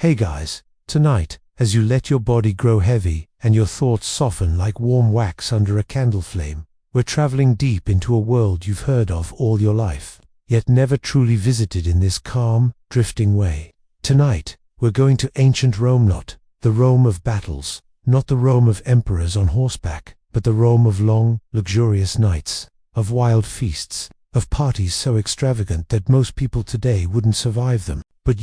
Hey guys, tonight, as you let your body grow heavy and your thoughts soften like warm wax under a candle flame, we're traveling deep into a world you've heard of all your life, yet never truly visited in this calm, drifting way. Tonight, we're going to ancient Rome, not the Rome of battles, not the Rome of emperors on horseback, but the Rome of long, luxurious nights, of wild feasts, of parties so extravagant that most people today wouldn't survive them. But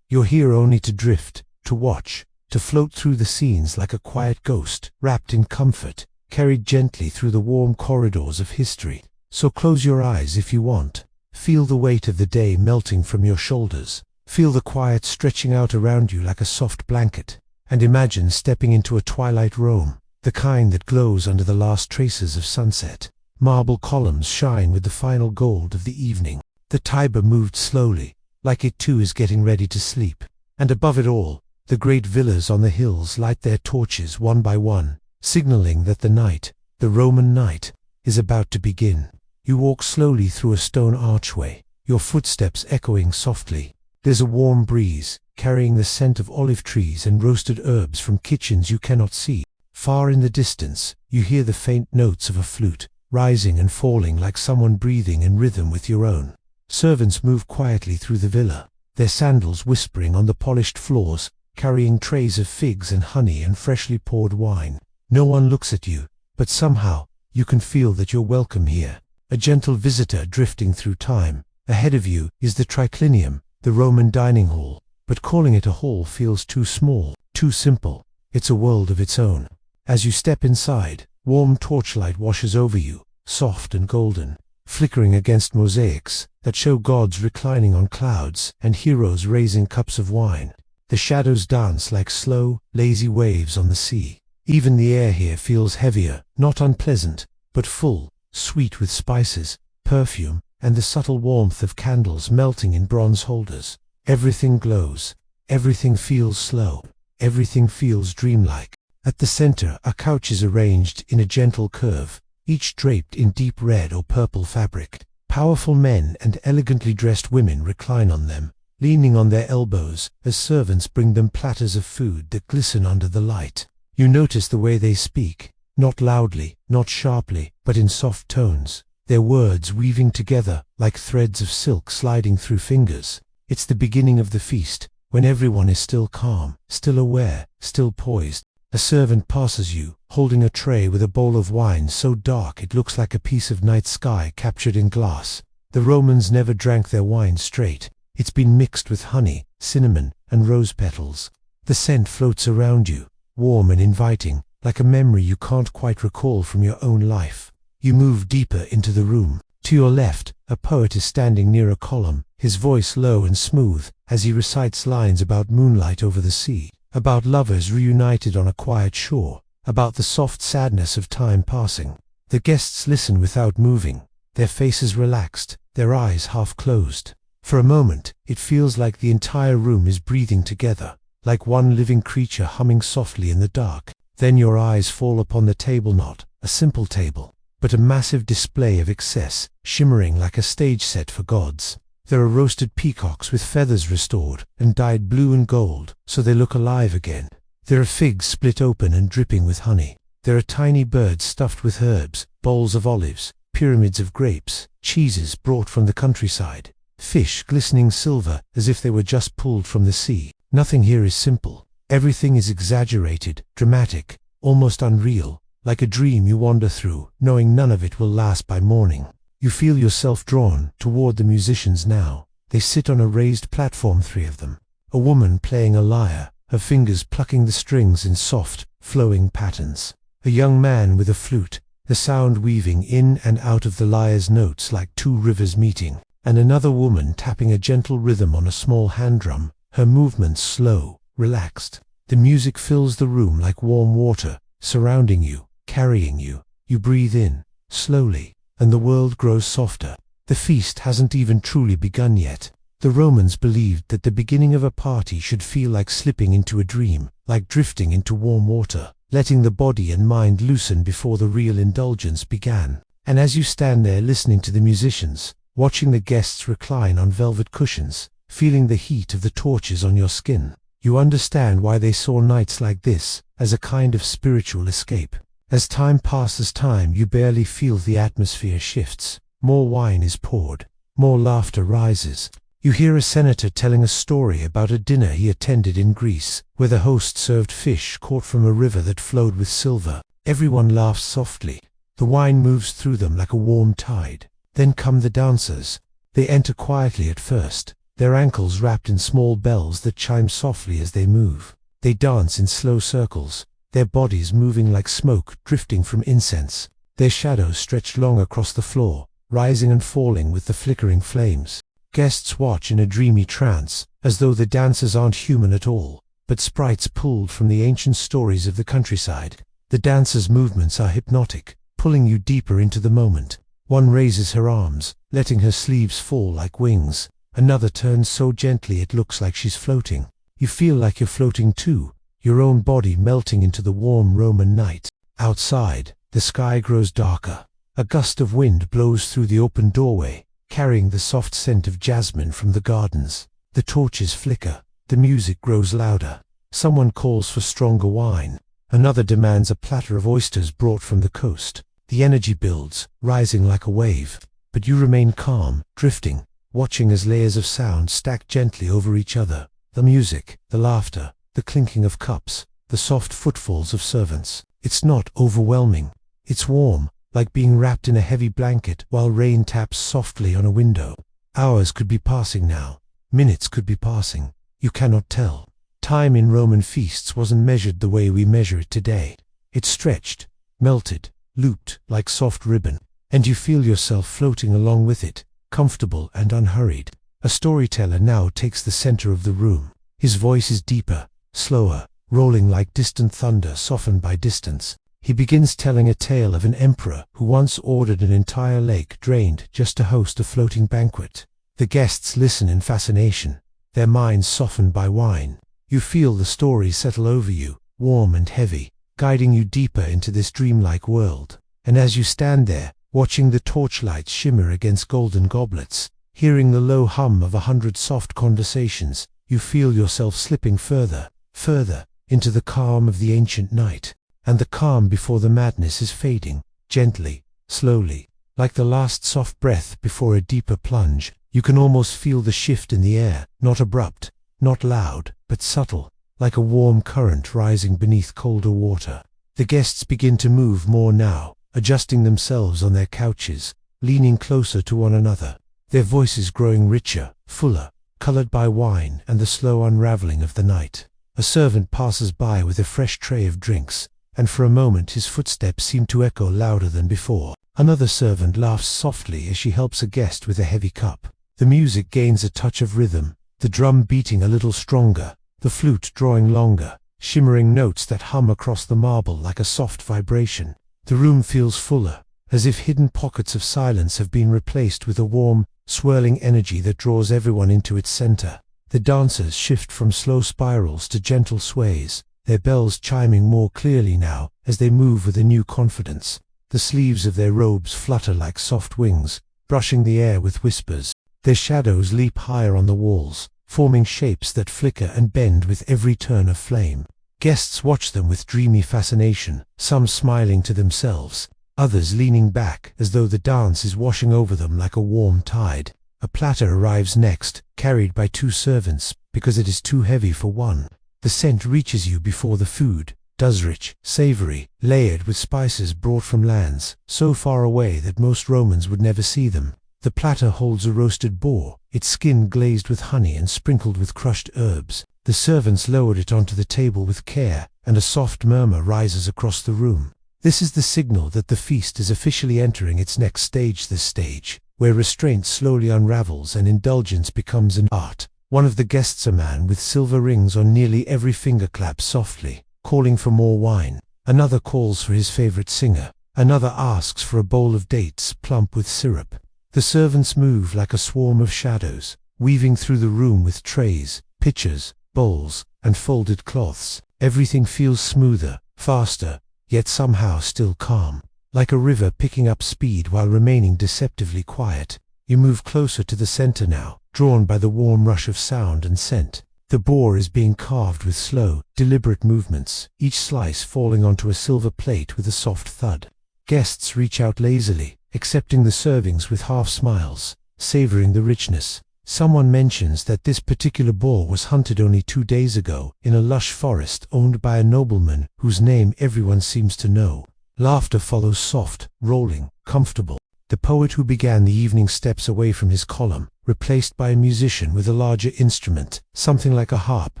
you're here only to drift, to watch, to float through the scenes like a quiet ghost, wrapped in comfort, carried gently through the warm corridors of history. So close your eyes if you want. Feel the weight of the day melting from your shoulders. Feel the quiet stretching out around you like a soft blanket. And imagine stepping into a twilight Rome, the kind that glows under the last traces of sunset. Marble columns shine with the final gold of the evening. The Tiber moved slowly, like it too is getting ready to sleep. And above it all, the great villas on the hills light their torches one by one, signaling that the night, the Roman night, is about to begin. You walk slowly through a stone archway, your footsteps echoing softly. There's a warm breeze, carrying the scent of olive trees and roasted herbs from kitchens you cannot see. Far in the distance, you hear the faint notes of a flute, rising and falling like someone breathing in rhythm with your own. Servants move quietly through the villa, their sandals whispering on the polished floors, carrying trays of figs and honey and freshly poured wine. No one looks at you, but somehow, you can feel that you're welcome here. A gentle visitor drifting through time. Ahead of you is the triclinium, the Roman dining hall, but calling it a hall feels too small, too simple. It's a world of its own. As you step inside, warm torchlight washes over you, soft and golden, flickering against mosaics that show gods reclining on clouds and heroes raising cups of wine. The shadows dance like slow, lazy waves on the sea. Even the air here feels heavier, not unpleasant, but full, sweet with spices, perfume, and the subtle warmth of candles melting in bronze holders. Everything glows, everything feels slow, everything feels dreamlike. At the center, a couch is arranged in a gentle curve, each draped in deep red or purple fabric. Powerful men and elegantly dressed women recline on them, leaning on their elbows as servants bring them platters of food that glisten under the light. You notice the way they speak, not loudly, not sharply, but in soft tones, their words weaving together like threads of silk sliding through fingers. It's the beginning of the feast, when everyone is still calm, still aware, still poised. A servant passes you, holding a tray with a bowl of wine so dark it looks like a piece of night sky captured in glass. The Romans never drank their wine straight. It's been mixed with honey, cinnamon, and rose petals. The scent floats around you, warm and inviting, like a memory you can't quite recall from your own life. You move deeper into the room. To your left, a poet is standing near a column, his voice low and smooth, as he recites lines about moonlight over the sea, about lovers reunited on a quiet shore, about the soft sadness of time passing. The guests listen without moving, their faces relaxed, their eyes half closed. For a moment, it feels like the entire room is breathing together, like one living creature humming softly in the dark. Then your eyes fall upon the table, not a simple table, but a massive display of excess, shimmering like a stage set for gods. There are roasted peacocks with feathers restored and dyed blue and gold, so they look alive again. There are figs split open and dripping with honey. There are tiny birds stuffed with herbs, bowls of olives, pyramids of grapes, cheeses brought from the countryside, fish glistening silver as if they were just pulled from the sea. Nothing here is simple. Everything is exaggerated, dramatic, almost unreal, like a dream you wander through, knowing none of it will last by morning. You feel yourself drawn toward the musicians now. They sit on a raised platform, 3 of them. A woman playing a lyre, her fingers plucking the strings in soft, flowing patterns. A young man with a flute, the sound weaving in and out of the lyre's notes like 2 rivers meeting. And another woman tapping a gentle rhythm on a small hand drum, her movements slow, relaxed. The music fills the room like warm water, surrounding you, carrying you. You breathe in, slowly, and the world grows softer. The feast hasn't even truly begun yet. The Romans believed that the beginning of a party should feel like slipping into a dream, like drifting into warm water, letting the body and mind loosen before the real indulgence began. And as you stand there listening to the musicians, watching the guests recline on velvet cushions, feeling the heat of the torches on your skin, You understand why they saw nights like this, as a kind of spiritual escape. As time passes you barely feel the atmosphere shifts. More wine is poured. More laughter rises. You hear a senator telling a story about a dinner he attended in Greece, where the host served fish caught from a river that flowed with silver. Everyone laughs softly. The wine moves through them like a warm tide. Then come the dancers. They enter quietly at first, their ankles wrapped in small bells that chime softly as they move. They dance in slow circles, their bodies moving like smoke drifting from incense. Their shadows stretch long across the floor, rising and falling with the flickering flames. Guests watch in a dreamy trance, as though the dancers aren't human at all, but sprites pulled from the ancient stories of the countryside. The dancers' movements are hypnotic, pulling you deeper into the moment. One raises her arms, letting her sleeves fall like wings. Another turns so gently it looks like she's floating. You feel like you're floating too, your own body melting into the warm Roman night. Outside, the sky grows darker. A gust of wind blows through the open doorway, carrying the soft scent of jasmine from the gardens. The torches flicker. The music grows louder. Someone calls for stronger wine. Another demands a platter of oysters brought from the coast. The energy builds, rising like a wave. But you remain calm, drifting, watching as layers of sound stack gently over each other. The music, the laughter, the clinking of cups, the soft footfalls of servants. It's not overwhelming. It's warm, like being wrapped in a heavy blanket while rain taps softly on a window. Hours could be passing now. Minutes could be passing. You cannot tell. Time in Roman feasts wasn't measured the way we measure it today. It stretched, melted, looped like soft ribbon, and you feel yourself floating along with it, comfortable and unhurried. A storyteller now takes the center of the room. His voice is deeper, slower, rolling like distant thunder softened by distance. He begins telling a tale of an emperor who once ordered an entire lake drained just to host a floating banquet. The guests listen in fascination, their minds softened by wine. You feel the story settle over you, warm and heavy, guiding you deeper into this dreamlike world. And as you stand there, watching the torchlight shimmer against golden goblets, hearing the low hum of 100 soft conversations, you feel yourself slipping further, further, into the calm of the ancient night. And the calm before the madness is fading, gently, slowly, like the last soft breath before a deeper plunge. You can almost feel the shift in the air, not abrupt, not loud, but subtle, like a warm current rising beneath colder water. The guests begin to move more now, adjusting themselves on their couches, leaning closer to one another, their voices growing richer, fuller, colored by wine and the slow unraveling of the night. A servant passes by with a fresh tray of drinks, and for a moment his footsteps seem to echo louder than before. Another servant laughs softly as she helps a guest with a heavy cup. The music gains a touch of rhythm, the drum beating a little stronger, the flute drawing longer, shimmering notes that hum across the marble like a soft vibration. The room feels fuller, as if hidden pockets of silence have been replaced with a warm, swirling energy that draws everyone into its center. The dancers shift from slow spirals to gentle sways, their bells chiming more clearly now as they move with a new confidence. The sleeves of their robes flutter like soft wings, brushing the air with whispers. Their shadows leap higher on the walls, forming shapes that flicker and bend with every turn of flame. Guests watch them with dreamy fascination, some smiling to themselves, others leaning back as though the dance is washing over them like a warm tide. A platter arrives next, carried by 2 servants, because it is too heavy for one. The scent reaches you before the food, rich, savory, layered with spices brought from lands so far away that most Romans would never see them. The platter holds a roasted boar, its skin glazed with honey and sprinkled with crushed herbs. The servants lowered it onto the table with care, and a soft murmur rises across the room. This is the signal that the feast is officially entering its next stage, this stage, where restraint slowly unravels and indulgence becomes an art. One of the guests, a man with silver rings on nearly every finger, claps softly, calling for more wine. Another calls for his favorite singer. Another asks for a bowl of dates plump with syrup. The servants move like a swarm of shadows, weaving through the room with trays, pitchers, bowls, and folded cloths. Everything feels smoother, faster, yet somehow still calm, like a river picking up speed while remaining deceptively quiet. You move closer to the center now, drawn by the warm rush of sound and scent. The boar is being carved with slow, deliberate movements, each slice falling onto a silver plate with a soft thud. Guests reach out lazily, accepting the servings with half smiles, savoring the richness. Someone mentions that this particular boar was hunted only 2 days ago in a lush forest owned by a nobleman whose name everyone seems to know. Laughter follows, soft, rolling, comfortable. The poet who began the evening steps away from his column, replaced by a musician with a larger instrument, something like a harp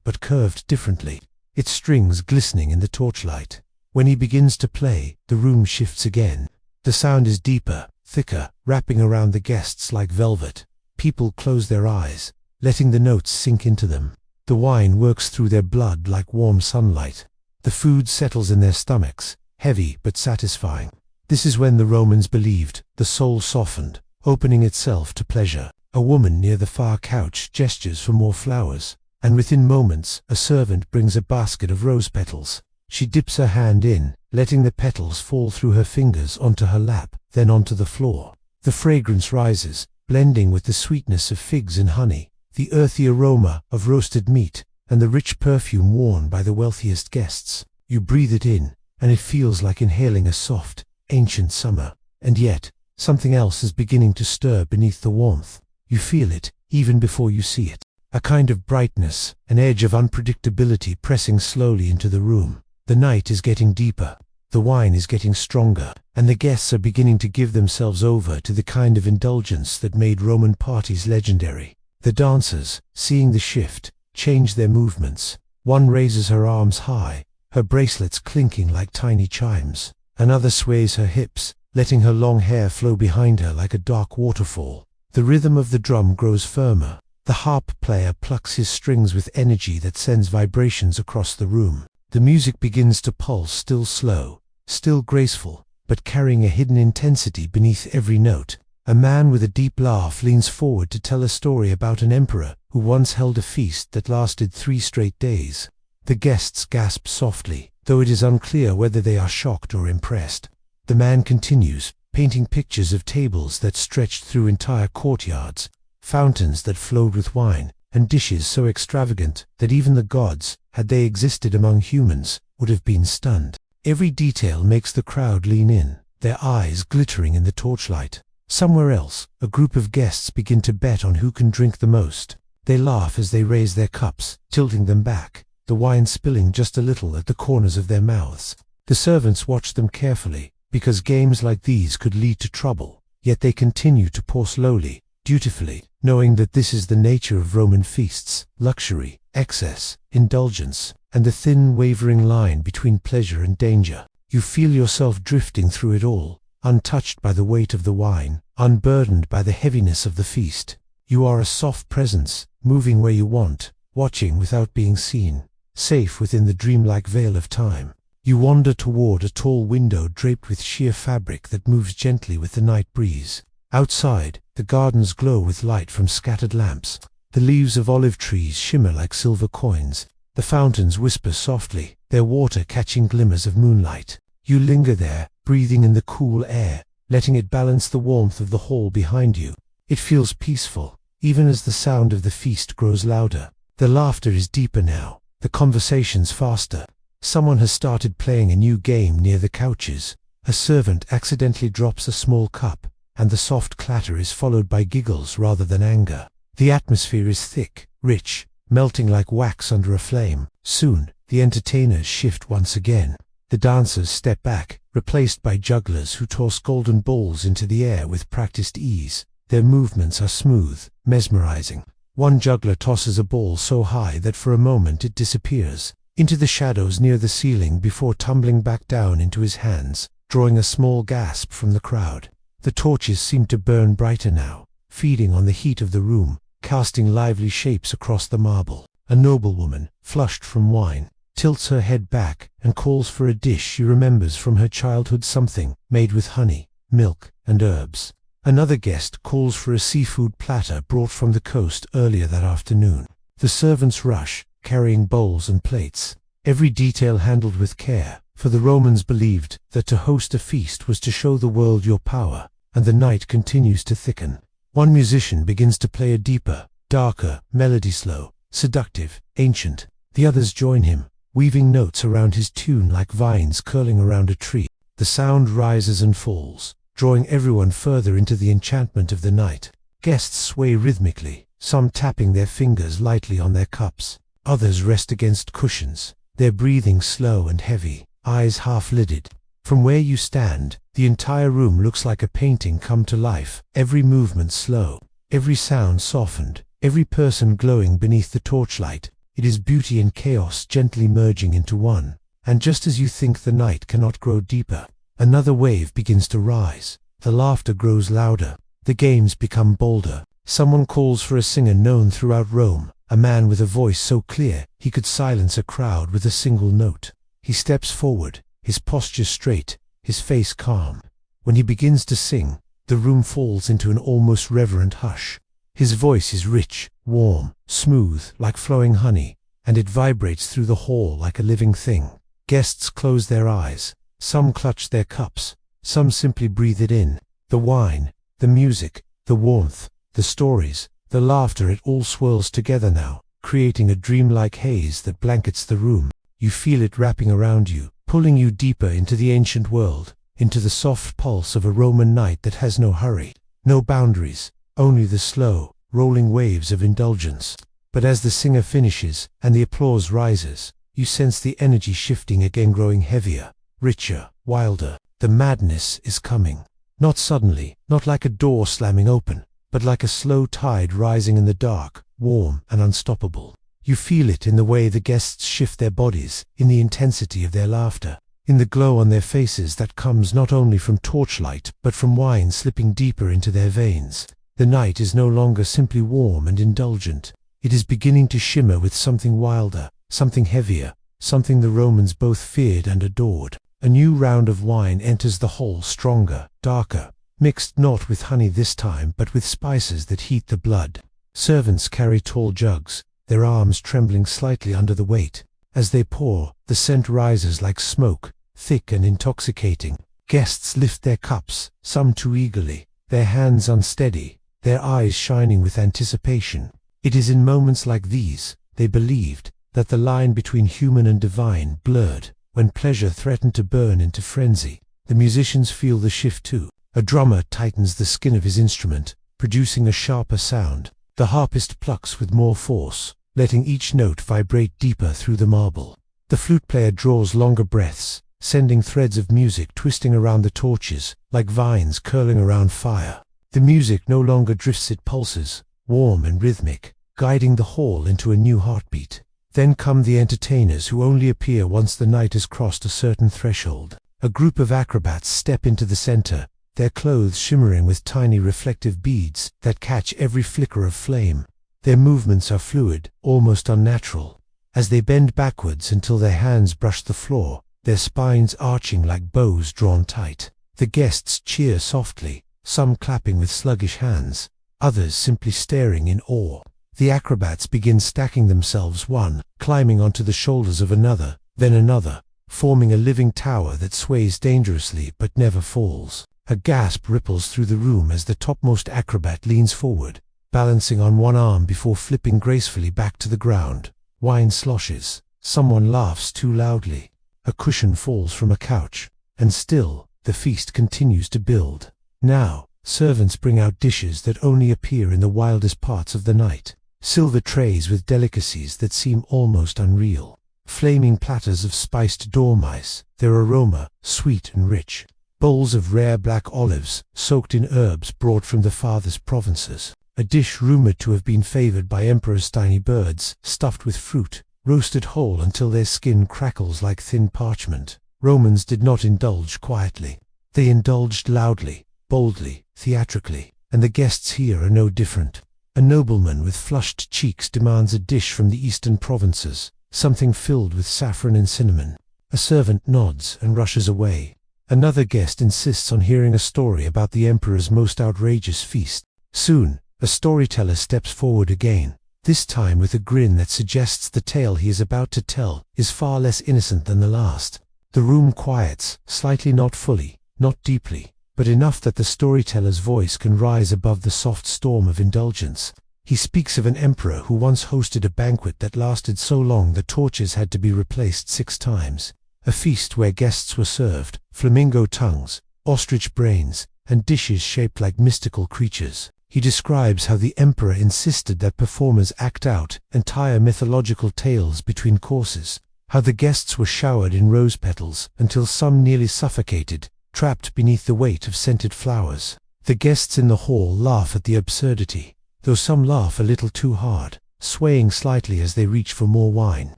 but curved differently, its strings glistening in the torchlight. When he begins to play, the room shifts again. The sound is deeper, thicker, wrapping around the guests like velvet. People close their eyes, letting the notes sink into them. The wine works through their blood like warm sunlight. The food settles in their stomachs, heavy but satisfying. This is when the Romans believed the soul softened, opening itself to pleasure. A woman near the far couch gestures for more flowers, and within moments a servant brings a basket of rose petals. She dips her hand in, letting the petals fall through her fingers onto her lap, then onto the floor. The fragrance rises, blending with the sweetness of figs and honey, the earthy aroma of roasted meat, and the rich perfume worn by the wealthiest guests. You breathe it in, and it feels like inhaling a soft, ancient summer. And yet, something else is beginning to stir beneath the warmth. You feel it, even before you see it. A kind of brightness, an edge of unpredictability pressing slowly into the room. The night is getting deeper. The wine is getting stronger, and the guests are beginning to give themselves over to the kind of indulgence that made Roman parties legendary. The dancers, seeing the shift, change their movements. One raises her arms high, her bracelets clinking like tiny chimes. Another sways her hips, letting her long hair flow behind her like a dark waterfall. The rhythm of the drum grows firmer. The harp player plucks his strings with energy that sends vibrations across the room. The music begins to pulse, still slow, still graceful, but carrying a hidden intensity beneath every note. A man with a deep laugh leans forward to tell a story about an emperor who once held a feast that lasted 3 straight days. The guests gasp softly, though it is unclear whether they are shocked or impressed. The man continues, painting pictures of tables that stretched through entire courtyards, fountains that flowed with wine, and dishes so extravagant that even the gods, had they existed among humans, would have been stunned. Every detail makes the crowd lean in, their eyes glittering in the torchlight. Somewhere else, a group of guests begin to bet on who can drink the most. They laugh as they raise their cups, tilting them back, the wine spilling just a little at the corners of their mouths. The servants watch them carefully, because games like these could lead to trouble, yet they continue to pour slowly, dutifully, knowing that this is the nature of Roman feasts: luxury, excess, indulgence, and the thin, wavering line between pleasure and danger. You feel yourself drifting through it all, untouched by the weight of the wine, unburdened by the heaviness of the feast. You are a soft presence, moving where you want, watching without being seen, safe within the dreamlike veil of time. You wander toward a tall window draped with sheer fabric that moves gently with the night breeze. Outside, the gardens glow with light from scattered lamps. The leaves of olive trees shimmer like silver coins. The fountains whisper softly, their water catching glimmers of moonlight. You linger there, breathing in the cool air, letting it balance the warmth of the hall behind you. It feels peaceful, even as the sound of the feast grows louder. The laughter is deeper now, the conversations faster. Someone has started playing a new game near the couches. A servant accidentally drops a small cup, and the soft clatter is followed by giggles rather than anger. The atmosphere is thick, rich, melting like wax under a flame. Soon, the entertainers shift once again. The dancers step back, replaced by jugglers who toss golden balls into the air with practiced ease. Their movements are smooth, mesmerizing. One juggler tosses a ball so high that for a moment it disappears into the shadows near the ceiling before tumbling back down into his hands, drawing a small gasp from the crowd. The torches seem to burn brighter now, feeding on the heat of the room, casting lively shapes across the marble. A noblewoman, flushed from wine, tilts her head back and calls for a dish she remembers from her childhood, something made with honey, milk, and herbs. Another guest calls for a seafood platter brought from the coast earlier that afternoon. The servants rush, carrying bowls and plates, every detail handled with care, for the Romans believed that to host a feast was to show the world your power, and the night continues to thicken. One musician begins to play a deeper, darker melody, slow, seductive, ancient. The others join him, weaving notes around his tune like vines curling around a tree. The sound rises and falls, drawing everyone further into the enchantment of the night. Guests sway rhythmically, some tapping their fingers lightly on their cups. Others rest against cushions, their breathing slow and heavy, eyes half-lidded. From where you stand, the entire room looks like a painting come to life, every movement slow, every sound softened, every person glowing beneath the torchlight. It is beauty and chaos gently merging into one. And just as you think the night cannot grow deeper, another wave begins to rise. The laughter grows louder, the games become bolder. Someone calls for a singer known throughout Rome, a man with a voice so clear he could silence a crowd with a single note. He steps forward, his posture straight, his face calm. When he begins to sing, the room falls into an almost reverent hush. His voice is rich, warm, smooth, like flowing honey, and it vibrates through the hall like a living thing. Guests close their eyes, some clutch their cups, some simply breathe it in. The wine, the music, the warmth, the stories, the laughter, it all swirls together now, creating a dreamlike haze that blankets the room. You feel it wrapping around you, pulling you deeper into the ancient world, into the soft pulse of a Roman night that has no hurry, no boundaries, only the slow, rolling waves of indulgence. But as the singer finishes and the applause rises, you sense the energy shifting again, growing heavier, richer, wilder. The madness is coming. Not suddenly, not like a door slamming open, but like a slow tide rising in the dark, warm and unstoppable. You feel it in the way the guests shift their bodies, in the intensity of their laughter, in the glow on their faces that comes not only from torchlight but from wine slipping deeper into their veins. The night is no longer simply warm and indulgent. It is beginning to shimmer with something wilder, something heavier, something the Romans both feared and adored. A new round of wine enters the hall, stronger, darker, mixed not with honey this time but with spices that heat the blood. Servants carry tall jugs, their arms trembling slightly under the weight. As they pour, the scent rises like smoke, thick and intoxicating. Guests lift their cups, some too eagerly, their hands unsteady, their eyes shining with anticipation. It is in moments like these, they believed, that the line between human and divine blurred. When pleasure threatened to burn into frenzy, the musicians feel the shift too. A drummer tightens the skin of his instrument, producing a sharper sound. The harpist plucks with more force, letting each note vibrate deeper through the marble. The flute player draws longer breaths, sending threads of music twisting around the torches, like vines curling around fire. The music no longer drifts, it pulses, warm and rhythmic, guiding the hall into a new heartbeat. Then come the entertainers, who only appear once the night has crossed a certain threshold. A group of acrobats step into the center, their clothes shimmering with tiny reflective beads that catch every flicker of flame. Their movements are fluid, almost unnatural, as they bend backwards until their hands brush the floor, their spines arching like bows drawn tight. The guests cheer softly, some clapping with sluggish hands, others simply staring in awe. The acrobats begin stacking themselves, one climbing onto the shoulders of another, then another, forming a living tower that sways dangerously but never falls. A gasp ripples through the room as the topmost acrobat leans forward, balancing on one arm before flipping gracefully back to the ground. Wine sloshes, someone laughs too loudly, a cushion falls from a couch, and still, the feast continues to build. Now, servants bring out dishes that only appear in the wildest parts of the night. Silver trays with delicacies that seem almost unreal. Flaming platters of spiced dormice, their aroma sweet and rich. Bowls of rare black olives, soaked in herbs brought from the farthest provinces. A dish rumored to have been favored by emperor's tiny birds, stuffed with fruit, roasted whole until their skin crackles like thin parchment. Romans did not indulge quietly. They indulged loudly, boldly, theatrically, and the guests here are no different. A nobleman with flushed cheeks demands a dish from the eastern provinces, something filled with saffron and cinnamon. A servant nods and rushes away. Another guest insists on hearing a story about the emperor's most outrageous feast. Soon, a storyteller steps forward again, this time with a grin that suggests the tale he is about to tell is far less innocent than the last. The room quiets, slightly, not fully, not deeply, but enough that the storyteller's voice can rise above the soft storm of indulgence. He speaks of an emperor who once hosted a banquet that lasted so long the torches had to be replaced 6 times. A feast where guests were served flamingo tongues, ostrich brains, and dishes shaped like mystical creatures. He describes how the emperor insisted that performers act out entire mythological tales between courses, how the guests were showered in rose petals until some nearly suffocated, trapped beneath the weight of scented flowers. The guests in the hall laugh at the absurdity, though some laugh a little too hard, swaying slightly as they reach for more wine.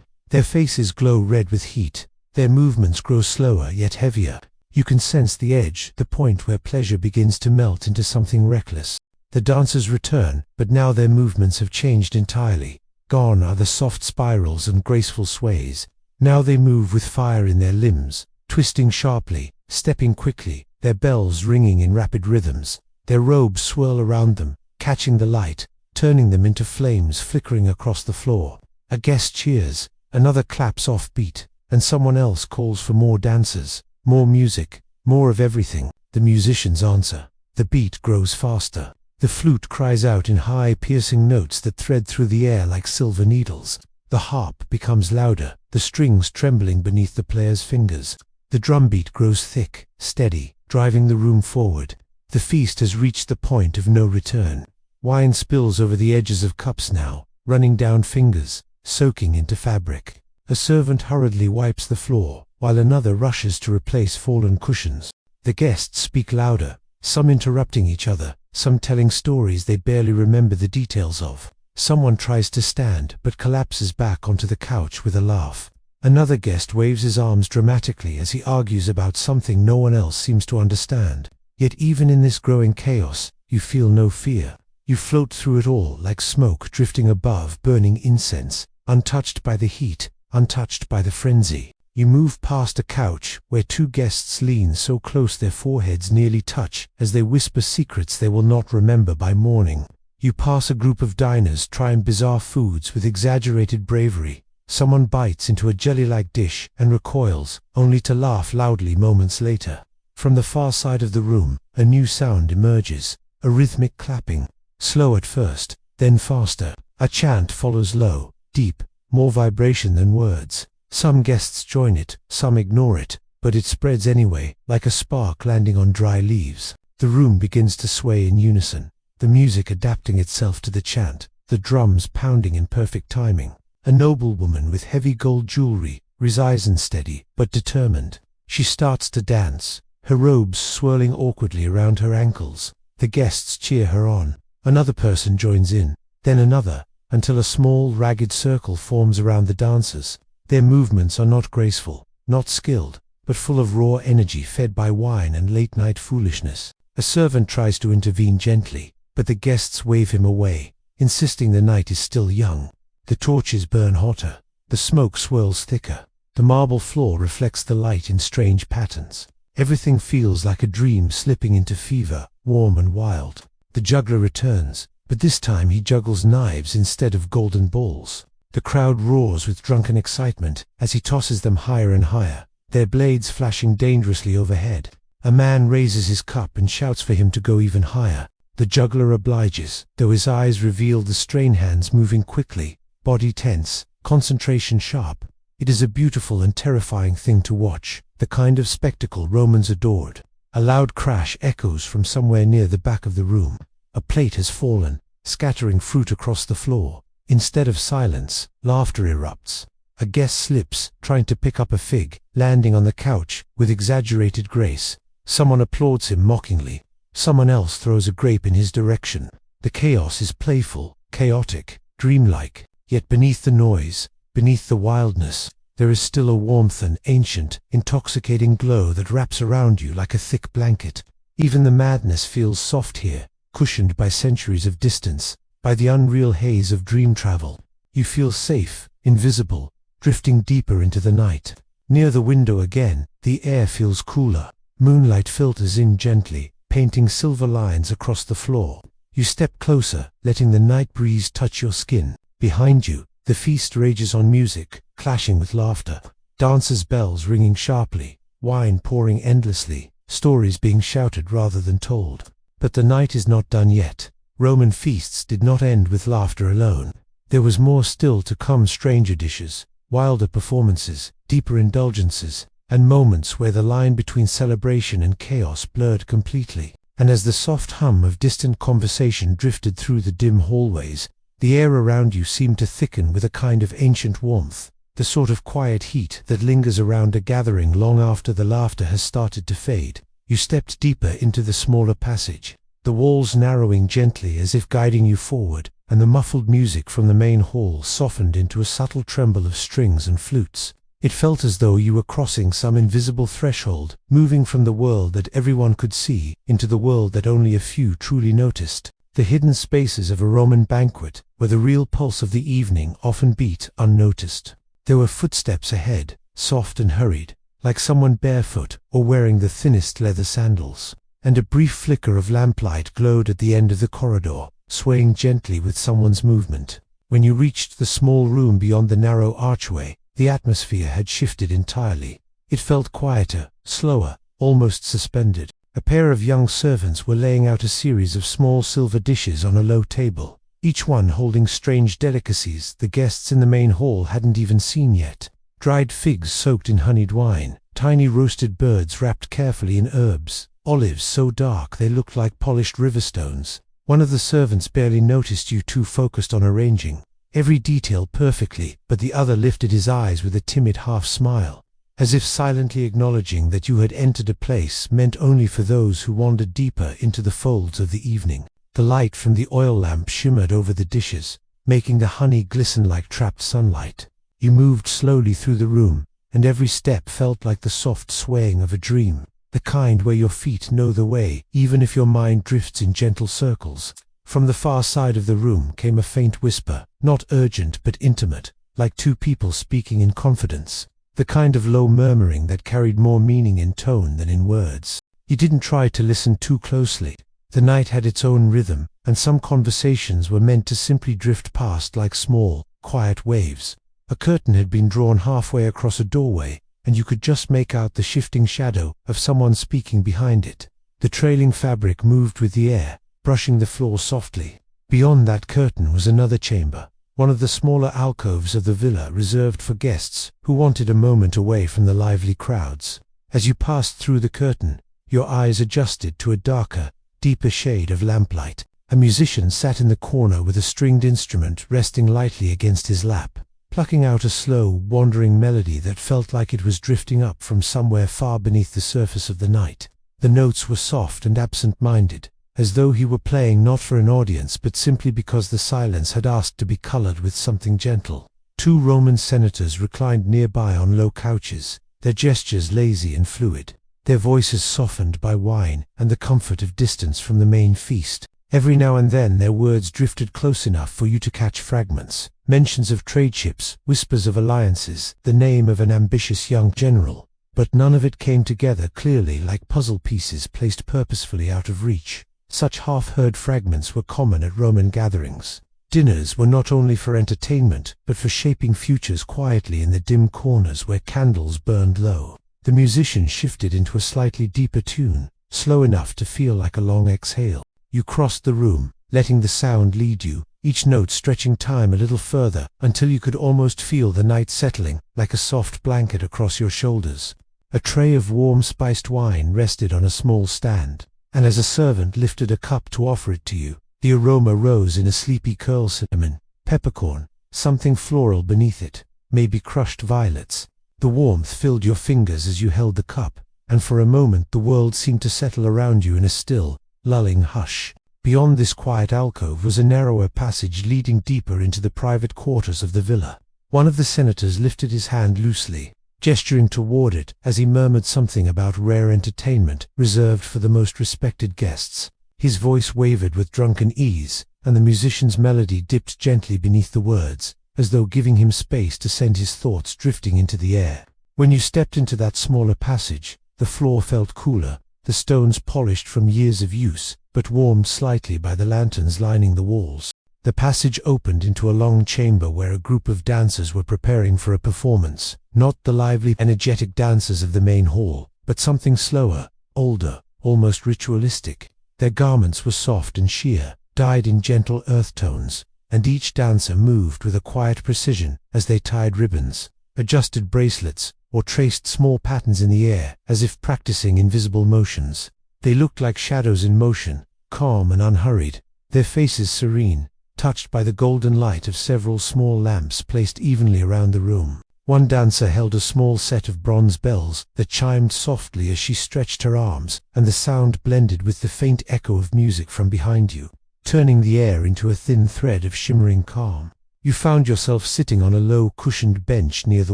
Their faces glow red with heat, their movements grow slower yet heavier. You can sense the edge, the point where pleasure begins to melt into something reckless. The dancers return, but now their movements have changed entirely. Gone are the soft spirals and graceful sways. Now they move with fire in their limbs, twisting sharply, stepping quickly, their bells ringing in rapid rhythms. Their robes swirl around them, catching the light, turning them into flames flickering across the floor. A guest cheers, another claps off beat, and someone else calls for more dancers, more music, more of everything. The musicians answer. The beat grows faster. The flute cries out in high, piercing notes that thread through the air like silver needles. The harp becomes louder, the strings trembling beneath the player's fingers. The drumbeat grows thick, steady, driving the room forward. The feast has reached the point of no return. Wine spills over the edges of cups now, running down fingers, soaking into fabric. A servant hurriedly wipes the floor, while another rushes to replace fallen cushions. The guests speak louder, some interrupting each other, some telling stories they barely remember the details of. Someone tries to stand, but collapses back onto the couch with a laugh. Another guest waves his arms dramatically as he argues about something no one else seems to understand. Yet even in this growing chaos, you feel no fear. You float through it all like smoke drifting above burning incense, untouched by the heat, untouched by the frenzy. You move past a couch where 2 guests lean so close their foreheads nearly touch as they whisper secrets they will not remember by morning. You pass a group of diners trying bizarre foods with exaggerated bravery. Someone bites into a jelly-like dish and recoils, only to laugh loudly moments later. From the far side of the room, a new sound emerges, a rhythmic clapping, slow at first, then faster. A chant follows low, deep, more vibration than words. Some guests join it, some ignore it, but it spreads anyway, like a spark landing on dry leaves. The room begins to sway in unison, the music adapting itself to the chant, the drums pounding in perfect timing. A noblewoman with heavy gold jewelry, resigned steady, but determined. She starts to dance, her robes swirling awkwardly around her ankles. The guests cheer her on. Another person joins in, then another, until a small, ragged circle forms around the dancers. Their movements are not graceful, not skilled, but full of raw energy fed by wine and late-night foolishness. A servant tries to intervene gently, but the guests wave him away, insisting the night is still young. The torches burn hotter, the smoke swirls thicker. The marble floor reflects the light in strange patterns. Everything feels like a dream slipping into fever, warm and wild. The juggler returns, but this time he juggles knives instead of golden balls. The crowd roars with drunken excitement as he tosses them higher and higher, their blades flashing dangerously overhead. A man raises his cup and shouts for him to go even higher. The juggler obliges, though his eyes reveal the strain hands moving quickly, body tense, concentration sharp. It is a beautiful and terrifying thing to watch, the kind of spectacle Romans adored. A loud crash echoes from somewhere near the back of the room. A plate has fallen, scattering fruit across the floor. Instead of silence, laughter erupts. A guest slips, trying to pick up a fig, landing on the couch with exaggerated grace. Someone applauds him mockingly. Someone else throws a grape in his direction. The chaos is playful, chaotic, dreamlike. Yet beneath the noise, beneath the wildness, there is still a warmth and ancient, intoxicating glow that wraps around you like a thick blanket. Even the madness feels soft here, cushioned by centuries of distance, by the unreal haze of dream travel. You feel safe, invisible, drifting deeper into the night. Near the window again, the air feels cooler. Moonlight filters in gently, painting silver lines across the floor. You step closer, letting the night breeze touch your skin. Behind you, the feast rages on music, clashing with laughter. Dancers' bells ringing sharply, wine pouring endlessly, stories being shouted rather than told. But the night is not done yet. Roman feasts did not end with laughter alone. There was more still to come: stranger dishes, wilder performances, deeper indulgences, and moments where the line between celebration and chaos blurred completely. And as the soft hum of distant conversation drifted through the dim hallways, the air around you seemed to thicken with a kind of ancient warmth, the sort of quiet heat that lingers around a gathering long after the laughter has started to fade. You stepped deeper into the smaller passage, the walls narrowing gently as if guiding you forward, and the muffled music from the main hall softened into a subtle tremble of strings and flutes. It felt as though you were crossing some invisible threshold, moving from the world that everyone could see into the world that only a few truly noticed. The hidden spaces of a Roman banquet, where the real pulse of the evening often beat unnoticed. There were footsteps ahead, soft and hurried, like someone barefoot or wearing the thinnest leather sandals, and a brief flicker of lamplight glowed at the end of the corridor, swaying gently with someone's movement. When you reached the small room beyond the narrow archway, the atmosphere had shifted entirely. It felt quieter, slower, almost suspended. A pair of young servants were laying out a series of small silver dishes on a low table, each one holding strange delicacies the guests in the main hall hadn't even seen yet. Dried figs soaked in honeyed wine, tiny roasted birds wrapped carefully in herbs, olives so dark they looked like polished riverstones. One of the servants barely noticed you, too focused on arranging every detail perfectly, but the other lifted his eyes with a timid half-smile, as if silently acknowledging that you had entered a place meant only for those who wandered deeper into the folds of the evening. The light from the oil lamp shimmered over the dishes, making the honey glisten like trapped sunlight. You moved slowly through the room, and every step felt like the soft swaying of a dream, the kind where your feet know the way, even if your mind drifts in gentle circles. From the far side of the room came a faint whisper, not urgent but intimate, like two people speaking in confidence, the kind of low murmuring that carried more meaning in tone than in words. You didn't try to listen too closely. The night had its own rhythm, and some conversations were meant to simply drift past like small, quiet waves. A curtain had been drawn halfway across a doorway, and you could just make out the shifting shadow of someone speaking behind it. The trailing fabric moved with the air, brushing the floor softly. Beyond that curtain was another chamber, one of the smaller alcoves of the villa reserved for guests who wanted a moment away from the lively crowds. As you passed through the curtain, your eyes adjusted to a darker, deeper shade of lamplight. A musician sat in the corner with a stringed instrument resting lightly against his lap, plucking out a slow, wandering melody that felt like it was drifting up from somewhere far beneath the surface of the night. The notes were soft and absent-minded, as though he were playing not for an audience but simply because the silence had asked to be colored with something gentle. Two Roman senators reclined nearby on low couches, their gestures lazy and fluid, their voices softened by wine and the comfort of distance from the main feast. Every now and then their words drifted close enough for you to catch fragments, mentions of trade ships, whispers of alliances, the name of an ambitious young general, but none of it came together clearly, like puzzle pieces placed purposefully out of reach. Such half-heard fragments were common at Roman gatherings. Dinners were not only for entertainment, but for shaping futures quietly in the dim corners where candles burned low. The musician shifted into a slightly deeper tune, slow enough to feel like a long exhale. You crossed the room, letting the sound lead you, each note stretching time a little further, until you could almost feel the night settling, like a soft blanket across your shoulders. A tray of warm spiced wine rested on a small stand, and as a servant lifted a cup to offer it to you, the aroma rose in a sleepy curl: cinnamon, peppercorn, something floral beneath it, maybe crushed violets. The warmth filled your fingers as you held the cup, and for a moment the world seemed to settle around you in a still, lulling hush. Beyond this quiet alcove was a narrower passage leading deeper into the private quarters of the villa. One of the senators lifted his hand loosely, gesturing toward it as he murmured something about rare entertainment reserved for the most respected guests. His voice wavered with drunken ease, and the musician's melody dipped gently beneath the words, as though giving him space to send his thoughts drifting into the air. When you stepped into that smaller passage, the floor felt cooler, the stones polished from years of use, but warmed slightly by the lanterns lining the walls. The passage opened into a long chamber where a group of dancers were preparing for a performance, not the lively, energetic dancers of the main hall, but something slower, older, almost ritualistic. Their garments were soft and sheer, dyed in gentle earth tones, and each dancer moved with a quiet precision as they tied ribbons, adjusted bracelets, or traced small patterns in the air as if practicing invisible motions. They looked like shadows in motion, calm and unhurried, their faces serene, touched by the golden light of several small lamps placed evenly around the room. One dancer held a small set of bronze bells that chimed softly as she stretched her arms, and the sound blended with the faint echo of music from behind you, turning the air into a thin thread of shimmering calm. You found yourself sitting on a low cushioned bench near the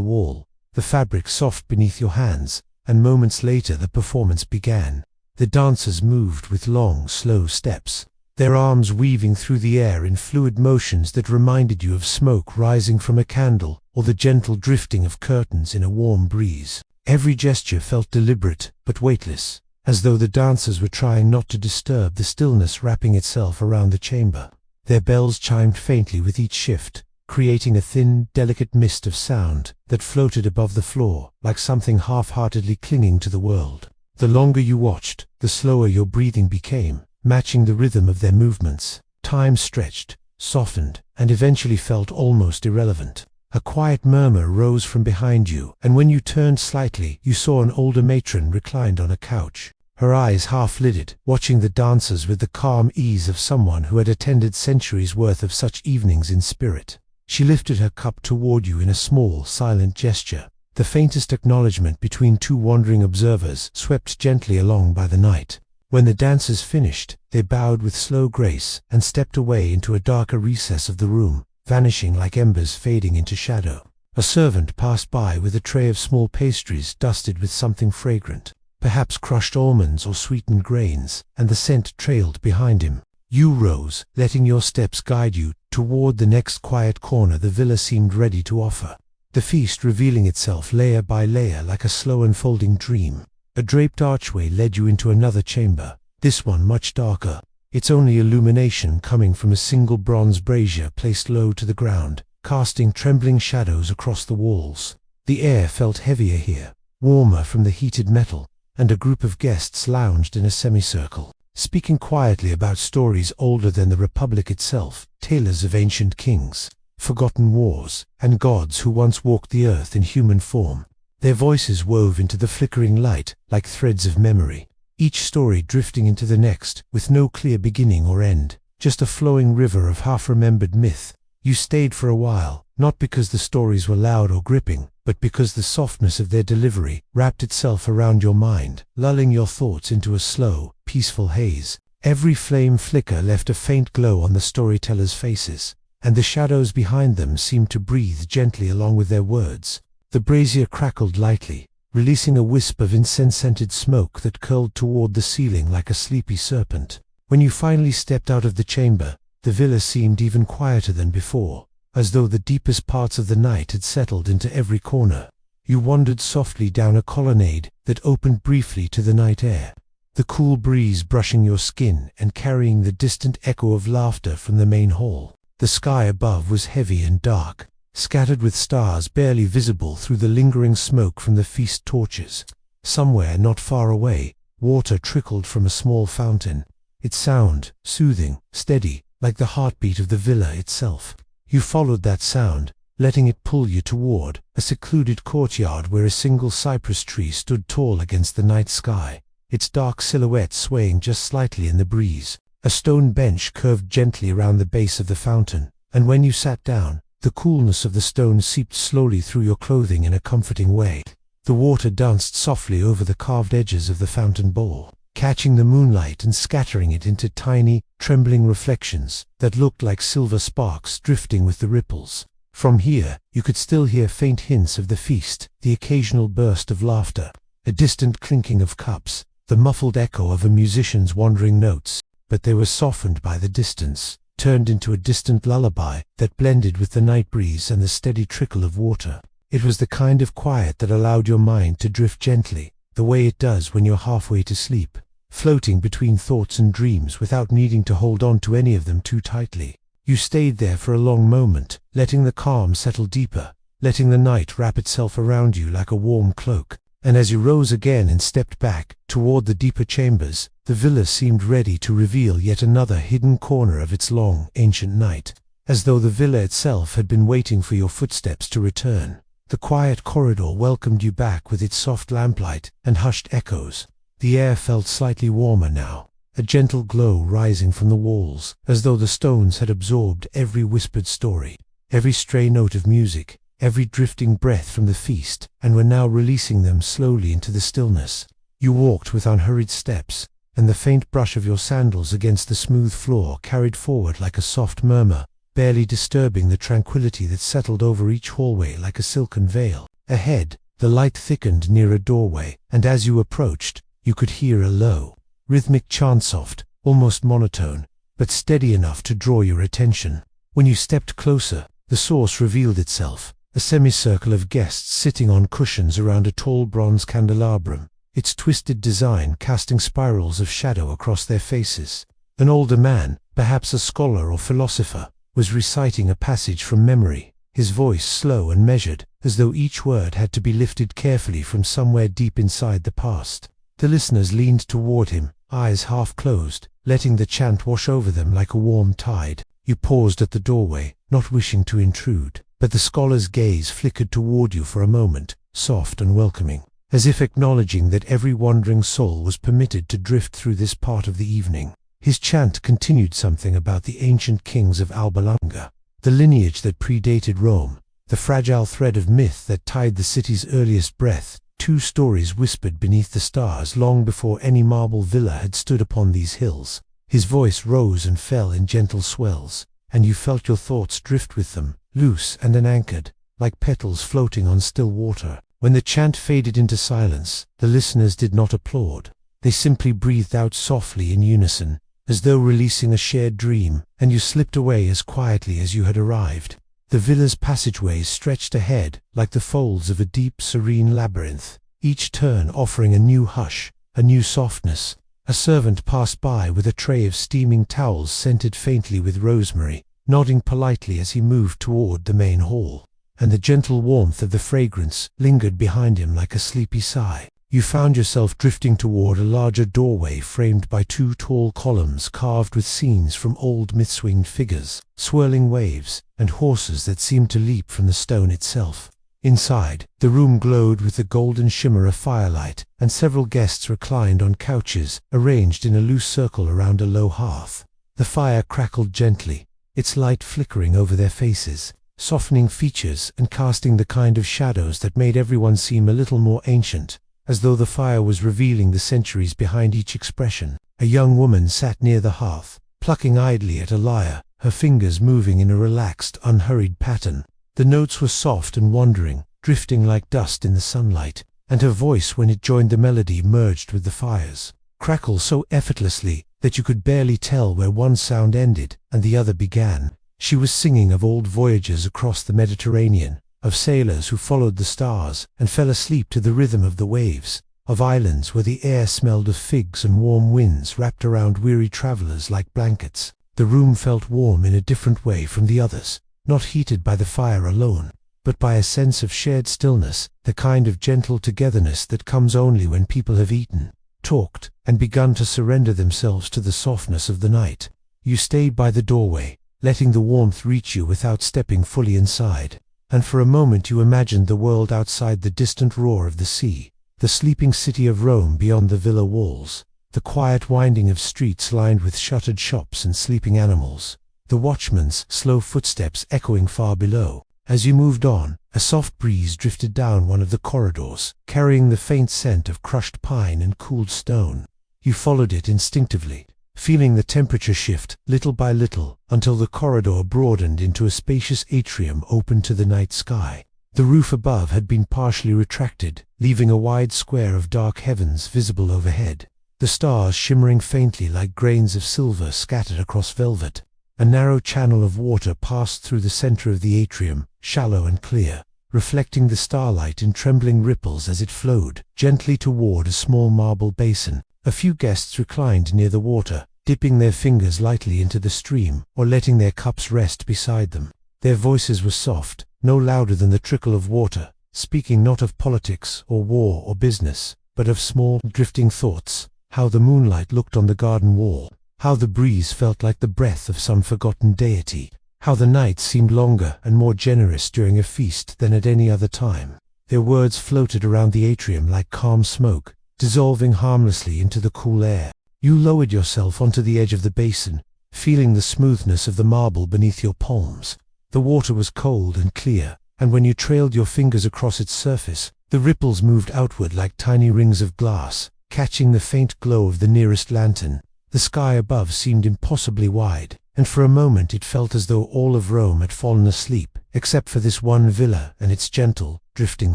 wall, the fabric soft beneath your hands, and moments later the performance began. The dancers moved with long, slow steps, their arms weaving through the air in fluid motions that reminded you of smoke rising from a candle or the gentle drifting of curtains in a warm breeze. Every gesture felt deliberate but weightless, as though the dancers were trying not to disturb the stillness wrapping itself around the chamber. Their bells chimed faintly with each shift, creating a thin, delicate mist of sound that floated above the floor like something half-heartedly clinging to the world. The longer you watched, the slower your breathing became, matching the rhythm of their movements. Time stretched, softened, and eventually felt almost irrelevant. A quiet murmur rose from behind you, and when you turned slightly, you saw an older matron reclined on a couch, her eyes half-lidded, watching the dancers with the calm ease of someone who had attended centuries' worth of such evenings in spirit. She lifted her cup toward you in a small, silent gesture, the faintest acknowledgement between two wandering observers swept gently along by the night. When the dancers finished, they bowed with slow grace and stepped away into a darker recess of the room, vanishing like embers fading into shadow. A servant passed by with a tray of small pastries dusted with something fragrant, perhaps crushed almonds or sweetened grains, and the scent trailed behind him. You rose, letting your steps guide you toward the next quiet corner the villa seemed ready to offer, the feast revealing itself layer by layer like a slow unfolding dream. A draped archway led you into another chamber, this one much darker, its only illumination coming from a single bronze brazier placed low to the ground, casting trembling shadows across the walls. The air felt heavier here, warmer from the heated metal, and a group of guests lounged in a semicircle, speaking quietly about stories older than the Republic itself, tales of ancient kings, forgotten wars, and gods who once walked the earth in human form. Their voices wove into the flickering light like threads of memory, each story drifting into the next with no clear beginning or end, just a flowing river of half-remembered myth. You stayed for a while, not because the stories were loud or gripping, but because the softness of their delivery wrapped itself around your mind, lulling your thoughts into a slow, peaceful haze. Every flame flicker left a faint glow on the storytellers' faces, and the shadows behind them seemed to breathe gently along with their words. The brazier crackled lightly, releasing a wisp of incense-scented smoke that curled toward the ceiling like a sleepy serpent. When you finally stepped out of the chamber, the villa seemed even quieter than before, as though the deepest parts of the night had settled into every corner. You wandered softly down a colonnade that opened briefly to the night air, the cool breeze brushing your skin and carrying the distant echo of laughter from the main hall. The sky above was heavy and dark, scattered with stars barely visible through the lingering smoke from the feast torches. Somewhere not far away, water trickled from a small fountain, its sound soothing, steady, like the heartbeat of the villa itself. You followed that sound, letting it pull you toward a secluded courtyard where a single cypress tree stood tall against the night sky, its dark silhouette swaying just slightly in the breeze. A stone bench curved gently around the base of the fountain, and when you sat down, the coolness of the stone seeped slowly through your clothing in a comforting way. The water danced softly over the carved edges of the fountain bowl, catching the moonlight and scattering it into tiny, trembling reflections that looked like silver sparks drifting with the ripples. From here, you could still hear faint hints of the feast, the occasional burst of laughter, a distant clinking of cups, the muffled echo of a musician's wandering notes, but they were softened by the distance, turned into a distant lullaby that blended with the night breeze and the steady trickle of water. It was the kind of quiet that allowed your mind to drift gently, the way it does when you're halfway to sleep, floating between thoughts and dreams without needing to hold on to any of them too tightly. You stayed there for a long moment, letting the calm settle deeper, letting the night wrap itself around you like a warm cloak. and as you rose again and stepped back toward the deeper chambers, the villa seemed ready to reveal yet another hidden corner of its long, ancient night, as though the villa itself had been waiting for your footsteps to return. The quiet corridor welcomed you back with its soft lamplight and hushed echoes. The air felt slightly warmer now, a gentle glow rising from the walls, as though the stones had absorbed every whispered story, every stray note of music, every drifting breath from the feast, and were now releasing them slowly into the stillness. You walked with unhurried steps, and the faint brush of your sandals against the smooth floor carried forward like a soft murmur, barely disturbing the tranquility that settled over each hallway like a silken veil. Ahead, the light thickened near a doorway, and as you approached, you could hear a low, rhythmic chant, soft, almost monotone, but steady enough to draw your attention. When you stepped closer, the source revealed itself, a semicircle of guests sitting on cushions around a tall bronze candelabrum, its twisted design casting spirals of shadow across their faces. An older man, perhaps a scholar or philosopher, was reciting a passage from memory, his voice slow and measured, as though each word had to be lifted carefully from somewhere deep inside the past. The listeners leaned toward him, eyes half closed, letting the chant wash over them like a warm tide. You paused at the doorway, not wishing to intrude, but the scholar's gaze flickered toward you for a moment, soft and welcoming, as if acknowledging that every wandering soul was permitted to drift through this part of the evening. His chant continued something about the ancient kings of Alba Longa, the lineage that predated Rome, the fragile thread of myth that tied the city's earliest breath, 2 stories whispered beneath the stars long before any marble villa had stood upon these hills. His voice rose and fell in gentle swells, and you felt your thoughts drift with them, loose and unanchored, like petals floating on still water. When the chant faded into silence, the listeners did not applaud. They simply breathed out softly in unison, as though releasing a shared dream, and you slipped away as quietly as you had arrived. The villa's passageways stretched ahead, like the folds of a deep, serene labyrinth, each turn offering a new hush, a new softness. A servant passed by with a tray of steaming towels scented faintly with rosemary, nodding politely as he moved toward the main hall, and the gentle warmth of the fragrance lingered behind him like a sleepy sigh. You found yourself drifting toward a larger doorway framed by 2 tall columns carved with scenes from old myth-winged figures, swirling waves, and horses that seemed to leap from the stone itself. Inside, the room glowed with the golden shimmer of firelight, and several guests reclined on couches, arranged in a loose circle around a low hearth. The fire crackled gently, its light flickering over their faces, softening features and casting the kind of shadows that made everyone seem a little more ancient, as though the fire was revealing the centuries behind each expression. A young woman sat near the hearth, plucking idly at a lyre, her fingers moving in a relaxed, unhurried pattern. The notes were soft and wandering, drifting like dust in the sunlight, and her voice, when it joined the melody, merged with the fire's crackle so effortlessly that you could barely tell where one sound ended and the other began. She was singing of old voyages across the Mediterranean, of sailors who followed the stars and fell asleep to the rhythm of the waves, of islands where the air smelled of figs and warm winds wrapped around weary travelers like blankets. The room felt warm in a different way from the others, not heated by the fire alone, but by a sense of shared stillness, the kind of gentle togetherness that comes only when people have eaten, talked, and begun to surrender themselves to the softness of the night. You stayed by the doorway, letting the warmth reach you without stepping fully inside, and for a moment you imagined the world outside the distant roar of the sea, the sleeping city of Rome beyond the villa walls, the quiet winding of streets lined with shuttered shops and sleeping animals, the watchman's slow footsteps echoing far below. As you moved on, a soft breeze drifted down one of the corridors, carrying the faint scent of crushed pine and cooled stone. You followed it instinctively, feeling the temperature shift little by little until the corridor broadened into a spacious atrium open to the night sky. The roof above had been partially retracted, leaving a wide square of dark heavens visible overhead, the stars shimmering faintly like grains of silver scattered across velvet. A narrow channel of water passed through the center of the atrium, shallow and clear, reflecting the starlight in trembling ripples as it flowed gently toward a small marble basin. A few guests reclined near the water, dipping their fingers lightly into the stream or letting their cups rest beside them. Their voices were soft, no louder than the trickle of water, speaking not of politics or war or business, but of small, drifting thoughts, how the moonlight looked on the garden wall, how the breeze felt like the breath of some forgotten deity, how the night seemed longer and more generous during a feast than at any other time. Their words floated around the atrium like calm smoke, dissolving harmlessly into the cool air. You lowered yourself onto the edge of the basin, feeling the smoothness of the marble beneath your palms. The water was cold and clear, and when you trailed your fingers across its surface, the ripples moved outward like tiny rings of glass, catching the faint glow of the nearest lantern. The sky above seemed impossibly wide, and for a moment it felt as though all of Rome had fallen asleep, except for this one villa and its gentle, drifting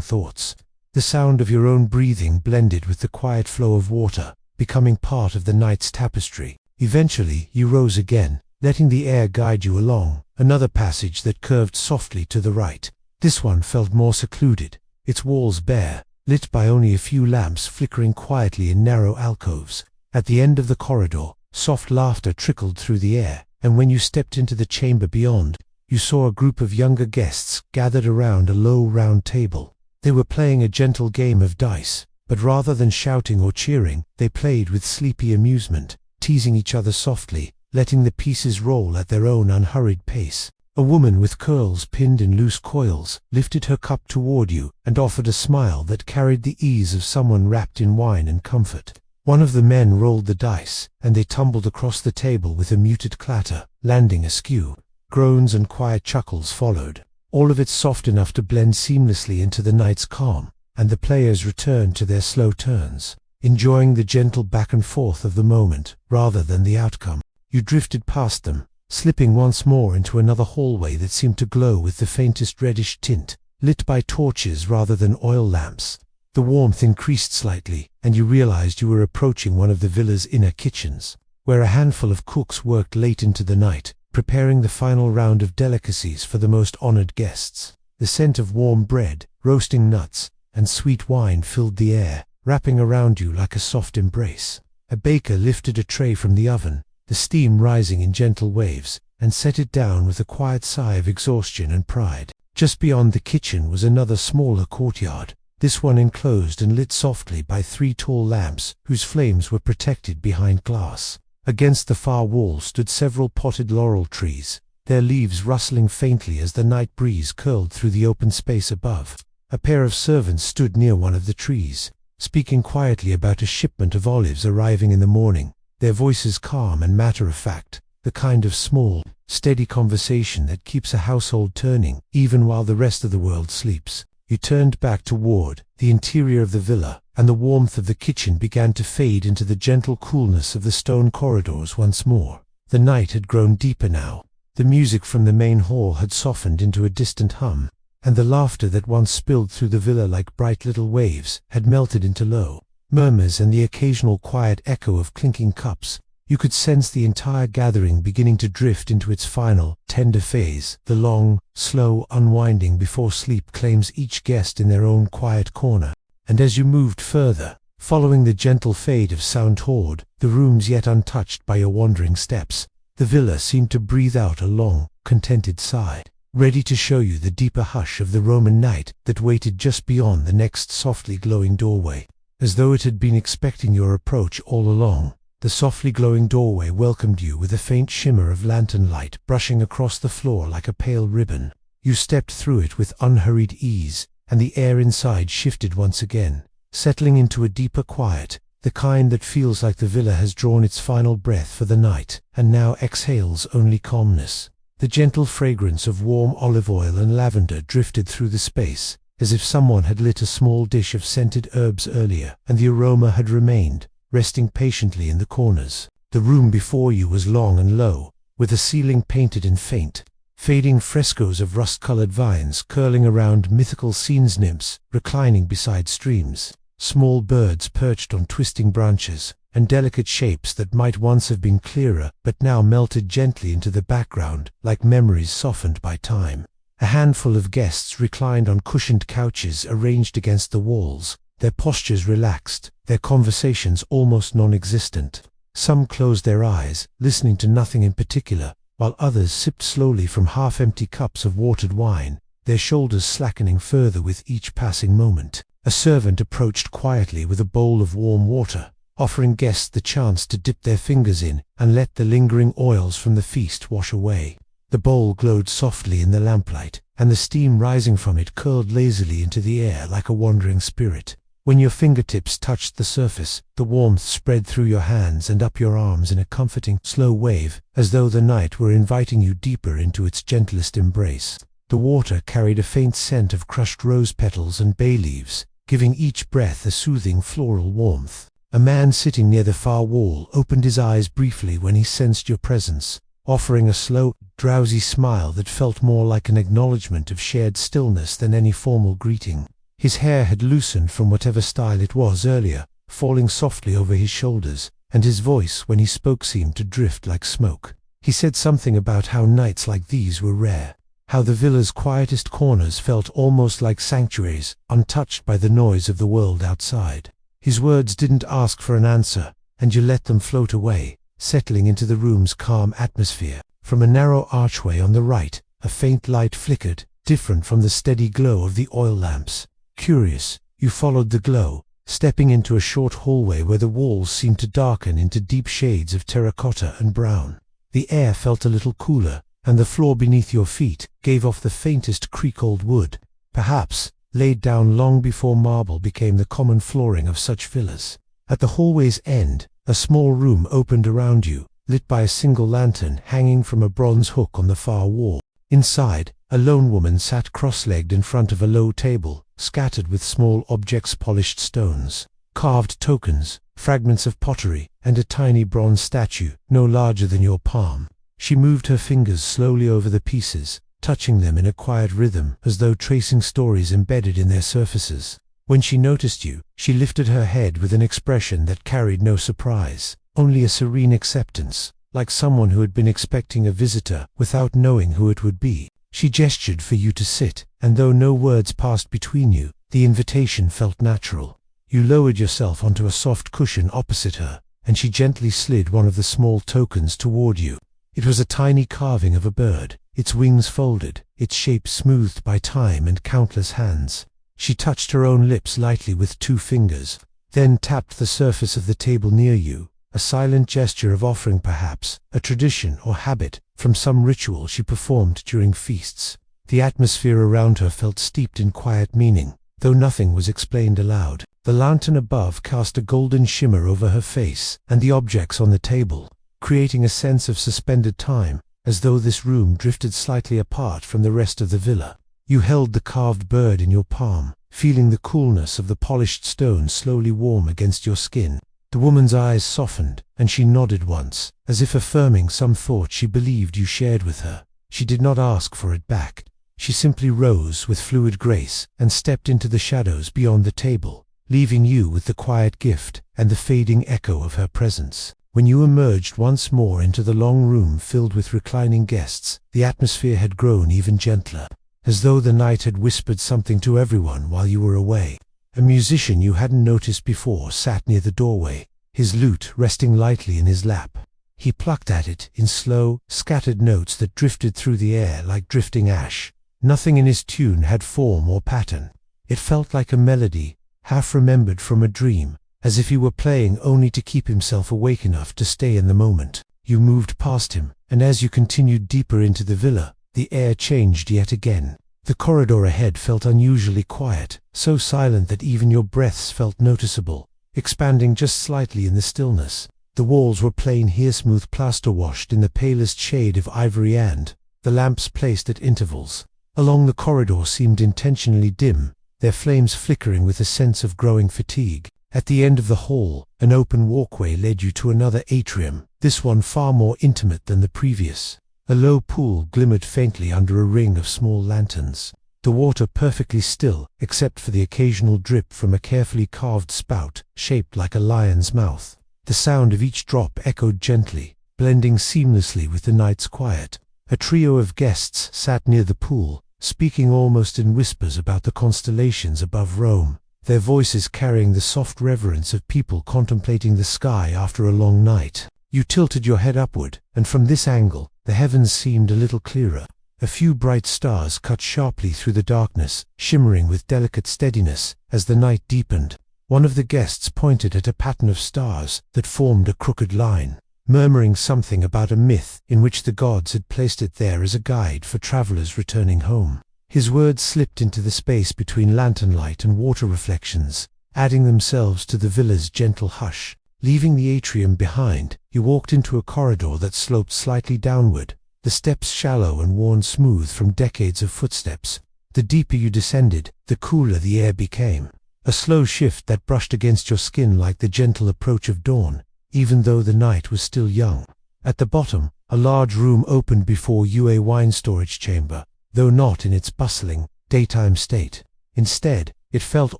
thoughts. The sound of your own breathing blended with the quiet flow of water, becoming part of the night's tapestry. Eventually you rose again, letting the air guide you along another passage that curved softly to the right. This one felt more secluded, its walls bare, lit by only a few lamps flickering quietly in narrow alcoves. At the end of the corridor, soft laughter trickled through the air, and when you stepped into the chamber beyond, you saw a group of younger guests gathered around a low round table. They were playing a gentle game of dice, but rather than shouting or cheering, they played with sleepy amusement, teasing each other softly, letting the pieces roll at their own unhurried pace. A woman with curls pinned in loose coils lifted her cup toward you and offered a smile that carried the ease of someone wrapped in wine and comfort. One of the men rolled the dice, and they tumbled across the table with a muted clatter, landing askew. Groans and quiet chuckles followed, all of it soft enough to blend seamlessly into the night's calm, and the players returned to their slow turns, enjoying the gentle back and forth of the moment rather than the outcome. You drifted past them, slipping once more into another hallway that seemed to glow with the faintest reddish tint, lit by torches rather than oil lamps. The warmth increased slightly, and you realized you were approaching one of the villa's inner kitchens, where a handful of cooks worked late into the night, preparing the final round of delicacies for the most honored guests. The scent of warm bread, roasting nuts, and sweet wine filled the air, wrapping around you like a soft embrace. A baker lifted a tray from the oven, the steam rising in gentle waves, and set it down with a quiet sigh of exhaustion and pride. Just beyond the kitchen was another smaller courtyard, this one enclosed and lit softly by 3 tall lamps whose flames were protected behind glass. Against the far wall stood several potted laurel trees, their leaves rustling faintly as the night breeze curled through the open space above. A pair of servants stood near one of the trees, speaking quietly about a shipment of olives arriving in the morning, their voices calm and matter-of-fact, the kind of small, steady conversation that keeps a household turning even while the rest of the world sleeps. You turned back toward the interior of the villa, and the warmth of the kitchen began to fade into the gentle coolness of the stone corridors once more. The night had grown deeper now. The music from the main hall had softened into a distant hum, and the laughter that once spilled through the villa like bright little waves had melted into low murmurs and the occasional quiet echo of clinking cups. You could sense the entire gathering beginning to drift into its final, tender phase, the long, slow unwinding before sleep claims each guest in their own quiet corner. And as you moved further, following the gentle fade of sound toward the rooms yet untouched by your wandering steps, the villa seemed to breathe out a long, contented sigh, ready to show you the deeper hush of the Roman night that waited just beyond the next softly glowing doorway. As though it had been expecting your approach all along, the softly glowing doorway welcomed you with a faint shimmer of lantern light brushing across the floor like a pale ribbon. You stepped through it with unhurried ease, and the air inside shifted once again, settling into a deeper quiet, the kind that feels like the villa has drawn its final breath for the night, and now exhales only calmness. The gentle fragrance of warm olive oil and lavender drifted through the space, as if someone had lit a small dish of scented herbs earlier, and the aroma had remained, resting patiently in the corners. The room before you was long and low, with a ceiling painted in faint, fading frescoes of rust-colored vines curling around mythical scenes, nymphs reclining beside streams, small birds perched on twisting branches, and delicate shapes that might once have been clearer but now melted gently into the background like memories softened by time. A handful of guests reclined on cushioned couches arranged against the walls, their postures relaxed, their conversations almost non-existent. Some closed their eyes, listening to nothing in particular, while others sipped slowly from half-empty cups of watered wine, their shoulders slackening further with each passing moment. A servant approached quietly with a bowl of warm water, offering guests the chance to dip their fingers in and let the lingering oils from the feast wash away. The bowl glowed softly in the lamplight, and the steam rising from it curled lazily into the air like a wandering spirit. When your fingertips touched the surface, the warmth spread through your hands and up your arms in a comforting, slow wave, as though the night were inviting you deeper into its gentlest embrace. The water carried a faint scent of crushed rose petals and bay leaves, giving each breath a soothing floral warmth. A man sitting near the far wall opened his eyes briefly when he sensed your presence, offering a slow, drowsy smile that felt more like an acknowledgement of shared stillness than any formal greeting. His hair had loosened from whatever style it was earlier, falling softly over his shoulders, and his voice when he spoke seemed to drift like smoke. He said something about how nights like these were rare, how the villa's quietest corners felt almost like sanctuaries, untouched by the noise of the world outside. His words didn't ask for an answer, and you let them float away, settling into the room's calm atmosphere. From a narrow archway on the right, a faint light flickered, different from the steady glow of the oil lamps. Curious, you followed the glow, stepping into a short hallway where the walls seemed to darken into deep shades of terracotta and brown. The air felt a little cooler, and the floor beneath your feet gave off the faintest creak-old wood, perhaps laid down long before marble became the common flooring of such villas. At the hallway's end, a small room opened around you, lit by a single lantern hanging from a bronze hook on the far wall. Inside, a lone woman sat cross-legged in front of a low table, scattered with small objects, polished stones, carved tokens, fragments of pottery, and a tiny bronze statue, no larger than your palm. She moved her fingers slowly over the pieces, touching them in a quiet rhythm, as though tracing stories embedded in their surfaces. When she noticed you, she lifted her head with an expression that carried no surprise, only a serene acceptance, like someone who had been expecting a visitor without knowing who it would be. She gestured for you to sit, and though no words passed between you, the invitation felt natural. You lowered yourself onto a soft cushion opposite her, and she gently slid one of the small tokens toward you. It was a tiny carving of a bird, its wings folded, its shape smoothed by time and countless hands. She touched her own lips lightly with 2 fingers, then tapped the surface of the table near you, a silent gesture of offering perhaps, a tradition or habit, from some ritual she performed during feasts. The atmosphere around her felt steeped in quiet meaning, though nothing was explained aloud. The lantern above cast a golden shimmer over her face and the objects on the table, creating a sense of suspended time, as though this room drifted slightly apart from the rest of the villa. You held the carved bird in your palm, feeling the coolness of the polished stone slowly warm against your skin. The woman's eyes softened, and she nodded once, as if affirming some thought she believed you shared with her. She did not ask for it back. She simply rose with fluid grace and stepped into the shadows beyond the table, leaving you with the quiet gift and the fading echo of her presence. When you emerged once more into the long room filled with reclining guests, the atmosphere had grown even gentler, as though the night had whispered something to everyone while you were away. A musician you hadn't noticed before sat near the doorway, his lute resting lightly in his lap. He plucked at it in slow, scattered notes that drifted through the air like drifting ash. Nothing in his tune had form or pattern. It felt like a melody, half remembered from a dream, as if he were playing only to keep himself awake enough to stay in the moment. You moved past him, and as you continued deeper into the villa, the air changed yet again. The corridor ahead felt unusually quiet, so silent that even your breaths felt noticeable, expanding just slightly in the stillness. The walls were plain here-smooth plaster washed in the palest shade of ivory, and the lamps placed at intervals along the corridor seemed intentionally dim, their flames flickering with a sense of growing fatigue. At the end of the hall, an open walkway led you to another atrium, this one far more intimate than the previous. A low pool glimmered faintly under a ring of small lanterns, the water perfectly still except for the occasional drip from a carefully carved spout shaped like a lion's mouth. The sound of each drop echoed gently, blending seamlessly with the night's quiet. A trio of guests sat near the pool, speaking almost in whispers about the constellations above Rome, their voices carrying the soft reverence of people contemplating the sky after a long night. You tilted your head upward, and from this angle, the heavens seemed a little clearer. A few bright stars cut sharply through the darkness, shimmering with delicate steadiness as the night deepened. One of the guests pointed at a pattern of stars that formed a crooked line, murmuring something about a myth in which the gods had placed it there as a guide for travelers returning home. His words slipped into the space between lantern light and water reflections, adding themselves to the villa's gentle hush. Leaving the atrium behind, you walked into a corridor that sloped slightly downward, the steps shallow and worn smooth from decades of footsteps. The deeper you descended, the cooler the air became, a slow shift that brushed against your skin like the gentle approach of dawn, even though the night was still young. At the bottom, a large room opened before you, a wine storage chamber, though not in its bustling, daytime state. Instead, it felt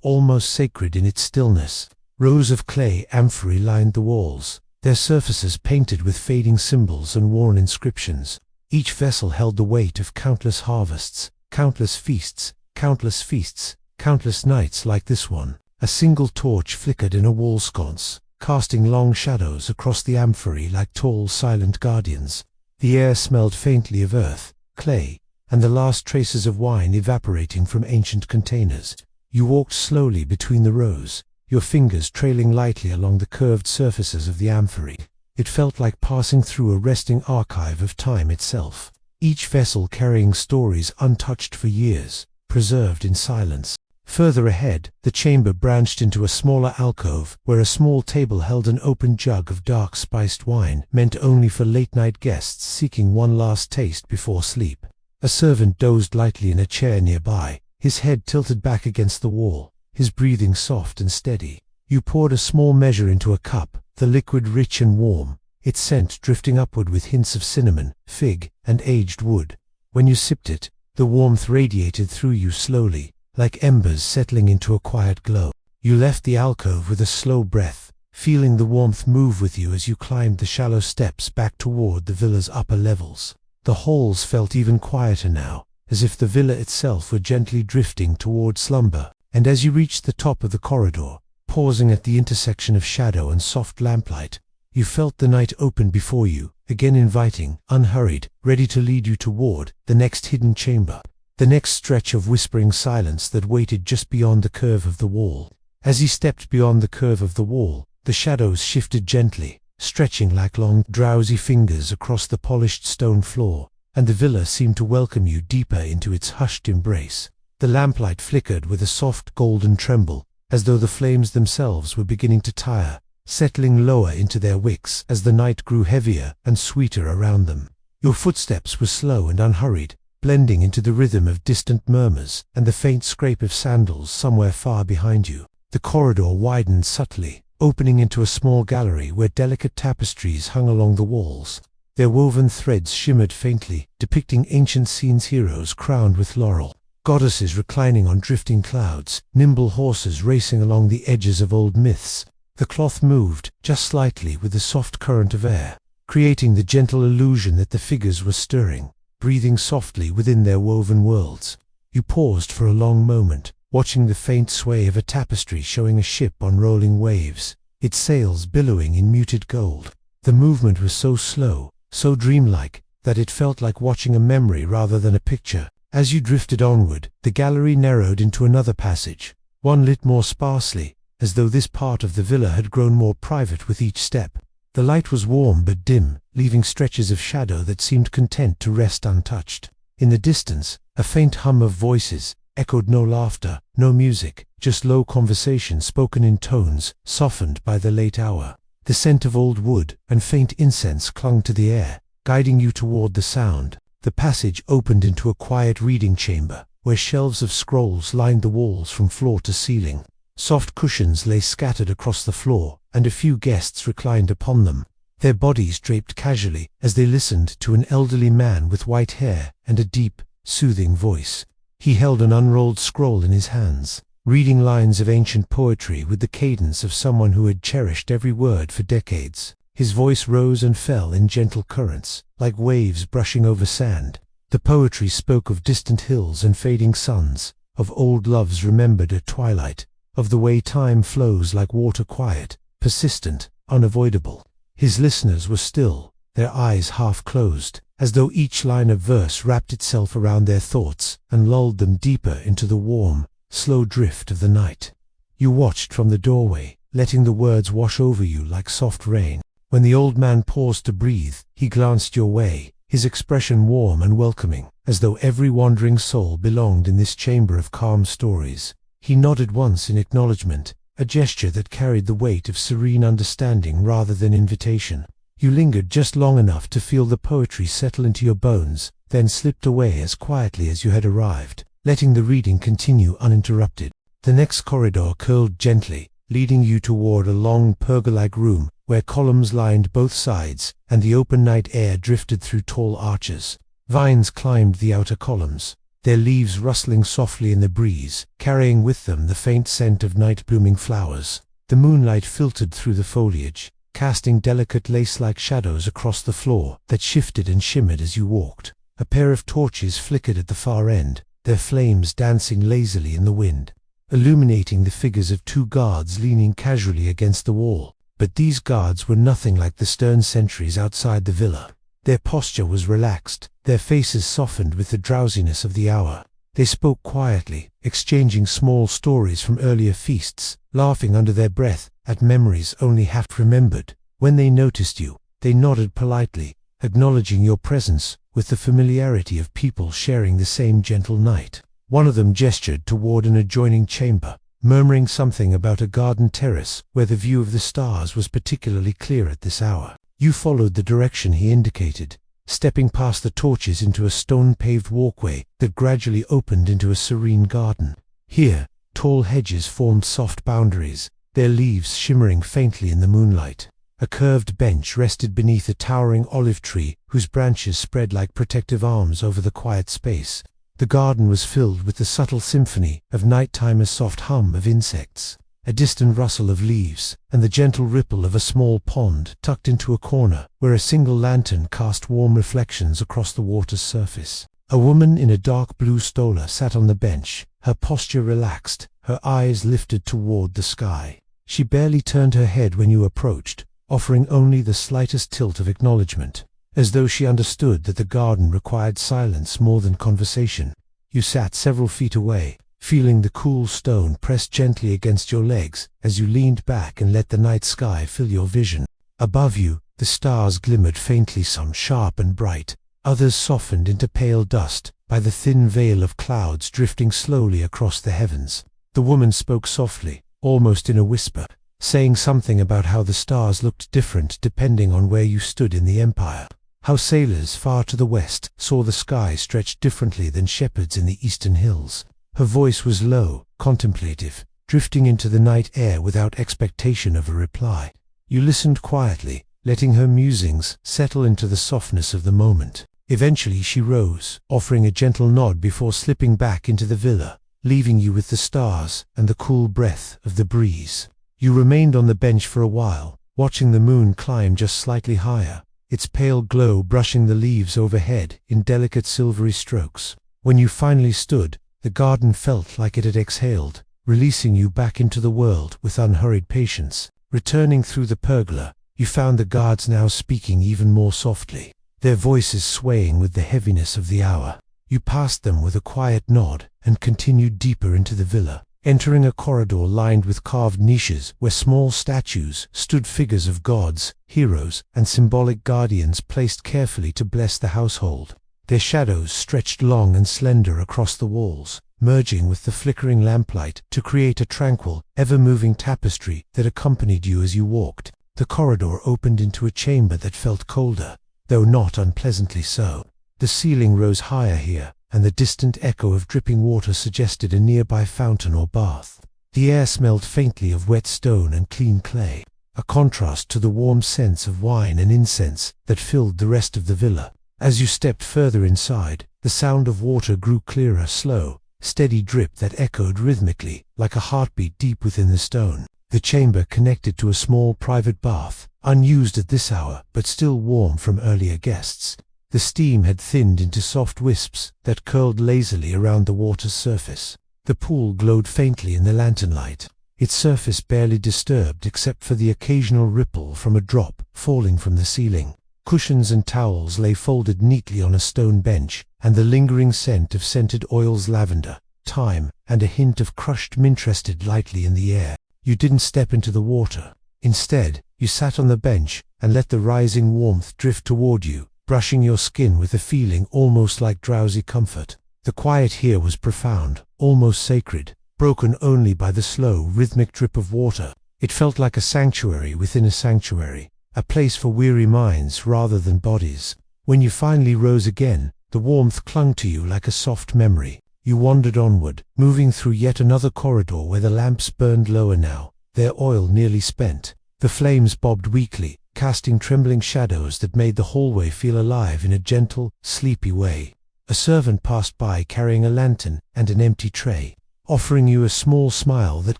almost sacred in its stillness. Rows of clay amphorae lined the walls, their surfaces painted with fading symbols and worn inscriptions. Each vessel held the weight of countless harvests, countless feasts, countless nights like this one. A single torch flickered in a wall sconce, casting long shadows across the amphorae like tall, silent guardians. The air smelled faintly of earth, clay, and the last traces of wine evaporating from ancient containers. You walked slowly between the rows, your fingers trailing lightly along the curved surfaces of the amphorae. It felt like passing through a resting archive of time itself, each vessel carrying stories untouched for years, preserved in silence. Further ahead, the chamber branched into a smaller alcove where a small table held an open jug of dark spiced wine meant only for late-night guests seeking one last taste before sleep. A servant dozed lightly in a chair nearby, his head tilted back against the wall, his breathing soft and steady. You poured a small measure into a cup, the liquid rich and warm, its scent drifting upward with hints of cinnamon, fig, and aged wood. When you sipped it, the warmth radiated through you slowly, like embers settling into a quiet glow. You left the alcove with a slow breath, feeling the warmth move with you as you climbed the shallow steps back toward the villa's upper levels. The halls felt even quieter now, as if the villa itself were gently drifting toward slumber. And as you reached the top of the corridor, pausing at the intersection of shadow and soft lamplight, you felt the night open before you, again inviting, unhurried, ready to lead you toward the next hidden chamber, the next stretch of whispering silence that waited just beyond the curve of the wall. As he stepped beyond the curve of the wall, the shadows shifted gently, stretching like long, drowsy fingers across the polished stone floor, and the villa seemed to welcome you deeper into its hushed embrace. The lamplight flickered with a soft golden tremble, as though the flames themselves were beginning to tire, settling lower into their wicks as the night grew heavier and sweeter around them. Your footsteps were slow and unhurried, blending into the rhythm of distant murmurs and the faint scrape of sandals somewhere far behind you. The corridor widened subtly, opening into a small gallery where delicate tapestries hung along the walls. Their woven threads shimmered faintly, depicting ancient scenes, heroes crowned with laurel, goddesses reclining on drifting clouds, nimble horses racing along the edges of old myths. The cloth moved, just slightly with the soft current of air, creating the gentle illusion that the figures were stirring, breathing softly within their woven worlds. You paused for a long moment, watching the faint sway of a tapestry showing a ship on rolling waves, its sails billowing in muted gold. The movement was so slow, so dreamlike, that it felt like watching a memory rather than a picture. As you drifted onward, the gallery narrowed into another passage, one lit more sparsely, as though this part of the villa had grown more private with each step. The light was warm but dim, leaving stretches of shadow that seemed content to rest untouched. In the distance, a faint hum of voices echoed, no laughter, no music, just low conversation spoken in tones softened by the late hour. The scent of old wood and faint incense clung to the air, guiding you toward the sound. The passage opened into a quiet reading chamber, where shelves of scrolls lined the walls from floor to ceiling. Soft cushions lay scattered across the floor, and a few guests reclined upon them, their bodies draped casually as they listened to an elderly man with white hair and a deep, soothing voice. He held an unrolled scroll in his hands, reading lines of ancient poetry with the cadence of someone who had cherished every word for decades. His voice rose and fell in gentle currents, like waves brushing over sand. The poetry spoke of distant hills and fading suns, of old loves remembered at twilight, of the way time flows like water, quiet, persistent, unavoidable. His listeners were still, their eyes half closed, as though each line of verse wrapped itself around their thoughts and lulled them deeper into the warm, slow drift of the night. You watched from the doorway, letting the words wash over you like soft rain. When the old man paused to breathe, he glanced your way, his expression warm and welcoming, as though every wandering soul belonged in this chamber of calm stories. He nodded once in acknowledgement, a gesture that carried the weight of serene understanding rather than invitation. You lingered just long enough to feel the poetry settle into your bones, then slipped away as quietly as you had arrived, letting the reading continue uninterrupted. The next corridor curled gently, leading you toward a long pergola-like room where columns lined both sides and the open night air drifted through tall arches. Vines climbed the outer columns, their leaves rustling softly in the breeze, carrying with them the faint scent of night-blooming flowers. The moonlight filtered through the foliage, casting delicate lace-like shadows across the floor that shifted and shimmered as you walked. A pair of torches flickered at the far end, their flames dancing lazily in the wind, illuminating the figures of two guards leaning casually against the wall. But these guards were nothing like the stern sentries outside the villa. Their posture was relaxed, their faces softened with the drowsiness of the hour. They spoke quietly, exchanging small stories from earlier feasts, laughing under their breath at memories only half remembered. When they noticed you, they nodded politely, acknowledging your presence with the familiarity of people sharing the same gentle night. One of them gestured toward an adjoining chamber, murmuring something about a garden terrace where the view of the stars was particularly clear at this hour. You followed the direction he indicated, stepping past the torches into a stone-paved walkway that gradually opened into a serene garden. Here, tall hedges formed soft boundaries, their leaves shimmering faintly in the moonlight. A curved bench rested beneath a towering olive tree whose branches spread like protective arms over the quiet space. The garden was filled with the subtle symphony of nighttime, a soft hum of insects, a distant rustle of leaves, and the gentle ripple of a small pond tucked into a corner where a single lantern cast warm reflections across the water's surface. A woman in a dark blue stola sat on the bench, her posture relaxed, her eyes lifted toward the sky. She barely turned her head when you approached, offering only the slightest tilt of acknowledgement, as though she understood that the garden required silence more than conversation. You sat several feet away, feeling the cool stone press gently against your legs as you leaned back and let the night sky fill your vision. Above you, the stars glimmered faintly, some sharp and bright, others softened into pale dust by the thin veil of clouds drifting slowly across the heavens. The woman spoke softly, almost in a whisper, saying something about how the stars looked different depending on where you stood in the empire. How sailors far to the west saw the sky stretched differently than shepherds in the eastern hills. Her voice was low, contemplative, drifting into the night air without expectation of a reply. You listened quietly, letting her musings settle into the softness of the moment. Eventually she rose, offering a gentle nod before slipping back into the villa, leaving you with the stars and the cool breath of the breeze. You remained on the bench for a while, watching the moon climb just slightly higher, its pale glow brushing the leaves overhead in delicate silvery strokes. When you finally stood, the garden felt like it had exhaled, releasing you back into the world with unhurried patience. Returning through the pergola, you found the guards now speaking even more softly, their voices swaying with the heaviness of the hour. You passed them with a quiet nod and continued deeper into the villa, entering a corridor lined with carved niches where small statues stood, figures of gods, heroes, and symbolic guardians placed carefully to bless the household. Their shadows stretched long and slender across the walls, merging with the flickering lamplight to create a tranquil, ever-moving tapestry that accompanied you as you walked. The corridor opened into a chamber that felt colder, though not unpleasantly so. The ceiling rose higher here, and the distant echo of dripping water suggested a nearby fountain or bath. The air smelled faintly of wet stone and clean clay, a contrast to the warm scents of wine and incense that filled the rest of the villa. As you stepped further inside, the sound of water grew clearer, slow, steady drip that echoed rhythmically, like a heartbeat deep within the stone. The chamber connected to a small private bath, unused at this hour but still warm from earlier guests. The steam had thinned into soft wisps that curled lazily around the water's surface. The pool glowed faintly in the lantern light, its surface barely disturbed except for the occasional ripple from a drop falling from the ceiling. Cushions and towels lay folded neatly on a stone bench, and the lingering scent of scented oils, lavender, thyme, and a hint of crushed mint rested lightly in the air. You didn't step into the water. Instead, you sat on the bench and let the rising warmth drift toward you, brushing your skin with a feeling almost like drowsy comfort. The quiet here was profound, almost sacred, broken only by the slow, rhythmic drip of water. It felt like a sanctuary within a sanctuary, a place for weary minds rather than bodies. When you finally rose again, the warmth clung to you like a soft memory. You wandered onward, moving through yet another corridor where the lamps burned lower now, their oil nearly spent. The flames bobbed weakly, casting trembling shadows that made the hallway feel alive in a gentle, sleepy way. A servant passed by carrying a lantern and an empty tray, offering you a small smile that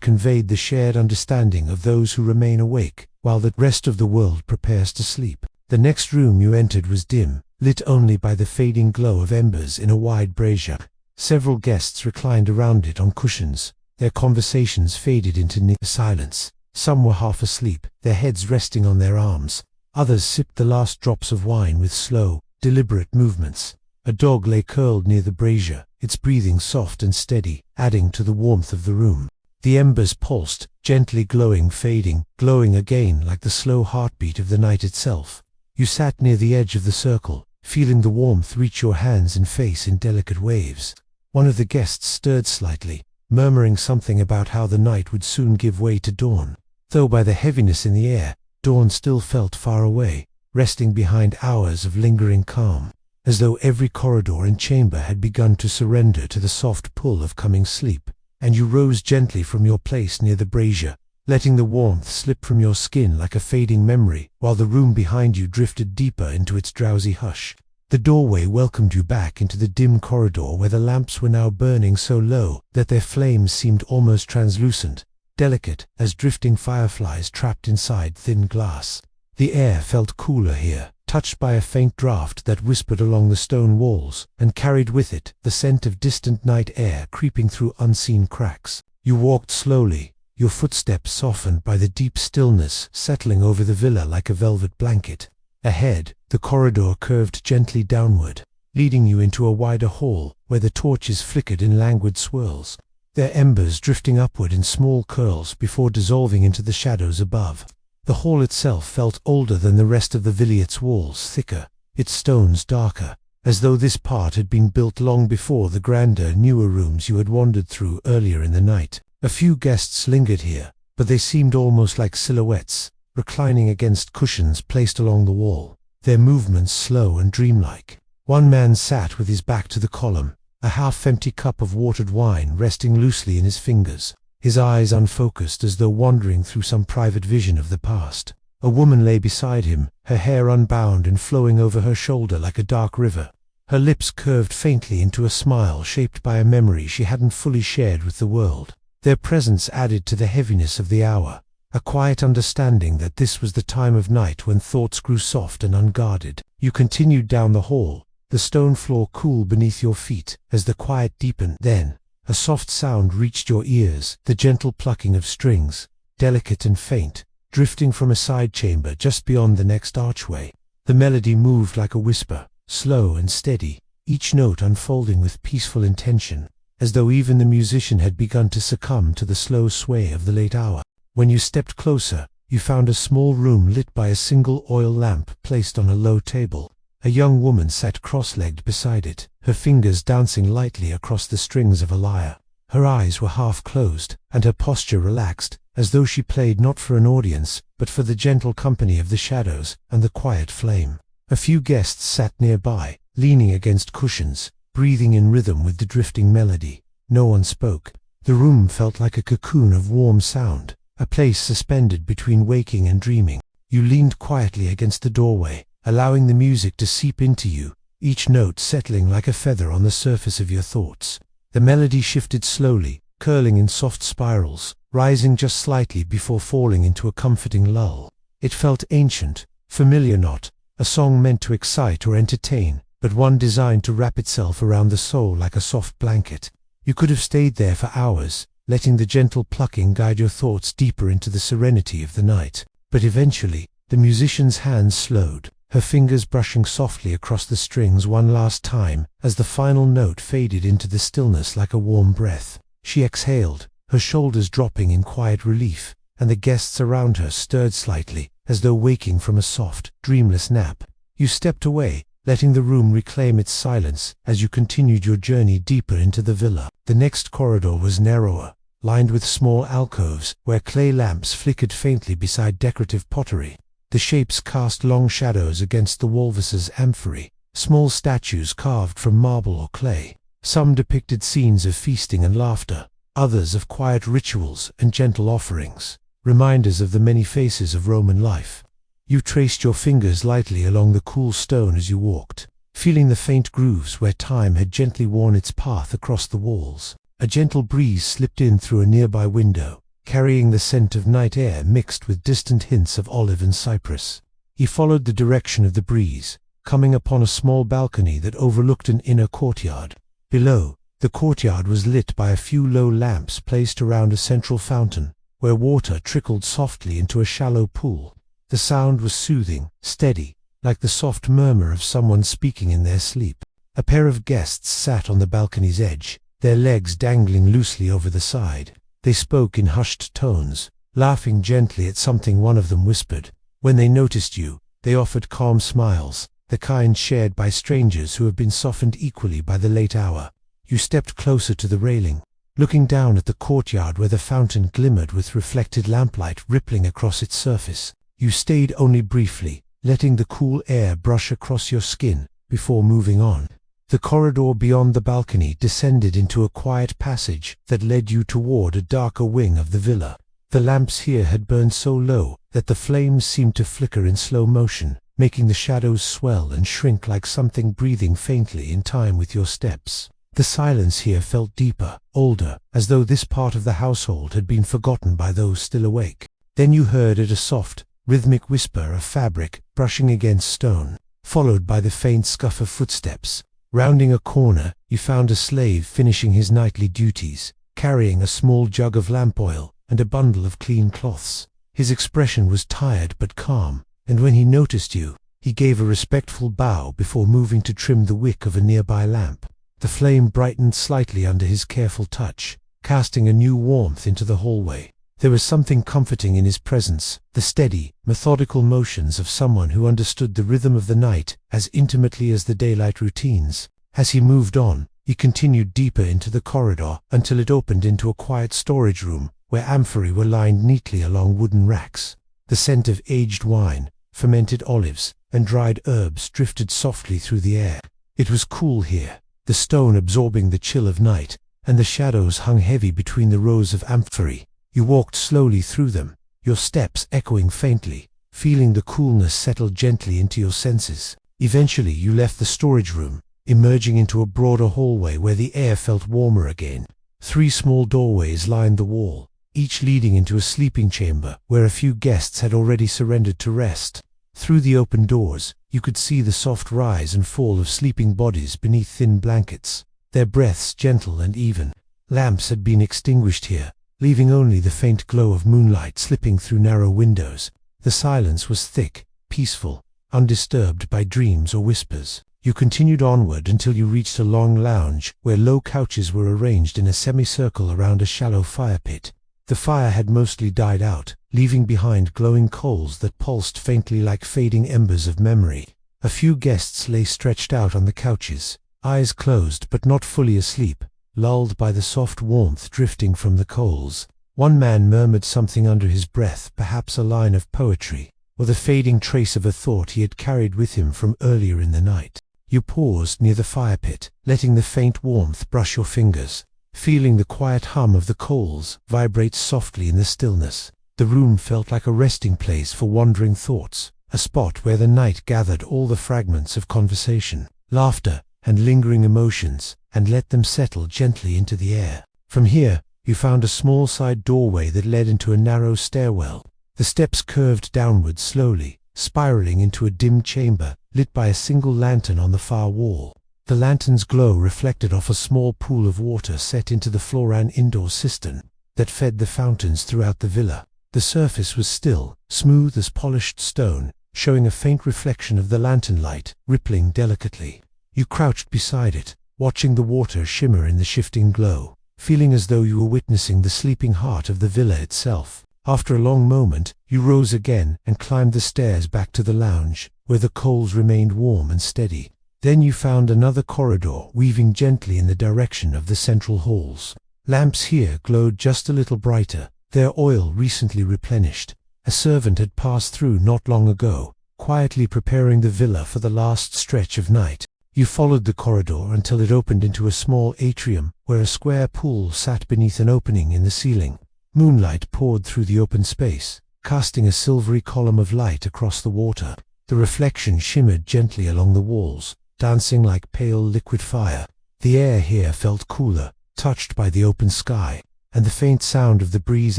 conveyed the shared understanding of those who remain awake, while the rest of the world prepares to sleep. The next room you entered was dim, lit only by the fading glow of embers in a wide brazier. Several guests reclined around it on cushions, their conversations faded into silence. Some were half asleep, their heads resting on their arms. Others sipped the last drops of wine with slow, deliberate movements. A dog lay curled near the brazier, its breathing soft and steady, adding to the warmth of the room. The embers pulsed, gently glowing, fading, glowing again like the slow heartbeat of the night itself. You sat near the edge of the circle, feeling the warmth reach your hands and face in delicate waves. One of the guests stirred slightly, murmuring something about how the night would soon give way to dawn. Though by the heaviness in the air, dawn still felt far away, resting behind hours of lingering calm, as though every corridor and chamber had begun to surrender to the soft pull of coming sleep. And you rose gently from your place near the brazier, letting the warmth slip from your skin like a fading memory, while the room behind you drifted deeper into its drowsy hush. The doorway welcomed you back into the dim corridor where the lamps were now burning so low that their flames seemed almost translucent, delicate as drifting fireflies trapped inside thin glass. The air felt cooler here, touched by a faint draft that whispered along the stone walls, and carried with it the scent of distant night air creeping through unseen cracks. You walked slowly, your footsteps softened by the deep stillness settling over the villa like a velvet blanket. Ahead, the corridor curved gently downward, leading you into a wider hall where the torches flickered in languid swirls, their embers drifting upward in small curls before dissolving into the shadows above. The hall itself felt older than the rest of the villa, its walls thicker, its stones darker, as though this part had been built long before the grander, newer rooms you had wandered through earlier in the night. A few guests lingered here, but they seemed almost like silhouettes, reclining against cushions placed along the wall, their movements slow and dreamlike. One man sat with his back to the column, a half-empty cup of watered wine resting loosely in his fingers, his eyes unfocused as though wandering through some private vision of the past. A woman lay beside him, her hair unbound and flowing over her shoulder like a dark river. Her lips curved faintly into a smile shaped by a memory she hadn't fully shared with the world. Their presence added to the heaviness of the hour, a quiet understanding that this was the time of night when thoughts grew soft and unguarded. You continued down the hall, the stone floor cool beneath your feet as the quiet deepened. Then, a soft sound reached your ears, the gentle plucking of strings, delicate and faint, drifting from a side chamber just beyond the next archway. The melody moved like a whisper, slow and steady, each note unfolding with peaceful intention, as though even the musician had begun to succumb to the slow sway of the late hour. When you stepped closer, you found a small room lit by a single oil lamp placed on a low table. A young woman sat cross-legged beside it, her fingers dancing lightly across the strings of a lyre. Her eyes were half closed, and her posture relaxed, as though she played not for an audience, but for the gentle company of the shadows and the quiet flame. A few guests sat nearby, leaning against cushions, breathing in rhythm with the drifting melody. No one spoke. The room felt like a cocoon of warm sound, a place suspended between waking and dreaming. You leaned quietly against the doorway, allowing the music to seep into you, each note settling like a feather on the surface of your thoughts. The melody shifted slowly, curling in soft spirals, rising just slightly before falling into a comforting lull. It felt ancient, familiar, not a song meant to excite or entertain, but one designed to wrap itself around the soul like a soft blanket. You could have stayed there for hours, letting the gentle plucking guide your thoughts deeper into the serenity of the night. But eventually, the musician's hands slowed, her fingers brushing softly across the strings one last time as the final note faded into the stillness like a warm breath. She exhaled, her shoulders dropping in quiet relief, and the guests around her stirred slightly, as though waking from a soft, dreamless nap. You stepped away, letting the room reclaim its silence as you continued your journey deeper into the villa. The next corridor was narrower, lined with small alcoves where clay lamps flickered faintly beside decorative pottery. The shapes cast long shadows against the walrus's amphory, small statues carved from marble or clay. Some depicted scenes of feasting and laughter, others of quiet rituals and gentle offerings, reminders of the many faces of Roman life. You traced your fingers lightly along the cool stone as you walked, feeling the faint grooves where time had gently worn its path across the walls. A gentle breeze slipped in through a nearby window, carrying the scent of night air mixed with distant hints of olive and cypress. He followed the direction of the breeze, coming upon a small balcony that overlooked an inner courtyard. Below, the courtyard was lit by a few low lamps placed around a central fountain, where water trickled softly into a shallow pool. The sound was soothing, steady, like the soft murmur of someone speaking in their sleep. A pair of guests sat on the balcony's edge, their legs dangling loosely over the side. They spoke in hushed tones, laughing gently at something one of them whispered. When they noticed you, they offered calm smiles, the kind shared by strangers who have been softened equally by the late hour. You stepped closer to the railing, looking down at the courtyard where the fountain glimmered with reflected lamplight rippling across its surface. You stayed only briefly, letting the cool air brush across your skin before moving on. The corridor beyond the balcony descended into a quiet passage that led you toward a darker wing of the villa. The lamps here had burned so low that the flames seemed to flicker in slow motion, making the shadows swell and shrink like something breathing faintly in time with your steps. The silence here felt deeper, older, as though this part of the household had been forgotten by those still awake. Then you heard it, a soft, rhythmic whisper of fabric brushing against stone, followed by the faint scuff of footsteps. Rounding a corner, you found a slave finishing his nightly duties, carrying a small jug of lamp oil and a bundle of clean cloths. His expression was tired but calm, and when he noticed you, he gave a respectful bow before moving to trim the wick of a nearby lamp. The flame brightened slightly under his careful touch, casting a new warmth into the hallway. There was something comforting in his presence, the steady, methodical motions of someone who understood the rhythm of the night as intimately as the daylight routines. As he moved on, he continued deeper into the corridor until it opened into a quiet storage room where amphorae were lined neatly along wooden racks. The scent of aged wine, fermented olives, and dried herbs drifted softly through the air. It was cool here, the stone absorbing the chill of night, and the shadows hung heavy between the rows of amphorae. You walked slowly through them, your steps echoing faintly, feeling the coolness settle gently into your senses. Eventually you left the storage room, emerging into a broader hallway where the air felt warmer again. 3 small doorways lined the wall, each leading into a sleeping chamber where a few guests had already surrendered to rest. Through the open doors, you could see the soft rise and fall of sleeping bodies beneath thin blankets, their breaths gentle and even. Lamps had been extinguished here, leaving only the faint glow of moonlight slipping through narrow windows. The silence was thick, peaceful, undisturbed by dreams or whispers. You continued onward until you reached a long lounge where low couches were arranged in a semicircle around a shallow fire pit. The fire had mostly died out, leaving behind glowing coals that pulsed faintly like fading embers of memory. A few guests lay stretched out on the couches, eyes closed but not fully asleep, lulled by the soft warmth drifting from the coals. One man murmured something under his breath, perhaps a line of poetry, or the fading trace of a thought he had carried with him from earlier in the night. You paused near the fire pit, letting the faint warmth brush your fingers, feeling the quiet hum of the coals vibrate softly in the stillness. The room felt like a resting place for wandering thoughts, a spot where the night gathered all the fragments of conversation, laughter, and lingering emotions, and let them settle gently into the air. From here, you found a small side doorway that led into a narrow stairwell. The steps curved downward slowly, spiraling into a dim chamber, lit by a single lantern on the far wall. The lantern's glow reflected off a small pool of water set into the Floran indoor cistern that fed the fountains throughout the villa. The surface was still, smooth as polished stone, showing a faint reflection of the lantern light, rippling delicately. You crouched beside it, watching the water shimmer in the shifting glow, feeling as though you were witnessing the sleeping heart of the villa itself. After a long moment, you rose again and climbed the stairs back to the lounge, where the coals remained warm and steady. Then you found another corridor weaving gently in the direction of the central halls. Lamps here glowed just a little brighter, their oil recently replenished. A servant had passed through not long ago, quietly preparing the villa for the last stretch of night. You followed the corridor until it opened into a small atrium, where a square pool sat beneath an opening in the ceiling. Moonlight poured through the open space, casting a silvery column of light across the water. The reflection shimmered gently along the walls, dancing like pale liquid fire. The air here felt cooler, touched by the open sky, and the faint sound of the breeze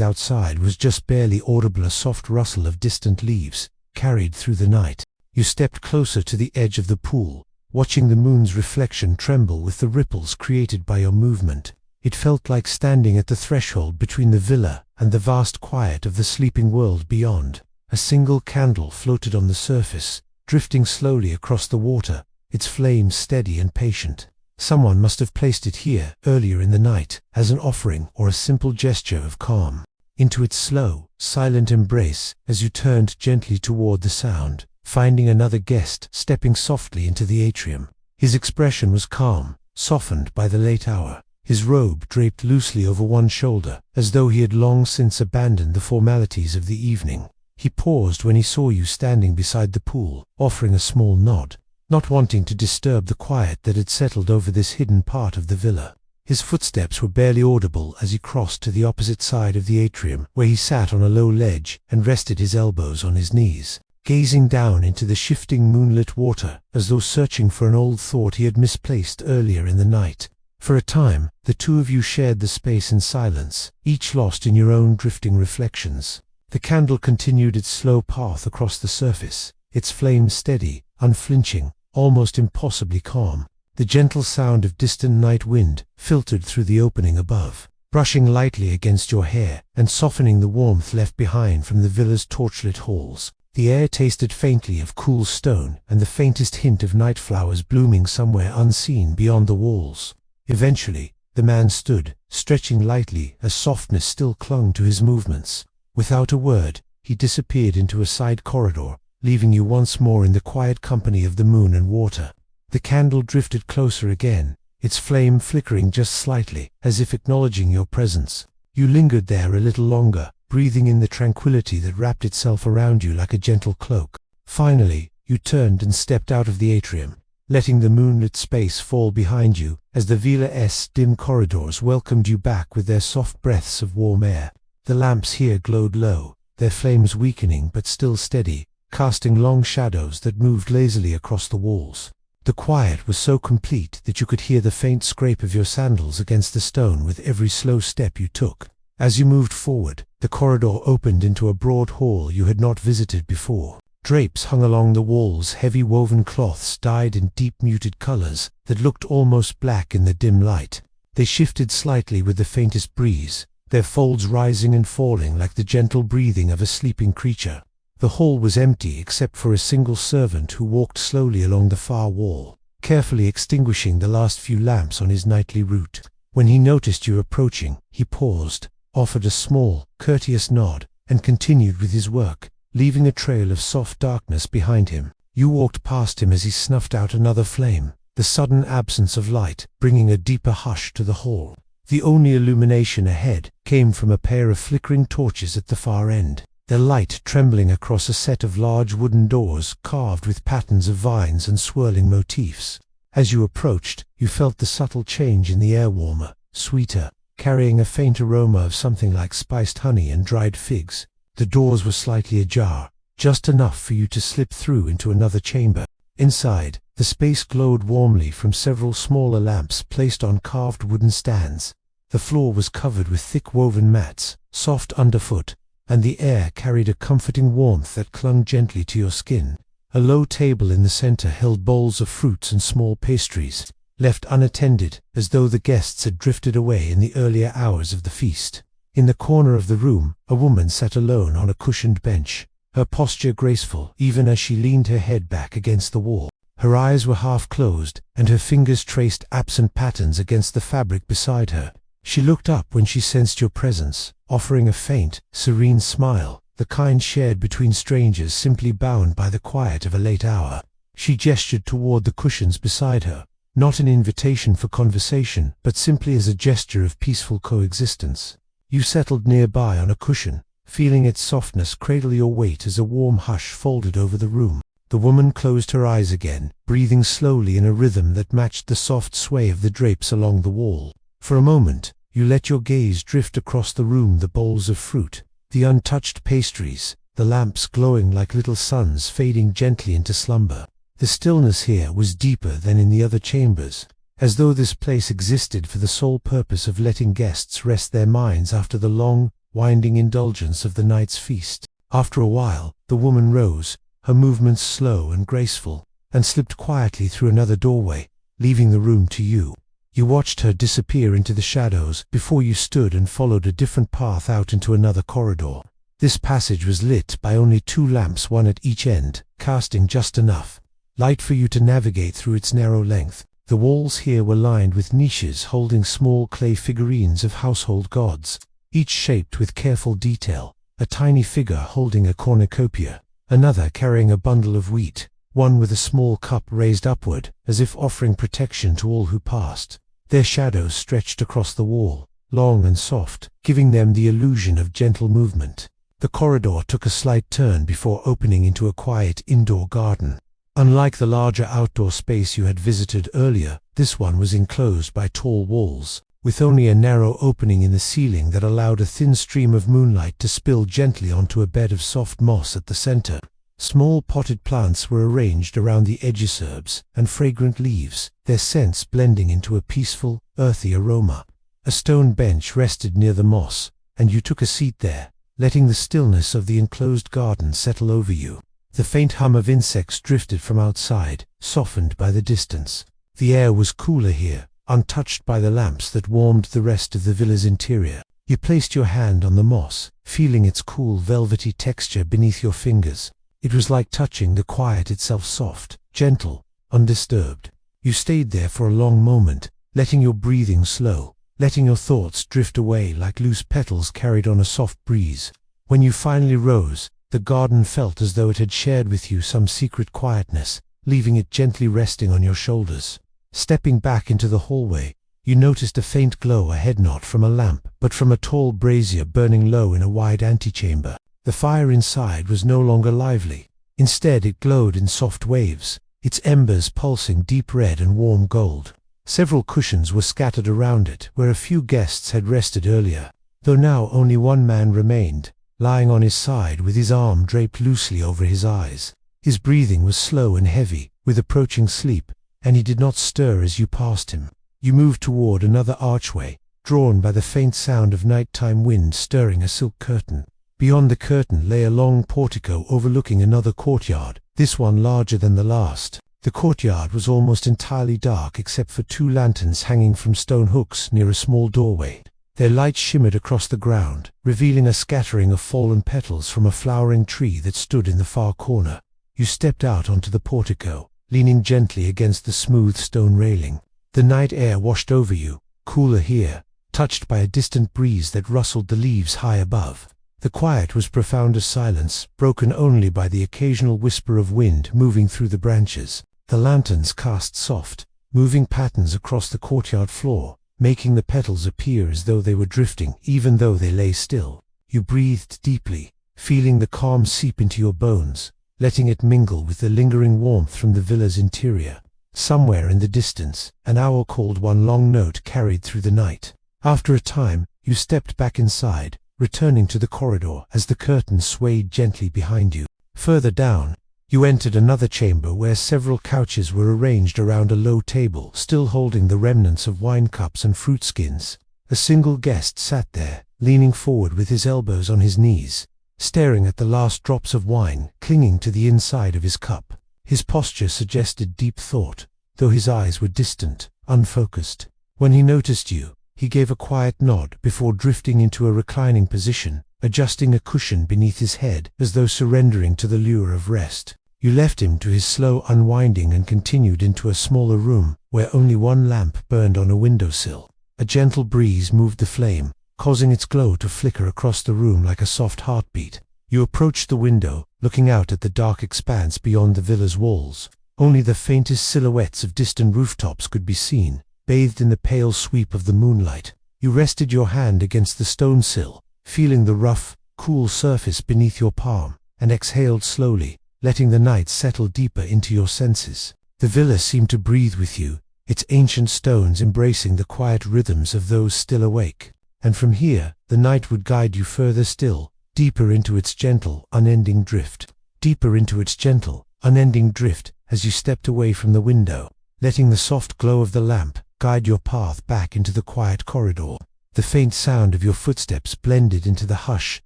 outside was just barely audible, a soft rustle of distant leaves, carried through the night. You stepped closer to the edge of the pool, watching the moon's reflection tremble with the ripples created by your movement. It felt like standing at the threshold between the villa and the vast quiet of the sleeping world beyond. A single candle floated on the surface, drifting slowly across the water, its flame steady and patient. Someone must have placed it here earlier in the night, as an offering or a simple gesture of calm. Into its slow, silent embrace, as you turned gently toward the sound, finding another guest stepping softly into the atrium. His expression was calm, softened by the late hour. His robe draped loosely over one shoulder, as though he had long since abandoned the formalities of the evening. He paused when he saw you standing beside the pool, offering a small nod, not wanting to disturb the quiet that had settled over this hidden part of the villa. His footsteps were barely audible as he crossed to the opposite side of the atrium, where he sat on a low ledge and rested his elbows on his knees, gazing down into the shifting moonlit water, as though searching for an old thought he had misplaced earlier in the night. For a time, the two of you shared the space in silence, each lost in your own drifting reflections. The candle continued its slow path across the surface, its flame steady, unflinching, almost impossibly calm. The gentle sound of distant night wind filtered through the opening above, brushing lightly against your hair and softening the warmth left behind from the villa's torchlit halls. The air tasted faintly of cool stone and the faintest hint of night flowers blooming somewhere unseen beyond the walls. Eventually, the man stood, stretching lightly as softness still clung to his movements. Without a word, he disappeared into a side corridor, leaving you once more in the quiet company of the moon and water. The candle drifted closer again, its flame flickering just slightly, as if acknowledging your presence. You lingered there a little longer, breathing in the tranquility that wrapped itself around you like a gentle cloak. Finally, you turned and stepped out of the atrium, letting the moonlit space fall behind you as the villa's dim corridors welcomed you back with their soft breaths of warm air. The lamps here glowed low, their flames weakening but still steady, casting long shadows that moved lazily across the walls. The quiet was so complete that you could hear the faint scrape of your sandals against the stone with every slow step you took. As you moved forward, the corridor opened into a broad hall you had not visited before. Drapes hung along the walls, heavy woven cloths dyed in deep muted colors that looked almost black in the dim light. They shifted slightly with the faintest breeze, their folds rising and falling like the gentle breathing of a sleeping creature. The hall was empty except for a single servant who walked slowly along the far wall, carefully extinguishing the last few lamps on his nightly route. When he noticed you approaching, he paused, offered a small, courteous nod, and continued with his work, leaving a trail of soft darkness behind him. You walked past him as he snuffed out another flame, the sudden absence of light bringing a deeper hush to the hall. The only illumination ahead came from a pair of flickering torches at the far end, their light trembling across a set of large wooden doors carved with patterns of vines and swirling motifs. As you approached, you felt the subtle change in the air, warmer, sweeter, carrying a faint aroma of something like spiced honey and dried figs. The doors were slightly ajar, just enough for you to slip through into another chamber. Inside, the space glowed warmly from several smaller lamps placed on carved wooden stands. The floor was covered with thick woven mats, soft underfoot, and the air carried a comforting warmth that clung gently to your skin. A low table in the center held bowls of fruits and small pastries, left unattended as though the guests had drifted away in the earlier hours of the feast. In the corner of the room, a woman sat alone on a cushioned bench, her posture graceful even as she leaned her head back against the wall. Her eyes were half closed, and her fingers traced absent patterns against the fabric beside her. She looked up when she sensed your presence, offering a faint, serene smile, the kind shared between strangers simply bound by the quiet of a late hour. She gestured toward the cushions beside her, not an invitation for conversation, but simply as a gesture of peaceful coexistence. You settled nearby on a cushion, feeling its softness cradle your weight as a warm hush folded over the room. The woman closed her eyes again, breathing slowly in a rhythm that matched the soft sway of the drapes along the wall. For a moment, you let your gaze drift across the room, the bowls of fruit, the untouched pastries, the lamps glowing like little suns fading gently into slumber. The stillness here was deeper than in the other chambers, as though this place existed for the sole purpose of letting guests rest their minds after the long, winding indulgence of the night's feast. After a while, the woman rose, her movements slow and graceful, and slipped quietly through another doorway, leaving the room to you. You watched her disappear into the shadows before you stood and followed a different path out into another corridor. This passage was lit by only 2 lamps, one at each end, casting just enough light for you to navigate through its narrow length. The walls here were lined with niches holding small clay figurines of household gods, each shaped with careful detail, a tiny figure holding a cornucopia, another carrying a bundle of wheat, one with a small cup raised upward, as if offering protection to all who passed. Their shadows stretched across the wall, long and soft, giving them the illusion of gentle movement. The corridor took a slight turn before opening into a quiet indoor garden. Unlike the larger outdoor space you had visited earlier, this one was enclosed by tall walls, with only a narrow opening in the ceiling that allowed a thin stream of moonlight to spill gently onto a bed of soft moss at the center. Small potted plants were arranged around the edges, herbs and fragrant leaves, their scents blending into a peaceful, earthy aroma. A stone bench rested near the moss, and you took a seat there, letting the stillness of the enclosed garden settle over you. The faint hum of insects drifted from outside, softened by the distance. The air was cooler here, untouched by the lamps that warmed the rest of the villa's interior. You placed your hand on the moss, feeling its cool, velvety texture beneath your fingers. It was like touching the quiet itself, soft, gentle, undisturbed. You stayed there for a long moment, letting your breathing slow, letting your thoughts drift away like loose petals carried on a soft breeze. When you finally rose, the garden felt as though it had shared with you some secret quietness, leaving it gently resting on your shoulders. Stepping back into the hallway, you noticed a faint glow ahead, not from a lamp, but from a tall brazier burning low in a wide antechamber. The fire inside was no longer lively. Instead, it glowed in soft waves, its embers pulsing deep red and warm gold. Several cushions were scattered around it, where a few guests had rested earlier, though now only one man remained, lying on his side with his arm draped loosely over his eyes. His breathing was slow and heavy, with approaching sleep, and he did not stir as you passed him. You moved toward another archway, drawn by the faint sound of nighttime wind stirring a silk curtain. Beyond the curtain lay a long portico overlooking another courtyard, this one larger than the last. The courtyard was almost entirely dark except for 2 lanterns hanging from stone hooks near a small doorway. Their light shimmered across the ground, revealing a scattering of fallen petals from a flowering tree that stood in the far corner. You stepped out onto the portico, leaning gently against the smooth stone railing. The night air washed over you, cooler here, touched by a distant breeze that rustled the leaves high above. The quiet was profound as silence, broken only by the occasional whisper of wind moving through the branches. The lanterns cast soft, moving patterns across the courtyard floor, making the petals appear as though they were drifting, even though they lay still. You breathed deeply, feeling the calm seep into your bones, letting it mingle with the lingering warmth from the villa's interior. Somewhere in the distance, an owl called one long note carried through the night. After a time, you stepped back inside, returning to the corridor as the curtain swayed gently behind you. Further down, you entered another chamber where several couches were arranged around a low table, still holding the remnants of wine cups and fruit skins. A single guest sat there, leaning forward with his elbows on his knees, staring at the last drops of wine clinging to the inside of his cup. His posture suggested deep thought, though his eyes were distant, unfocused. When he noticed you, he gave a quiet nod before drifting into a reclining position, adjusting a cushion beneath his head as though surrendering to the lure of rest. You left him to his slow unwinding and continued into a smaller room where only one lamp burned on a windowsill. A gentle breeze moved the flame, causing its glow to flicker across the room like a soft heartbeat. You approached the window, looking out at the dark expanse beyond the villa's walls. Only the faintest silhouettes of distant rooftops could be seen, bathed in the pale sweep of the moonlight. You rested your hand against the stone sill, feeling the rough, cool surface beneath your palm, and exhaled slowly, letting the night settle deeper into your senses. The villa seemed to breathe with you, its ancient stones embracing the quiet rhythms of those still awake. And from here, the night would guide you further still, deeper into its gentle, unending drift. Deeper into its gentle, unending drift as you stepped away from the window, letting the soft glow of the lamp guide your path back into the quiet corridor. The faint sound of your footsteps blended into the hush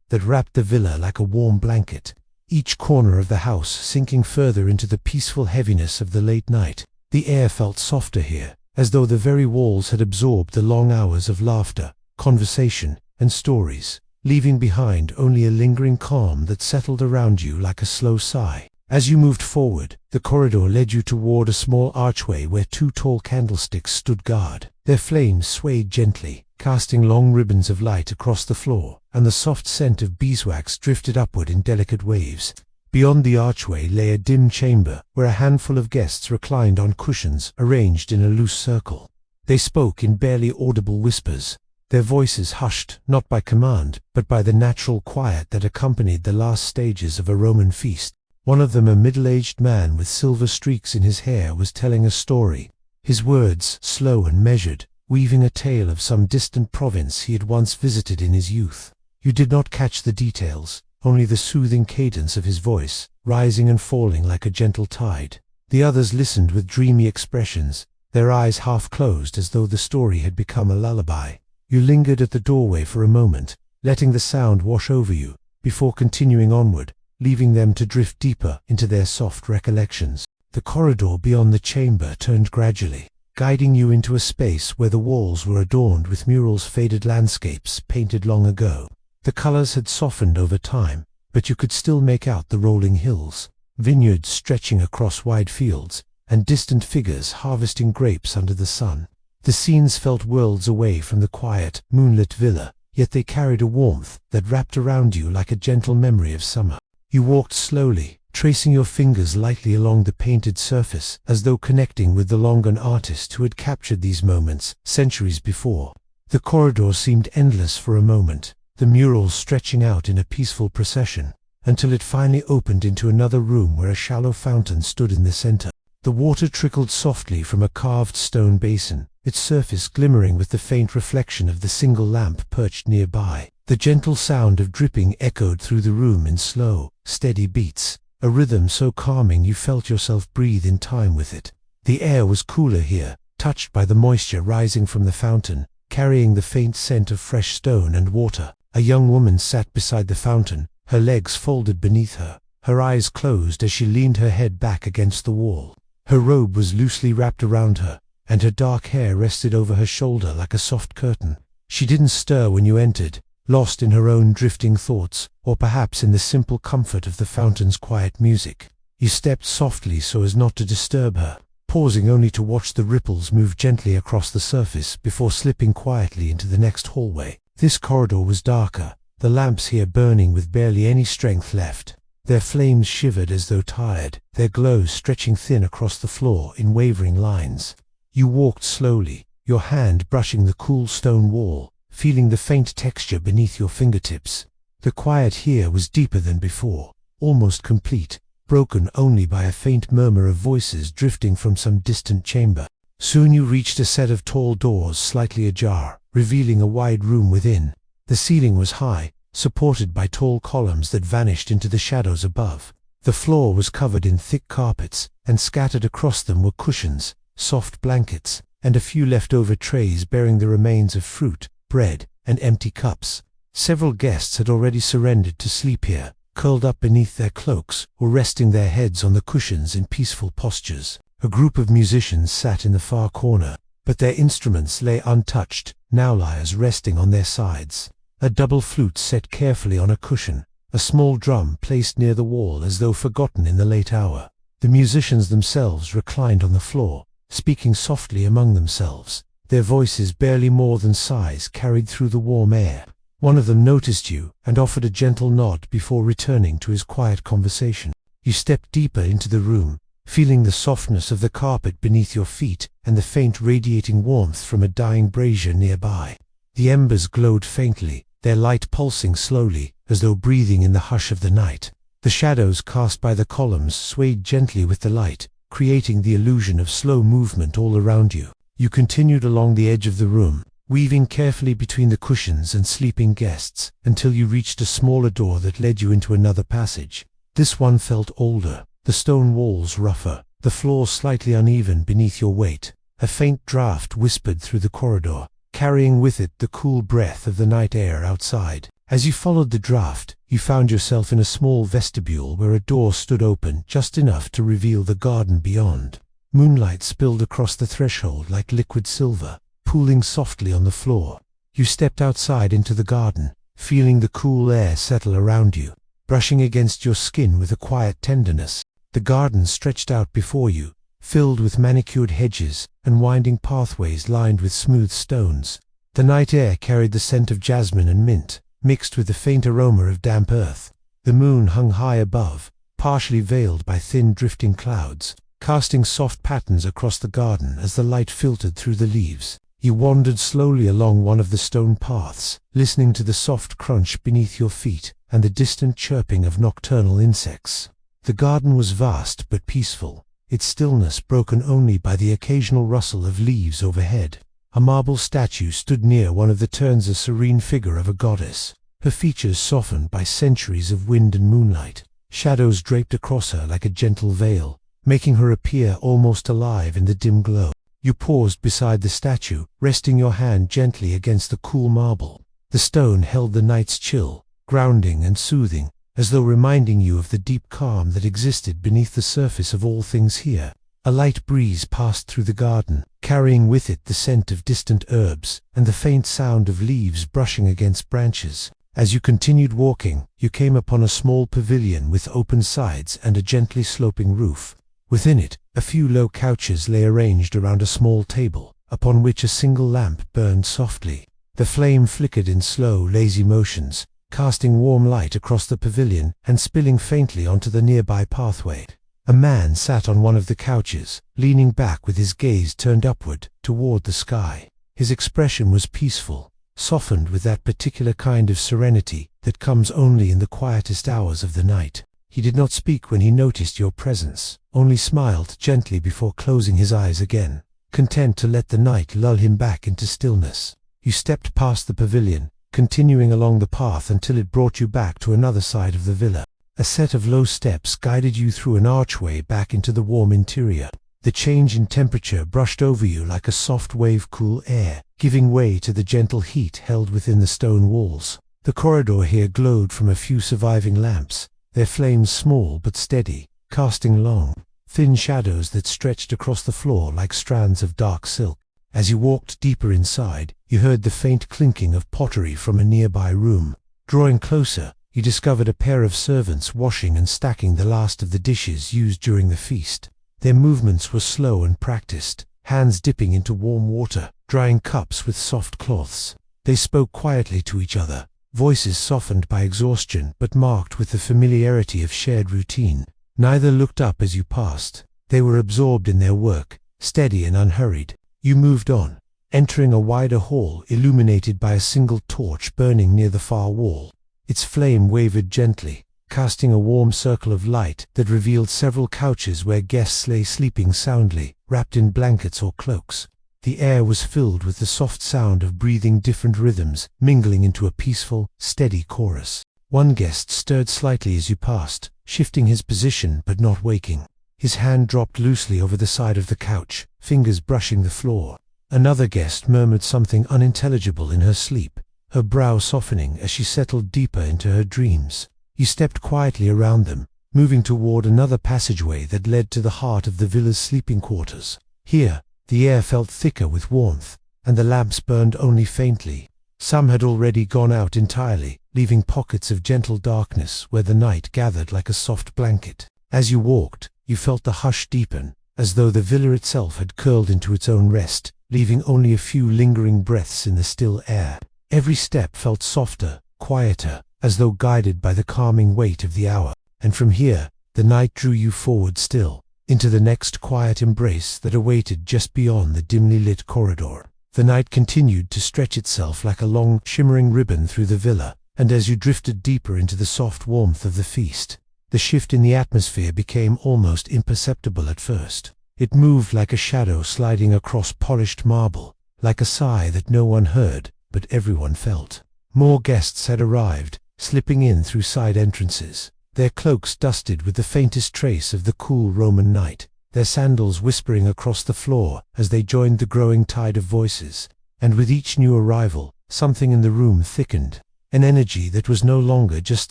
that wrapped the villa like a warm blanket, each corner of the house sinking further into the peaceful heaviness of the late night. The air felt softer here, as though the very walls had absorbed the long hours of laughter, conversation, and stories, leaving behind only a lingering calm that settled around you like a slow sigh. As you moved forward, the corridor led you toward a small archway where two tall candlesticks stood guard. Their flames swayed gently, casting long ribbons of light across the floor, and the soft scent of beeswax drifted upward in delicate waves. Beyond the archway lay a dim chamber where a handful of guests reclined on cushions arranged in a loose circle. They spoke in barely audible whispers, their voices hushed not by command but by the natural quiet that accompanied the last stages of a Roman feast. One of them, a middle-aged man with silver streaks in his hair, was telling a story, his words slow and measured, weaving a tale of some distant province he had once visited in his youth. You did not catch the details, only the soothing cadence of his voice, rising and falling like a gentle tide. The others listened with dreamy expressions, their eyes half closed as though the story had become a lullaby. You lingered at the doorway for a moment, letting the sound wash over you, before continuing onward, leaving them to drift deeper into their soft recollections. The corridor beyond the chamber turned gradually, guiding you into a space where the walls were adorned with murals, faded landscapes painted long ago. The colors had softened over time, but you could still make out the rolling hills, vineyards stretching across wide fields, and distant figures harvesting grapes under the sun. The scenes felt worlds away from the quiet, moonlit villa, yet they carried a warmth that wrapped around you like a gentle memory of summer. You walked slowly, tracing your fingers lightly along the painted surface, as though connecting with the long-gone artist who had captured these moments centuries before. The corridor seemed endless for a moment, the murals stretching out in a peaceful procession, until it finally opened into another room where a shallow fountain stood in the center. The water trickled softly from a carved stone basin, its surface glimmering with the faint reflection of the single lamp perched nearby. The gentle sound of dripping echoed through the room in slow, steady beats, a rhythm so calming you felt yourself breathe in time with it. The air was cooler here, touched by the moisture rising from the fountain, carrying the faint scent of fresh stone and water. A young woman sat beside the fountain, her legs folded beneath her, her eyes closed as she leaned her head back against the wall. Her robe was loosely wrapped around her, and her dark hair rested over her shoulder like a soft curtain. She didn't stir when you entered, lost in her own drifting thoughts, or perhaps in the simple comfort of the fountain's quiet music. You stepped softly so as not to disturb her, pausing only to watch the ripples move gently across the surface before slipping quietly into the next hallway. This corridor was darker, the lamps here burning with barely any strength left. Their flames shivered as though tired, their glow stretching thin across the floor in wavering lines. You walked slowly, your hand brushing the cool stone wall, feeling the faint texture beneath your fingertips. The quiet here was deeper than before, almost complete, broken only by a faint murmur of voices drifting from some distant chamber. Soon you reached a set of tall doors slightly ajar, revealing a wide room within. The ceiling was high, supported by tall columns that vanished into the shadows above. The floor was covered in thick carpets, and scattered across them were cushions, soft blankets, and a few leftover trays bearing the remains of fruit, bread, and empty cups. Several guests had already surrendered to sleep here, curled up beneath their cloaks or resting their heads on the cushions in peaceful postures. A group of musicians sat in the far corner, but their instruments lay untouched, now lyres resting on their sides. a double flute set carefully on a cushion, a small drum placed near the wall as though forgotten in the late hour. The musicians themselves reclined on the floor, speaking softly among themselves, their voices barely more than sighs carried through the warm air. One of them noticed you and offered a gentle nod before returning to his quiet conversation. You stepped deeper into the room, feeling the softness of the carpet beneath your feet and the faint radiating warmth from a dying brazier nearby. The embers glowed faintly, their light pulsing slowly, as though breathing in the hush of the night. The shadows cast by the columns swayed gently with the light, creating the illusion of slow movement all around you. You continued along the edge of the room, weaving carefully between the cushions and sleeping guests, until you reached a smaller door that led you into another passage. This one felt older, the stone walls rougher, the floor slightly uneven beneath your weight. A faint draught whispered through the corridor, carrying with it the cool breath of the night air outside. As you followed the draught, you found yourself in a small vestibule where a door stood open just enough to reveal the garden beyond. Moonlight spilled across the threshold like liquid silver, pooling softly on the floor. You stepped outside into the garden, feeling the cool air settle around you, brushing against your skin with a quiet tenderness. The garden stretched out before you, filled with manicured hedges and winding pathways lined with smooth stones. The night air carried the scent of jasmine and mint, mixed with the faint aroma of damp earth. The moon hung high above, partially veiled by thin drifting clouds, casting soft patterns across the garden as the light filtered through the leaves. You wandered slowly along one of the stone paths, listening to the soft crunch beneath your feet and the distant chirping of nocturnal insects. The garden was vast but peaceful, its stillness broken only by the occasional rustle of leaves overhead. A marble statue stood near one of the turns, a serene figure of a goddess, her features softened by centuries of wind and moonlight. Shadows draped across her like a gentle veil, making her appear almost alive in the dim glow. You paused beside the statue, resting your hand gently against the cool marble. The stone held the night's chill, grounding and soothing, as though reminding you of the deep calm that existed beneath the surface of all things here. A light breeze passed through the garden, carrying with it the scent of distant herbs and the faint sound of leaves brushing against branches. As you continued walking, you came upon a small pavilion with open sides and a gently sloping roof. Within it, a few low couches lay arranged around a small table, upon which a single lamp burned softly. The flame flickered in slow, lazy motions, casting warm light across the pavilion and spilling faintly onto the nearby pathway. A man sat on one of the couches, leaning back with his gaze turned upward, toward the sky. His expression was peaceful, softened with that particular kind of serenity that comes only in the quietest hours of the night. He did not speak when he noticed your presence, only smiled gently before closing his eyes again, content to let the night lull him back into stillness. You stepped past the pavilion, continuing along the path until it brought you back to another side of the villa. A set of low steps guided you through an archway back into the warm interior. The change in temperature brushed over you like a soft wave, cool air, giving way to the gentle heat held within the stone walls. The corridor here glowed from a few surviving lamps, their flames small but steady, casting long, thin shadows that stretched across the floor like strands of dark silk. As you walked deeper inside, you heard the faint clinking of pottery from a nearby room. Drawing closer, you discovered a pair of servants washing and stacking the last of the dishes used during the feast. Their movements were slow and practiced, hands dipping into warm water, drying cups with soft cloths. They spoke quietly to each other, voices softened by exhaustion but marked with the familiarity of shared routine. Neither looked up as you passed. They were absorbed in their work, steady and unhurried. You moved on, entering a wider hall illuminated by a single torch burning near the far wall. Its flame wavered gently, casting a warm circle of light that revealed several couches where guests lay sleeping soundly, wrapped in blankets or cloaks. The air was filled with the soft sound of breathing different rhythms, mingling into a peaceful, steady chorus. One guest stirred slightly as you passed, shifting his position but not waking. His hand dropped loosely over the side of the couch, fingers brushing the floor. Another guest murmured something unintelligible in her sleep, her brow softening as she settled deeper into her dreams. You stepped quietly around them, moving toward another passageway that led to the heart of the villa's sleeping quarters. Here, the air felt thicker with warmth, and the lamps burned only faintly. Some had already gone out entirely, leaving pockets of gentle darkness where the night gathered like a soft blanket. As you walked, you felt the hush deepen, as though the villa itself had curled into its own rest, leaving only a few lingering breaths in the still air. Every step felt softer, quieter, as though guided by the calming weight of the hour. And from here, the night drew you forward still, into the next quiet embrace that awaited just beyond the dimly lit corridor. The night continued to stretch itself like a long, shimmering ribbon through the villa, and as you drifted deeper into the soft warmth of the feast, the shift in the atmosphere became almost imperceptible at first. It moved like a shadow sliding across polished marble, like a sigh that no one heard, but everyone felt. More guests had arrived, slipping in through side entrances, their cloaks dusted with the faintest trace of the cool Roman night, their sandals whispering across the floor as they joined the growing tide of voices. And with each new arrival, something in the room thickened, an energy that was no longer just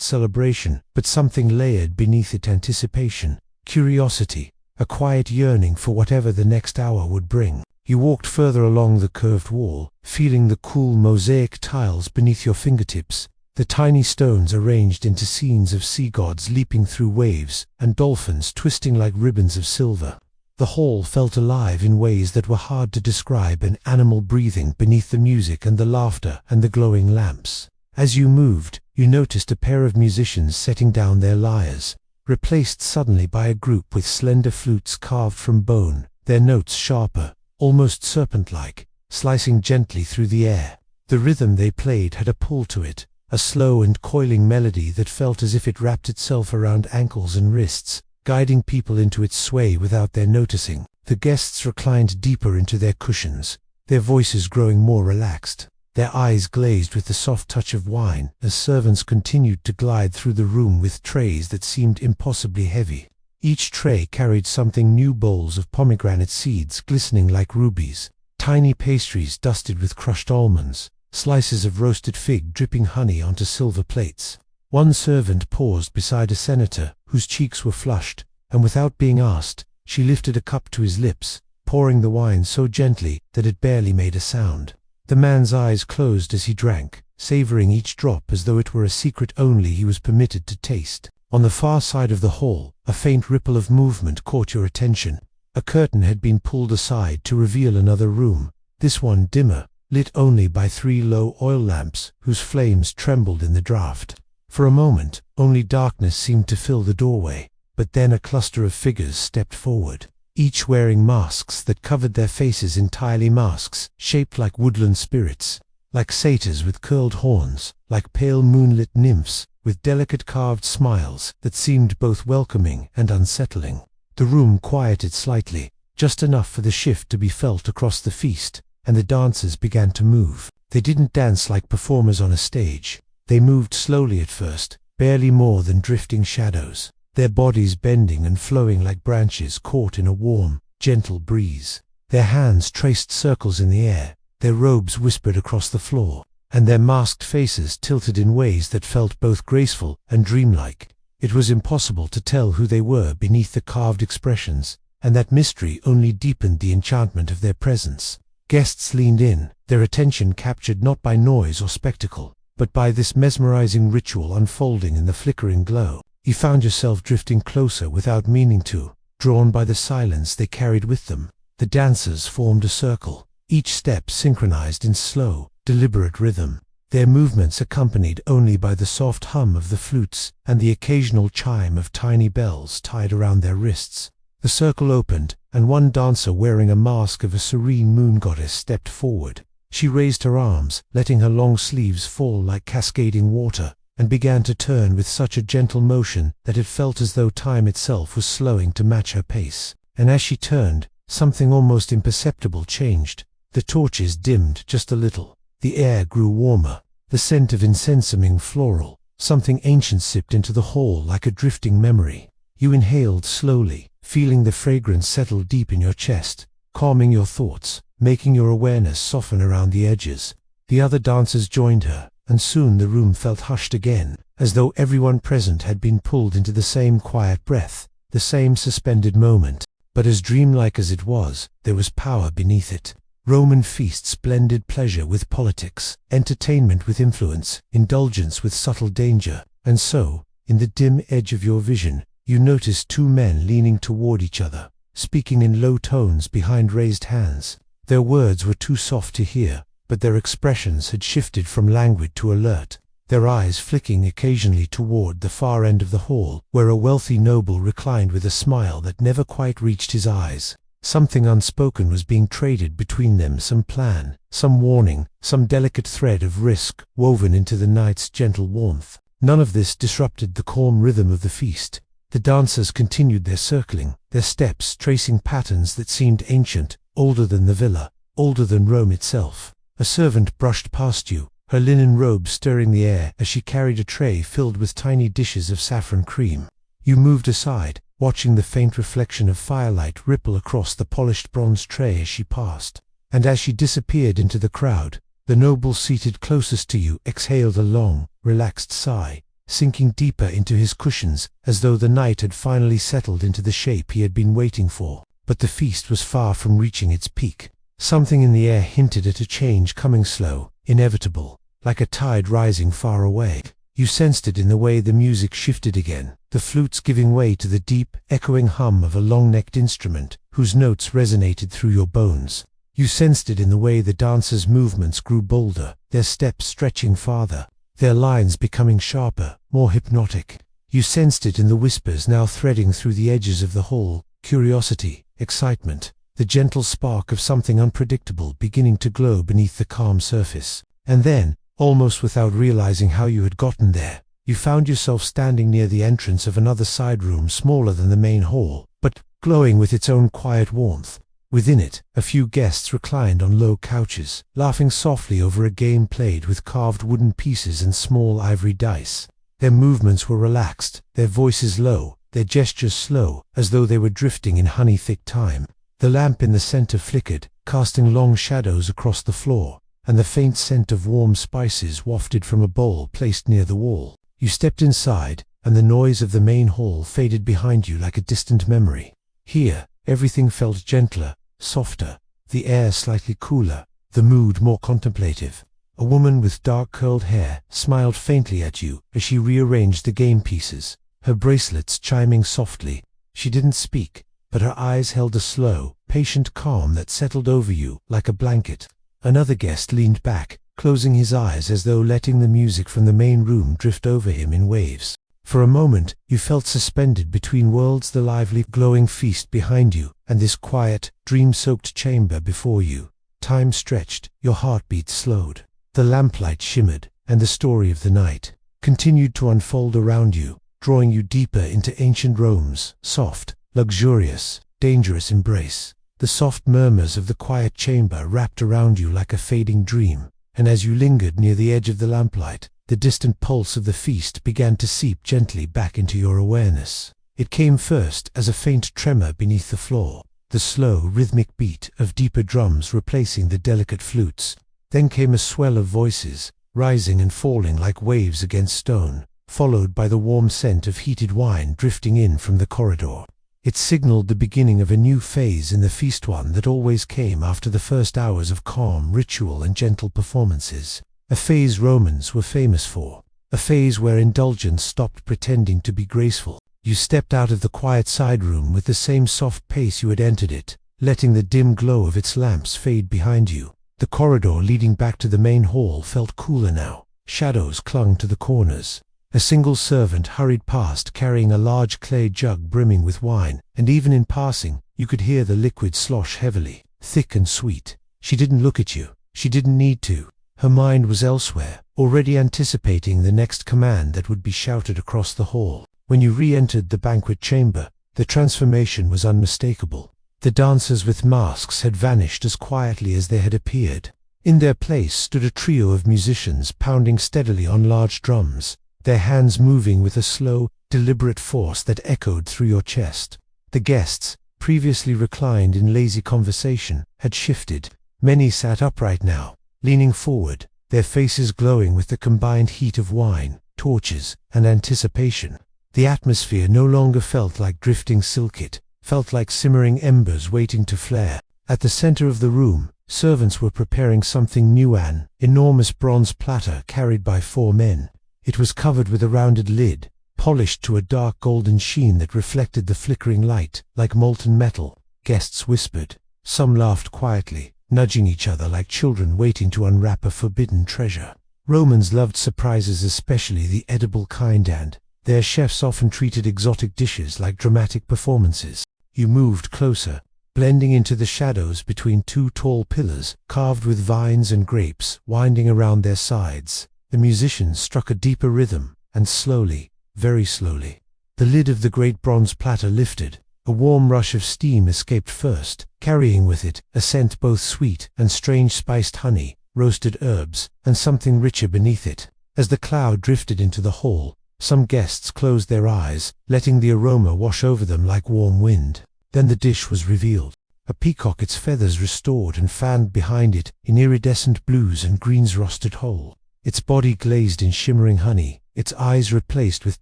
celebration, but something layered beneath it: anticipation, curiosity, a quiet yearning for whatever the next hour would bring. You walked further along the curved wall, feeling the cool mosaic tiles beneath your fingertips, the tiny stones arranged into scenes of sea gods leaping through waves and dolphins twisting like ribbons of silver. The hall felt alive in ways that were hard to describe, an animal breathing beneath the music and the laughter and the glowing lamps. As you moved, you noticed a pair of musicians setting down their lyres, replaced suddenly by a group with slender flutes carved from bone, their notes sharper, almost serpent-like, slicing gently through the air. The rhythm they played had a pull to it, a slow and coiling melody that felt as if it wrapped itself around ankles and wrists, guiding people into its sway without their noticing. The guests reclined deeper into their cushions, their voices growing more relaxed, their eyes glazed with the soft touch of wine, as servants continued to glide through the room with trays that seemed impossibly heavy. Each tray carried something new: bowls of pomegranate seeds glistening like rubies, tiny pastries dusted with crushed almonds, slices of roasted fig dripping honey onto silver plates. One servant paused beside a senator whose cheeks were flushed, and without being asked, she lifted a cup to his lips, pouring the wine so gently that it barely made a sound. The man's eyes closed as he drank, savoring each drop as though it were a secret only he was permitted to taste. On the far side of the hall, a faint ripple of movement caught your attention. A curtain had been pulled aside to reveal another room, this one dimmer, lit only by 3 low oil lamps whose flames trembled in the draught. For a moment, only darkness seemed to fill the doorway, but then a cluster of figures stepped forward, each wearing masks that covered their faces entirely, masks shaped like woodland spirits, like satyrs with curled horns, like pale moonlit nymphs with delicate carved smiles that seemed both welcoming and unsettling. The room quieted slightly, just enough for the shift to be felt across the feast, and the dancers began to move. They didn't dance like performers on a stage. They moved slowly at first, barely more than drifting shadows, their bodies bending and flowing like branches caught in a warm, gentle breeze. Their hands traced circles in the air, their robes whispered across the floor, and their masked faces tilted in ways that felt both graceful and dreamlike. It was impossible to tell who they were beneath the carved expressions, and that mystery only deepened the enchantment of their presence. Guests leaned in, their attention captured not by noise or spectacle, but by this mesmerizing ritual unfolding in the flickering glow. You found yourself drifting closer without meaning to, drawn by the silence they carried with them. The dancers formed a circle, each step synchronized in slow, deliberate rhythm, their movements accompanied only by the soft hum of the flutes and the occasional chime of tiny bells tied around their wrists. The circle opened, and one dancer wearing a mask of a serene moon goddess stepped forward. She raised her arms, letting her long sleeves fall like cascading water, and began to turn with such a gentle motion that it felt as though time itself was slowing to match her pace. And as she turned, something almost imperceptible changed. The torches dimmed just a little. The air grew warmer, the scent of incense seeming floral. Something ancient sipped into the hall like a drifting memory. You inhaled slowly, feeling the fragrance settle deep in your chest, calming your thoughts, making your awareness soften around the edges. The other dancers joined her, and soon the room felt hushed again, as though everyone present had been pulled into the same quiet breath, the same suspended moment. But as dreamlike as it was, there was power beneath it. Roman feasts blended pleasure with politics, entertainment with influence, indulgence with subtle danger. And so, in the dim edge of your vision, you noticed two men leaning toward each other, speaking in low tones behind raised hands. Their words were too soft to hear, but their expressions had shifted from languid to alert, their eyes flicking occasionally toward the far end of the hall, where a wealthy noble reclined with a smile that never quite reached his eyes. Something unspoken was being traded between them, some plan, some warning, some delicate thread of risk woven into the night's gentle warmth. None of this disrupted the calm rhythm of the feast. The dancers continued their circling, their steps tracing patterns that seemed ancient, older than the villa, older than Rome itself. A servant brushed past you, her linen robe stirring the air as she carried a tray filled with tiny dishes of saffron cream. You moved aside, watching the faint reflection of firelight ripple across the polished bronze tray as she passed. And as she disappeared into the crowd, the noble seated closest to you exhaled a long, relaxed sigh, sinking deeper into his cushions as though the night had finally settled into the shape he had been waiting for. But the feast was far from reaching its peak. Something in the air hinted at a change coming, slow, inevitable, like a tide rising far away. You sensed it in the way the music shifted again, the flutes giving way to the deep, echoing hum of a long-necked instrument whose notes resonated through your bones. You sensed it in the way the dancers' movements grew bolder, their steps stretching farther, their lines becoming sharper, more hypnotic. You sensed it in the whispers now threading through the edges of the hall, curiosity, excitement, the gentle spark of something unpredictable beginning to glow beneath the calm surface. And then, almost without realizing how you had gotten there, you found yourself standing near the entrance of another side room smaller than the main hall, but glowing with its own quiet warmth. Within it, a few guests reclined on low couches, laughing softly over a game played with carved wooden pieces and small ivory dice. Their movements were relaxed, their voices low, their gestures slow, as though they were drifting in honey-thick time. The lamp in the center flickered, casting long shadows across the floor, and the faint scent of warm spices wafted from a bowl placed near the wall. You stepped inside, and the noise of the main hall faded behind you like a distant memory. Here, everything felt gentler, softer, the air slightly cooler, the mood more contemplative. A woman with dark curled hair smiled faintly at you as she rearranged the game pieces, her bracelets chiming softly. She didn't speak, but her eyes held a slow, patient calm that settled over you like a blanket. Another guest leaned back, closing his eyes as though letting the music from the main room drift over him in waves. For a moment, you felt suspended between worlds, the lively, glowing feast behind you, and this quiet, dream-soaked chamber before you. Time stretched, your heartbeat slowed. The lamplight shimmered, and the story of the night continued to unfold around you, drawing you deeper into ancient Rome's soft, luxurious, dangerous embrace. The soft murmurs of the quiet chamber wrapped around you like a fading dream, and as you lingered near the edge of the lamplight, the distant pulse of the feast began to seep gently back into your awareness. It came first as a faint tremor beneath the floor, the slow, rhythmic beat of deeper drums replacing the delicate flutes. Then came a swell of voices, rising and falling like waves against stone, followed by the warm scent of heated wine drifting in from the corridor. It signaled the beginning of a new phase in the feast, one that always came after the first hours of calm ritual and gentle performances. A phase Romans were famous for, a phase where indulgence stopped pretending to be graceful. You stepped out of the quiet side room with the same soft pace you had entered it, letting the dim glow of its lamps fade behind you. The corridor leading back to the main hall felt cooler now. Shadows clung to the corners. A single servant hurried past carrying a large clay jug brimming with wine, and even in passing, you could hear the liquid slosh heavily, thick and sweet. She didn't look at you. She didn't need to. Her mind was elsewhere, already anticipating the next command that would be shouted across the hall. When you re-entered the banquet chamber, the transformation was unmistakable. The dancers with masks had vanished as quietly as they had appeared. In their place stood a trio of musicians pounding steadily on large drums, their hands moving with a slow, deliberate force that echoed through your chest. The guests, previously reclined in lazy conversation, had shifted. Many sat upright now, leaning forward, their faces glowing with the combined heat of wine, torches, and anticipation. The atmosphere no longer felt like drifting silk, it felt like simmering embers waiting to flare. At the center of the room, servants were preparing something new, an enormous bronze platter carried by 4 men. It was covered with a rounded lid, polished to a dark golden sheen that reflected the flickering light like molten metal. Guests whispered. Some laughed quietly, nudging each other like children waiting to unwrap a forbidden treasure. Romans loved surprises, especially the edible kind, and their chefs often treated exotic dishes like dramatic performances. You moved closer, blending into the shadows between 2 tall pillars carved with vines and grapes winding around their sides. The musicians struck a deeper rhythm, and slowly, very slowly, the lid of the great bronze platter lifted. A warm rush of steam escaped first, carrying with it a scent both sweet and strange, spiced honey, roasted herbs, and something richer beneath it. As the cloud drifted into the hall, some guests closed their eyes, letting the aroma wash over them like warm wind. Then the dish was revealed. A peacock, its feathers restored and fanned behind it in iridescent blues and greens, roasted whole. Its body glazed in shimmering honey, its eyes replaced with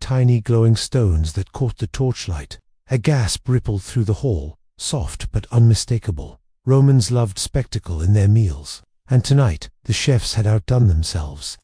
tiny glowing stones that caught the torchlight. A gasp rippled through the hall, soft but unmistakable. Romans loved spectacle in their meals, and tonight the chefs had outdone themselves.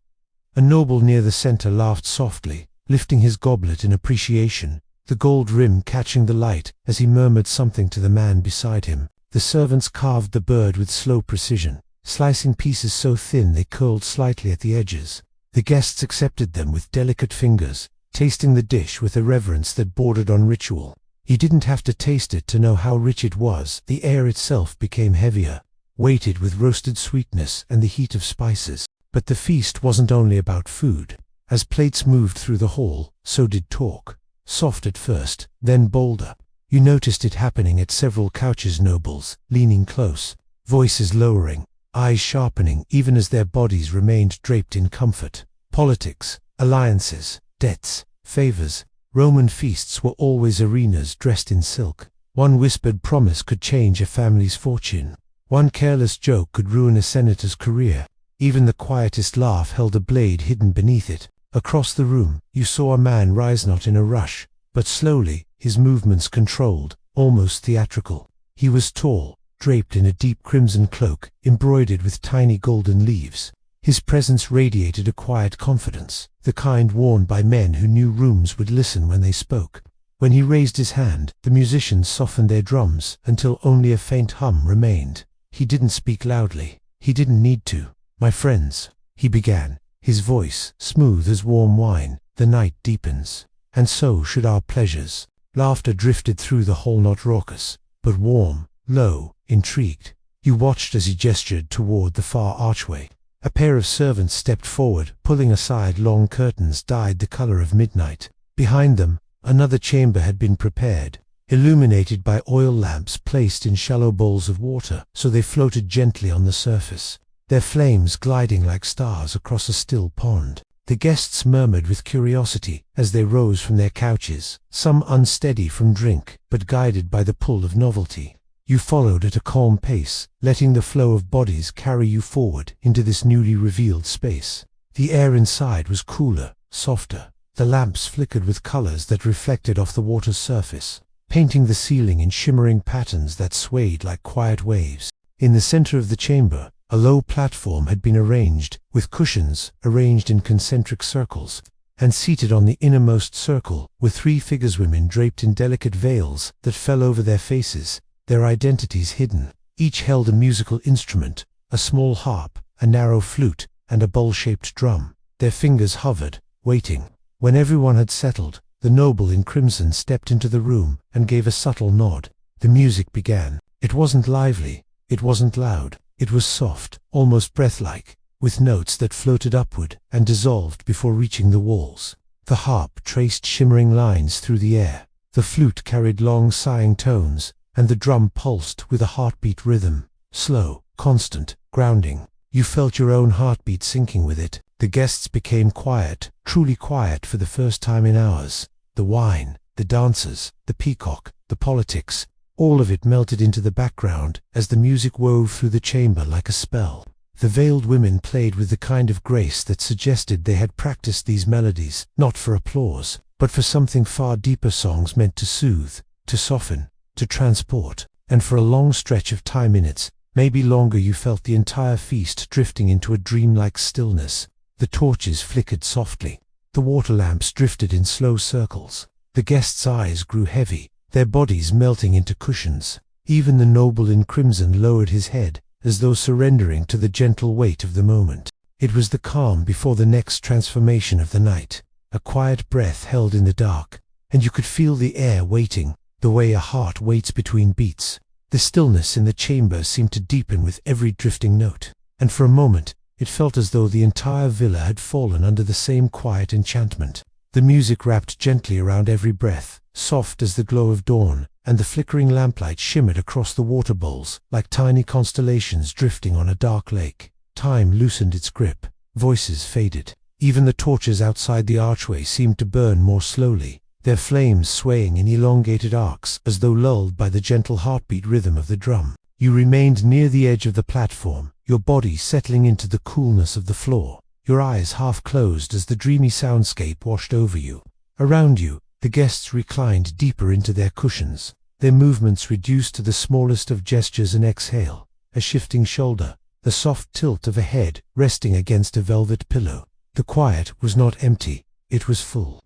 A noble near the center laughed softly, lifting his goblet in appreciation, the gold rim catching the light as he murmured something to the man beside him. The servants carved the bird with slow precision, slicing pieces so thin they curled slightly at the edges. The guests accepted them with delicate fingers, tasting the dish with a reverence that bordered on ritual. You didn't have to taste it to know how rich it was. The air itself became heavier, weighted with roasted sweetness and the heat of spices. But the feast wasn't only about food. As plates moved through the hall, so did talk. Soft at first, then bolder. You noticed it happening at several couches, nobles leaning close, voices lowering, eyes sharpening even as their bodies remained draped in comfort. Politics, alliances, debts, favors. Roman feasts were always arenas dressed in silk. One whispered promise could change a family's fortune. One careless joke could ruin a senator's career. Even the quietest laugh held a blade hidden beneath it. Across the room, you saw a man rise, not in a rush, but slowly, his movements controlled, almost theatrical. He was tall, draped in a deep crimson cloak, embroidered with tiny golden leaves. His presence radiated a quiet confidence, the kind worn by men who knew rooms would listen when they spoke. When he raised his hand, the musicians softened their drums until only a faint hum remained. He didn't speak loudly. He didn't need to. "My friends," he began, his voice smooth as warm wine. "The night deepens, and so should our pleasures." Laughter drifted through the hall, not raucous, but warm, low, intrigued. You watched as he gestured toward the far archway. A pair of servants stepped forward, pulling aside long curtains dyed the color of midnight. Behind them, another chamber had been prepared, illuminated by oil lamps placed in shallow bowls of water, so they floated gently on the surface, their flames gliding like stars across a still pond. The guests murmured with curiosity as they rose from their couches, some unsteady from drink, but guided by the pull of novelty. You followed at a calm pace, letting the flow of bodies carry you forward into this newly revealed space. The air inside was cooler, softer. The lamps flickered with colors that reflected off the water's surface, painting the ceiling in shimmering patterns that swayed like quiet waves. In the center of the chamber, a low platform had been arranged, with cushions arranged in concentric circles, and seated on the innermost circle were 3 figures, women draped in delicate veils that fell over their faces, their identities hidden. Each held a musical instrument, a small harp, a narrow flute, and a bowl-shaped drum. Their fingers hovered, waiting. When everyone had settled, the noble in crimson stepped into the room and gave a subtle nod. The music began. It wasn't lively, it wasn't loud. It was soft, almost breath-like, with notes that floated upward and dissolved before reaching the walls. The harp traced shimmering lines through the air. The flute carried long sighing tones, and the drum pulsed with a heartbeat rhythm, slow, constant, grounding. You felt your own heartbeat syncing with it. The guests became quiet, truly quiet for the first time in hours. The wine, the dancers, the peacock, the politics, all of it melted into the background as the music wove through the chamber like a spell. The veiled women played with the kind of grace that suggested they had practiced these melodies, not for applause, but for something far deeper, songs meant to soothe, to soften, to transport. and for a long stretch of time minutes, maybe longer, you felt the entire feast drifting into a dreamlike stillness. The torches flickered softly. The water lamps drifted in slow circles. The guests' eyes grew heavy, their bodies melting into cushions. Even the noble in crimson lowered his head, as though surrendering to the gentle weight of the moment. It was the calm before the next transformation of the night, a quiet breath held in the dark, and you could feel the air waiting, the way a heart waits between beats. The stillness in the chamber seemed to deepen with every drifting note, and for a moment it felt as though the entire villa had fallen under the same quiet enchantment. The music wrapped gently around every breath, soft as the glow of dawn, and the flickering lamplight shimmered across the water bowls like tiny constellations drifting on a dark lake. Time loosened its grip, voices faded. Even the torches outside the archway seemed to burn more slowly, their flames swaying in elongated arcs as though lulled by the gentle heartbeat rhythm of the drum. You remained near the edge of the platform, your body settling into the coolness of the floor, your eyes half closed as the dreamy soundscape washed over you. Around you, the guests reclined deeper into their cushions, their movements reduced to the smallest of gestures, an exhale, a shifting shoulder, the soft tilt of a head resting against a velvet pillow. The quiet was not empty, it was full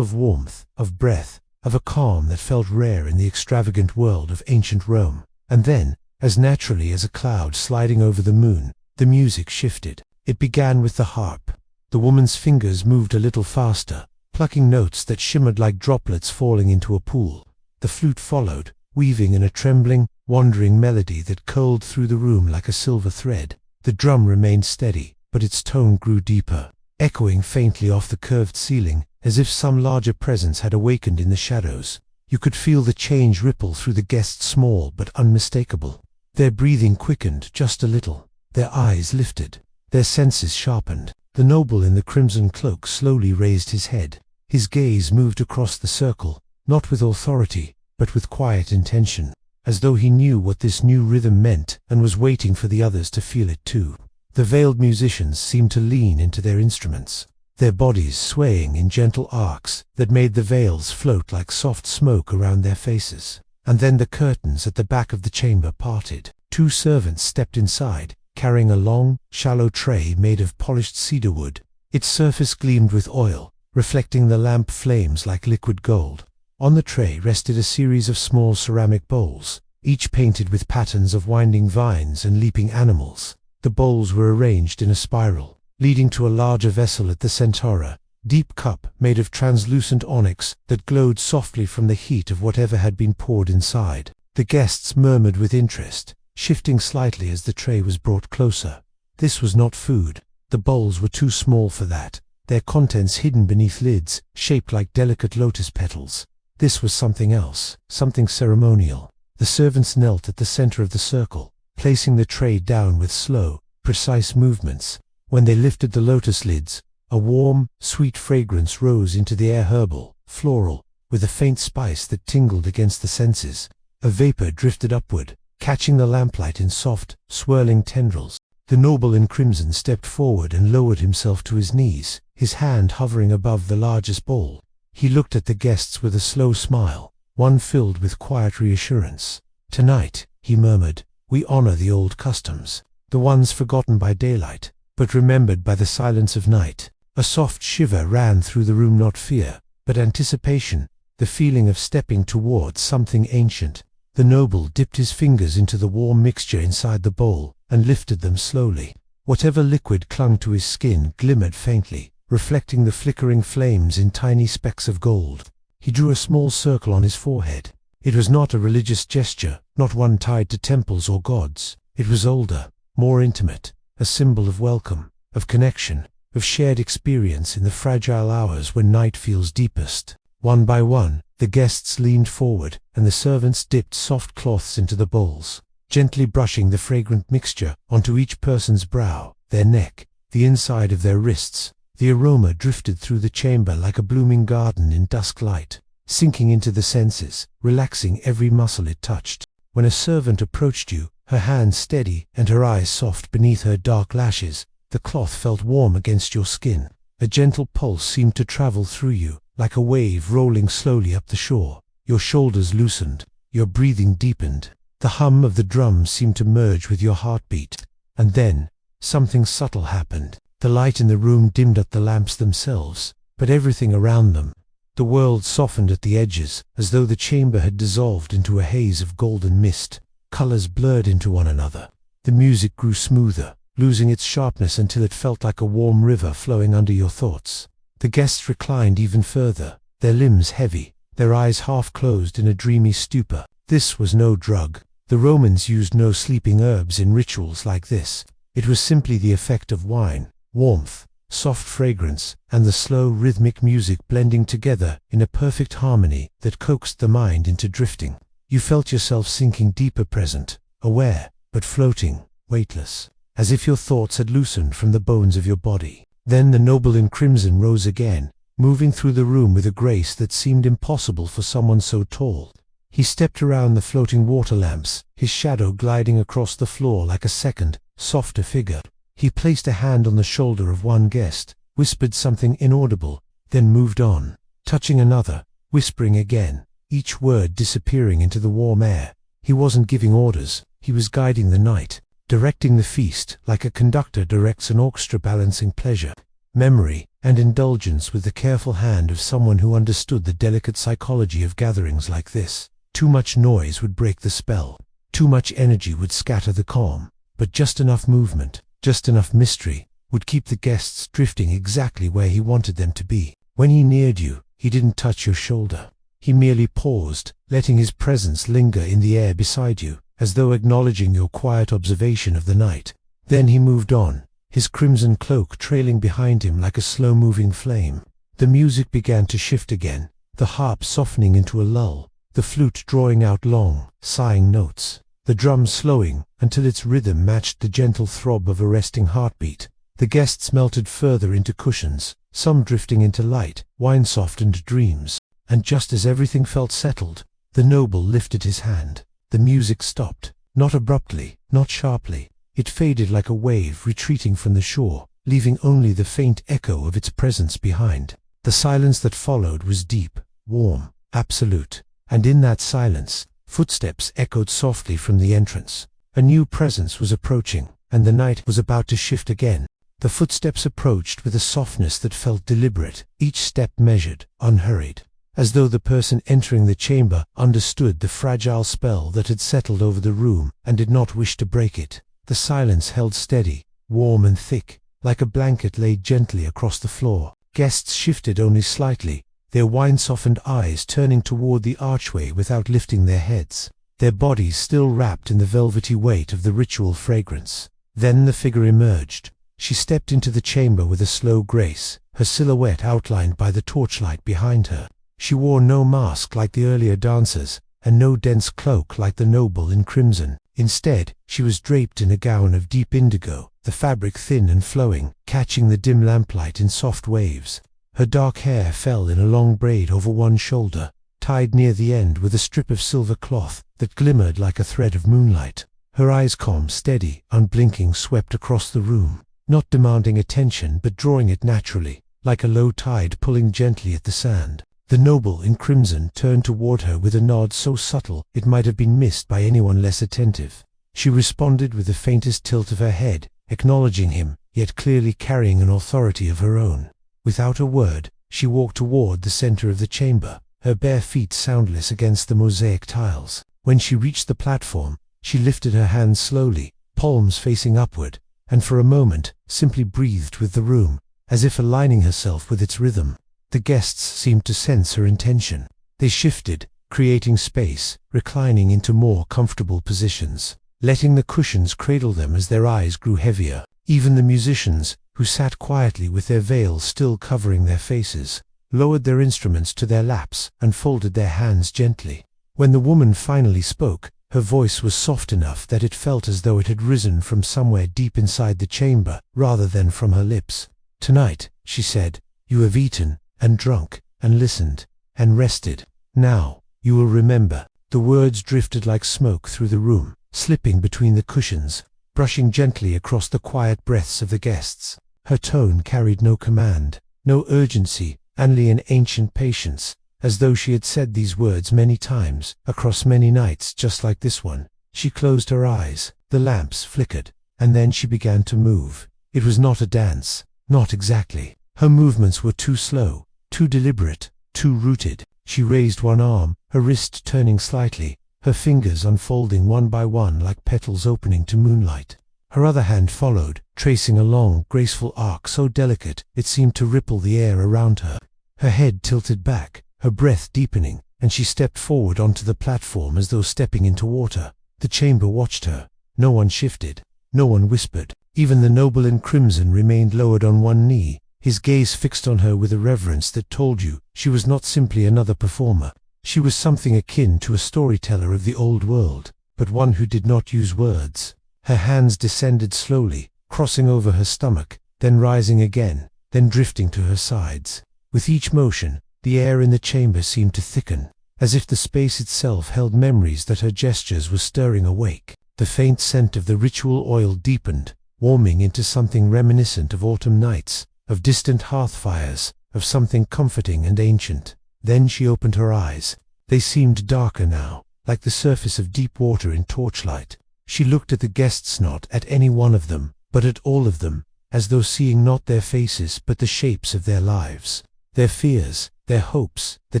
of warmth, of breath, of a calm that felt rare in the extravagant world of ancient Rome. And then, as naturally as a cloud sliding over the moon, the music shifted. It began with the harp. The woman's fingers moved a little faster, plucking notes that shimmered like droplets falling into a pool. The flute followed, weaving in a trembling, wandering melody that curled through the room like a silver thread. The drum remained steady, but its tone grew deeper, echoing faintly off the curved ceiling, as if some larger presence had awakened in the shadows. You could feel the change ripple through the guests, small but unmistakable. Their breathing quickened just a little, their eyes lifted, their senses sharpened. The noble in the crimson cloak slowly raised his head. His gaze moved across the circle, not with authority, but with quiet intention, as though he knew what this new rhythm meant and was waiting for the others to feel it too. The veiled musicians seemed to lean into their instruments, their bodies swaying in gentle arcs that made the veils float like soft smoke around their faces. And then the curtains at the back of the chamber parted. Two servants stepped inside, carrying a long, shallow tray made of polished cedar wood. Its surface gleamed with oil, reflecting the lamp flames like liquid gold. On the tray rested a series of small ceramic bowls, each painted with patterns of winding vines and leaping animals. The bowls were arranged in a spiral, leading to a larger vessel at the center, deep cup made of translucent onyx that glowed softly from the heat of whatever had been poured inside. The guests murmured with interest, shifting slightly as the tray was brought closer. This was not food. The bowls were too small for that, their contents hidden beneath lids, shaped like delicate lotus petals. This was something else, something ceremonial. The servants knelt at the center of the circle, placing the tray down with slow, precise movements. When they lifted the lotus lids, a warm, sweet fragrance rose into the air, herbal, floral, with a faint spice that tingled against the senses. A vapor drifted upward, catching the lamplight in soft, swirling tendrils. The noble in crimson stepped forward and lowered himself to his knees, his hand hovering above the largest bowl. He looked at the guests with a slow smile, one filled with quiet reassurance. "Tonight," he murmured, "we honor the old customs, the ones forgotten by daylight, but remembered by the silence of night." A soft shiver ran through the room, not fear, but anticipation, the feeling of stepping towards something ancient. The noble dipped his fingers into the warm mixture inside the bowl and lifted them slowly. Whatever liquid clung to his skin glimmered faintly, reflecting the flickering flames in tiny specks of gold. He drew a small circle on his forehead. It was not a religious gesture, not one tied to temples or gods. It was older, more intimate, a symbol of welcome, of connection, of shared experience in the fragile hours when night feels deepest. One by one, the guests leaned forward, and the servants dipped soft cloths into the bowls, gently brushing the fragrant mixture onto each person's brow, their neck, the inside of their wrists. The aroma drifted through the chamber like a blooming garden in dusk light, sinking into the senses, relaxing every muscle it touched. When a servant approached you, her hands steady and her eyes soft beneath her dark lashes, the cloth felt warm against your skin. A gentle pulse seemed to travel through you, like a wave rolling slowly up the shore. Your shoulders loosened, your breathing deepened. The hum of the drums seemed to merge with your heartbeat. And then, something subtle happened. The light in the room dimmed up the lamps themselves, but everything around them. The world softened at the edges, as though the chamber had dissolved into a haze of golden mist. Colors blurred into one another. The music grew smoother, losing its sharpness until it felt like a warm river flowing under your thoughts. The guests reclined even further, their limbs heavy, their eyes half closed in a dreamy stupor. This was no drug. The Romans used no sleeping herbs in rituals like this. It was simply the effect of wine, warmth, soft fragrance, and the slow rhythmic music blending together in a perfect harmony that coaxed the mind into drifting. You felt yourself sinking deeper, present, aware, but floating, weightless, as if your thoughts had loosened from the bones of your body. Then the noble in crimson rose again, moving through the room with a grace that seemed impossible for someone so tall. He stepped around the floating water lamps, his shadow gliding across the floor like a second, softer figure. He placed a hand on the shoulder of one guest, whispered something inaudible, then moved on, touching another, whispering again, each word disappearing into the warm air. He wasn't giving orders, he was guiding the night, directing the feast like a conductor directs an orchestra, balancing pleasure, memory, and indulgence with the careful hand of someone who understood the delicate psychology of gatherings like this. Too much noise would break the spell, too much energy would scatter the calm, but just enough movement, just enough mystery, would keep the guests drifting exactly where he wanted them to be. When he neared you, he didn't touch your shoulder. He merely paused, letting his presence linger in the air beside you, as though acknowledging your quiet observation of the night. Then he moved on, his crimson cloak trailing behind him like a slow-moving flame. The music began to shift again, the harp softening into a lull, the flute drawing out long, sighing notes, the drum slowing until its rhythm matched the gentle throb of a resting heartbeat. The guests melted further into cushions, some drifting into light, wine-softened dreams. And just as everything felt settled, the noble lifted his hand. The music stopped, not abruptly, not sharply. It faded like a wave retreating from the shore, leaving only the faint echo of its presence behind. The silence that followed was deep, warm, absolute. And in that silence, footsteps echoed softly from the entrance. A new presence was approaching, and the night was about to shift again. The footsteps approached with a softness that felt deliberate, each step measured, unhurried, as though the person entering the chamber understood the fragile spell that had settled over the room and did not wish to break it. The silence held steady, warm and thick, like a blanket laid gently across the floor. Guests shifted only slightly, their wine-softened eyes turning toward the archway without lifting their heads, their bodies still wrapped in the velvety weight of the ritual fragrance. Then the figure emerged. She stepped into the chamber with a slow grace, her silhouette outlined by the torchlight behind her. She wore no mask like the earlier dancers, and no dense cloak like the noble in crimson. Instead, she was draped in a gown of deep indigo, the fabric thin and flowing, catching the dim lamplight in soft waves. Her dark hair fell in a long braid over one shoulder, tied near the end with a strip of silver cloth that glimmered like a thread of moonlight. Her eyes, calm, steady, unblinking, swept across the room, not demanding attention but drawing it naturally, like a low tide pulling gently at the sand. The noble in crimson turned toward her with a nod so subtle it might have been missed by anyone less attentive. She responded with the faintest tilt of her head, acknowledging him, yet clearly carrying an authority of her own. Without a word, she walked toward the center of the chamber, her bare feet soundless against the mosaic tiles. When she reached the platform, she lifted her hands slowly, palms facing upward, and for a moment simply breathed with the room, as if aligning herself with its rhythm. The guests seemed to sense her intention. They shifted, creating space, reclining into more comfortable positions, letting the cushions cradle them as their eyes grew heavier. Even the musicians, who sat quietly with their veils still covering their faces, lowered their instruments to their laps and folded their hands gently. When the woman finally spoke, her voice was soft enough that it felt as though it had risen from somewhere deep inside the chamber, rather than from her lips. "Tonight," she said, "you have eaten, and drunk, and listened, and rested. Now, you will remember." The words drifted like smoke through the room, slipping between the cushions, brushing gently across the quiet breaths of the guests. Her tone carried no command, no urgency, only an ancient patience, as though she had said these words many times, across many nights just like this one. She closed her eyes, the lamps flickered, and then she began to move. It was not a dance, not exactly. Her movements were too slow, too deliberate, too rooted. She raised one arm, her wrist turning slightly, her fingers unfolding one by one like petals opening to moonlight. Her other hand followed, tracing a long, graceful arc so delicate it seemed to ripple the air around her. Her head tilted back, her breath deepening, and she stepped forward onto the platform as though stepping into water. The chamber watched her. No one shifted. No one whispered. Even the noble in crimson remained lowered on one knee, his gaze fixed on her with a reverence that told you she was not simply another performer. She was something akin to a storyteller of the old world, but one who did not use words. Her hands descended slowly, crossing over her stomach, then rising again, then drifting to her sides. With each motion, the air in the chamber seemed to thicken, as if the space itself held memories that her gestures were stirring awake. The faint scent of the ritual oil deepened, warming into something reminiscent of autumn nights, of distant hearth fires, of something comforting and ancient. Then she opened her eyes. They seemed darker now, like the surface of deep water in torchlight. She looked at the guests, not at any one of them, but at all of them, as though seeing not their faces but the shapes of their lives, their fears, their hopes, the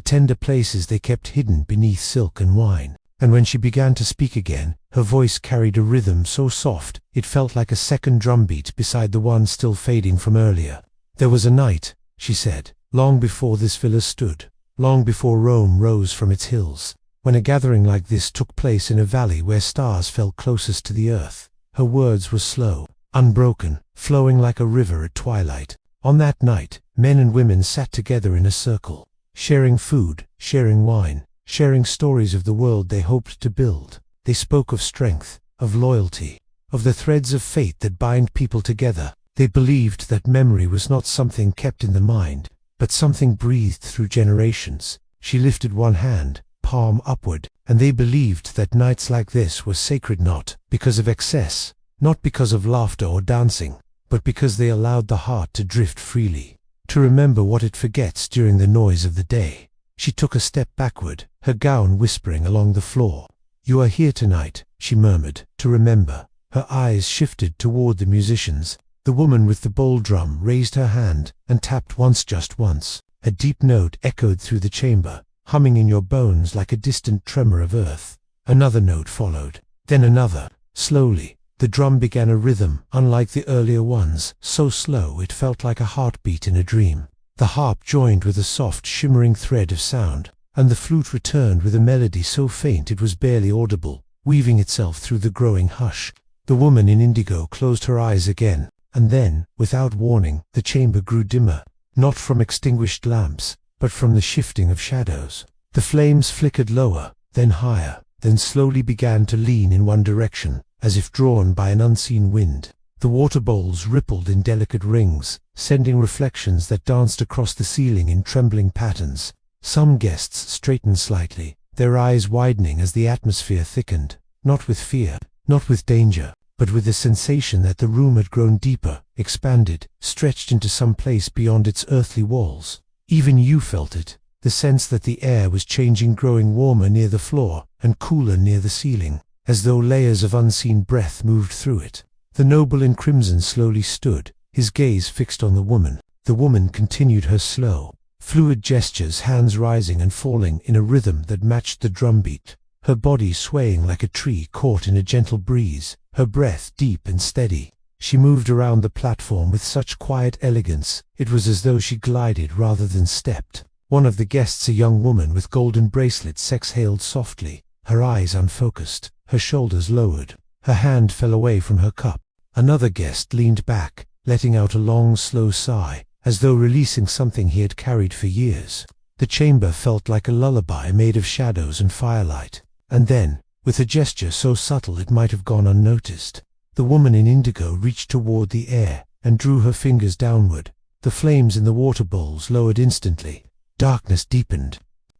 tender places they kept hidden beneath silk and wine. And when she began to speak again, her voice carried a rhythm so soft it felt like a second drumbeat beside the one still fading from earlier. "There was a night," she said, "long before this villa stood, long before Rome rose from its hills, when a gathering like this took place in a valley where stars fell closest to the earth." Her words were slow, unbroken, flowing like a river at twilight. On that night, men and women sat together in a circle, sharing food, sharing wine, sharing stories of the world they hoped to build. They spoke of strength, of loyalty, of the threads of fate that bind people together. They believed that memory was not something kept in the mind, but something breathed through generations. She lifted one hand, palm upward, and they believed that nights like this were sacred not because of excess, not because of laughter or dancing, but because they allowed the heart to drift freely, to remember what it forgets during the noise of the day. She took a step backward, her gown whispering along the floor. "You are here tonight," she murmured, "to remember." Her eyes shifted toward the musicians. The woman with the bowl drum raised her hand and tapped once, just once. A deep note echoed through the chamber, humming in your bones like a distant tremor of earth. Another note followed, then another. Slowly, the drum began a rhythm unlike the earlier ones, so slow it felt like a heartbeat in a dream. The harp joined with a soft, shimmering thread of sound, and the flute returned with a melody so faint it was barely audible, weaving itself through the growing hush. The woman in indigo closed her eyes again, and then, without warning, the chamber grew dimmer, not from extinguished lamps, but from the shifting of shadows. The flames flickered lower, then higher, then slowly began to lean in one direction, as if drawn by an unseen wind. The water bowls rippled in delicate rings, sending reflections that danced across the ceiling in trembling patterns. Some guests straightened slightly, their eyes widening as the atmosphere thickened, not with fear, not with danger, but with the sensation that the room had grown deeper, expanded, stretched into some place beyond its earthly walls. Even you felt it, the sense that the air was changing, growing warmer near the floor and cooler near the ceiling, as though layers of unseen breath moved through it. The noble in crimson slowly stood, his gaze fixed on the woman. The woman continued her slow, fluid gestures, hands rising and falling in a rhythm that matched the drumbeat, her body swaying like a tree caught in a gentle breeze, her breath deep and steady. She moved around the platform with such quiet elegance, it was as though she glided rather than stepped. One of the guests, a young woman with golden bracelets, exhaled softly, her eyes unfocused, her shoulders lowered. Her hand fell away from her cup. Another guest leaned back, letting out a long, slow sigh, as though releasing something he had carried for years. The chamber felt like a lullaby made of shadows and firelight. And then, with a gesture so subtle it might have gone unnoticed, the woman in indigo reached toward the air and drew her fingers downward. The flames in the water bowls lowered instantly. Darkness deepened.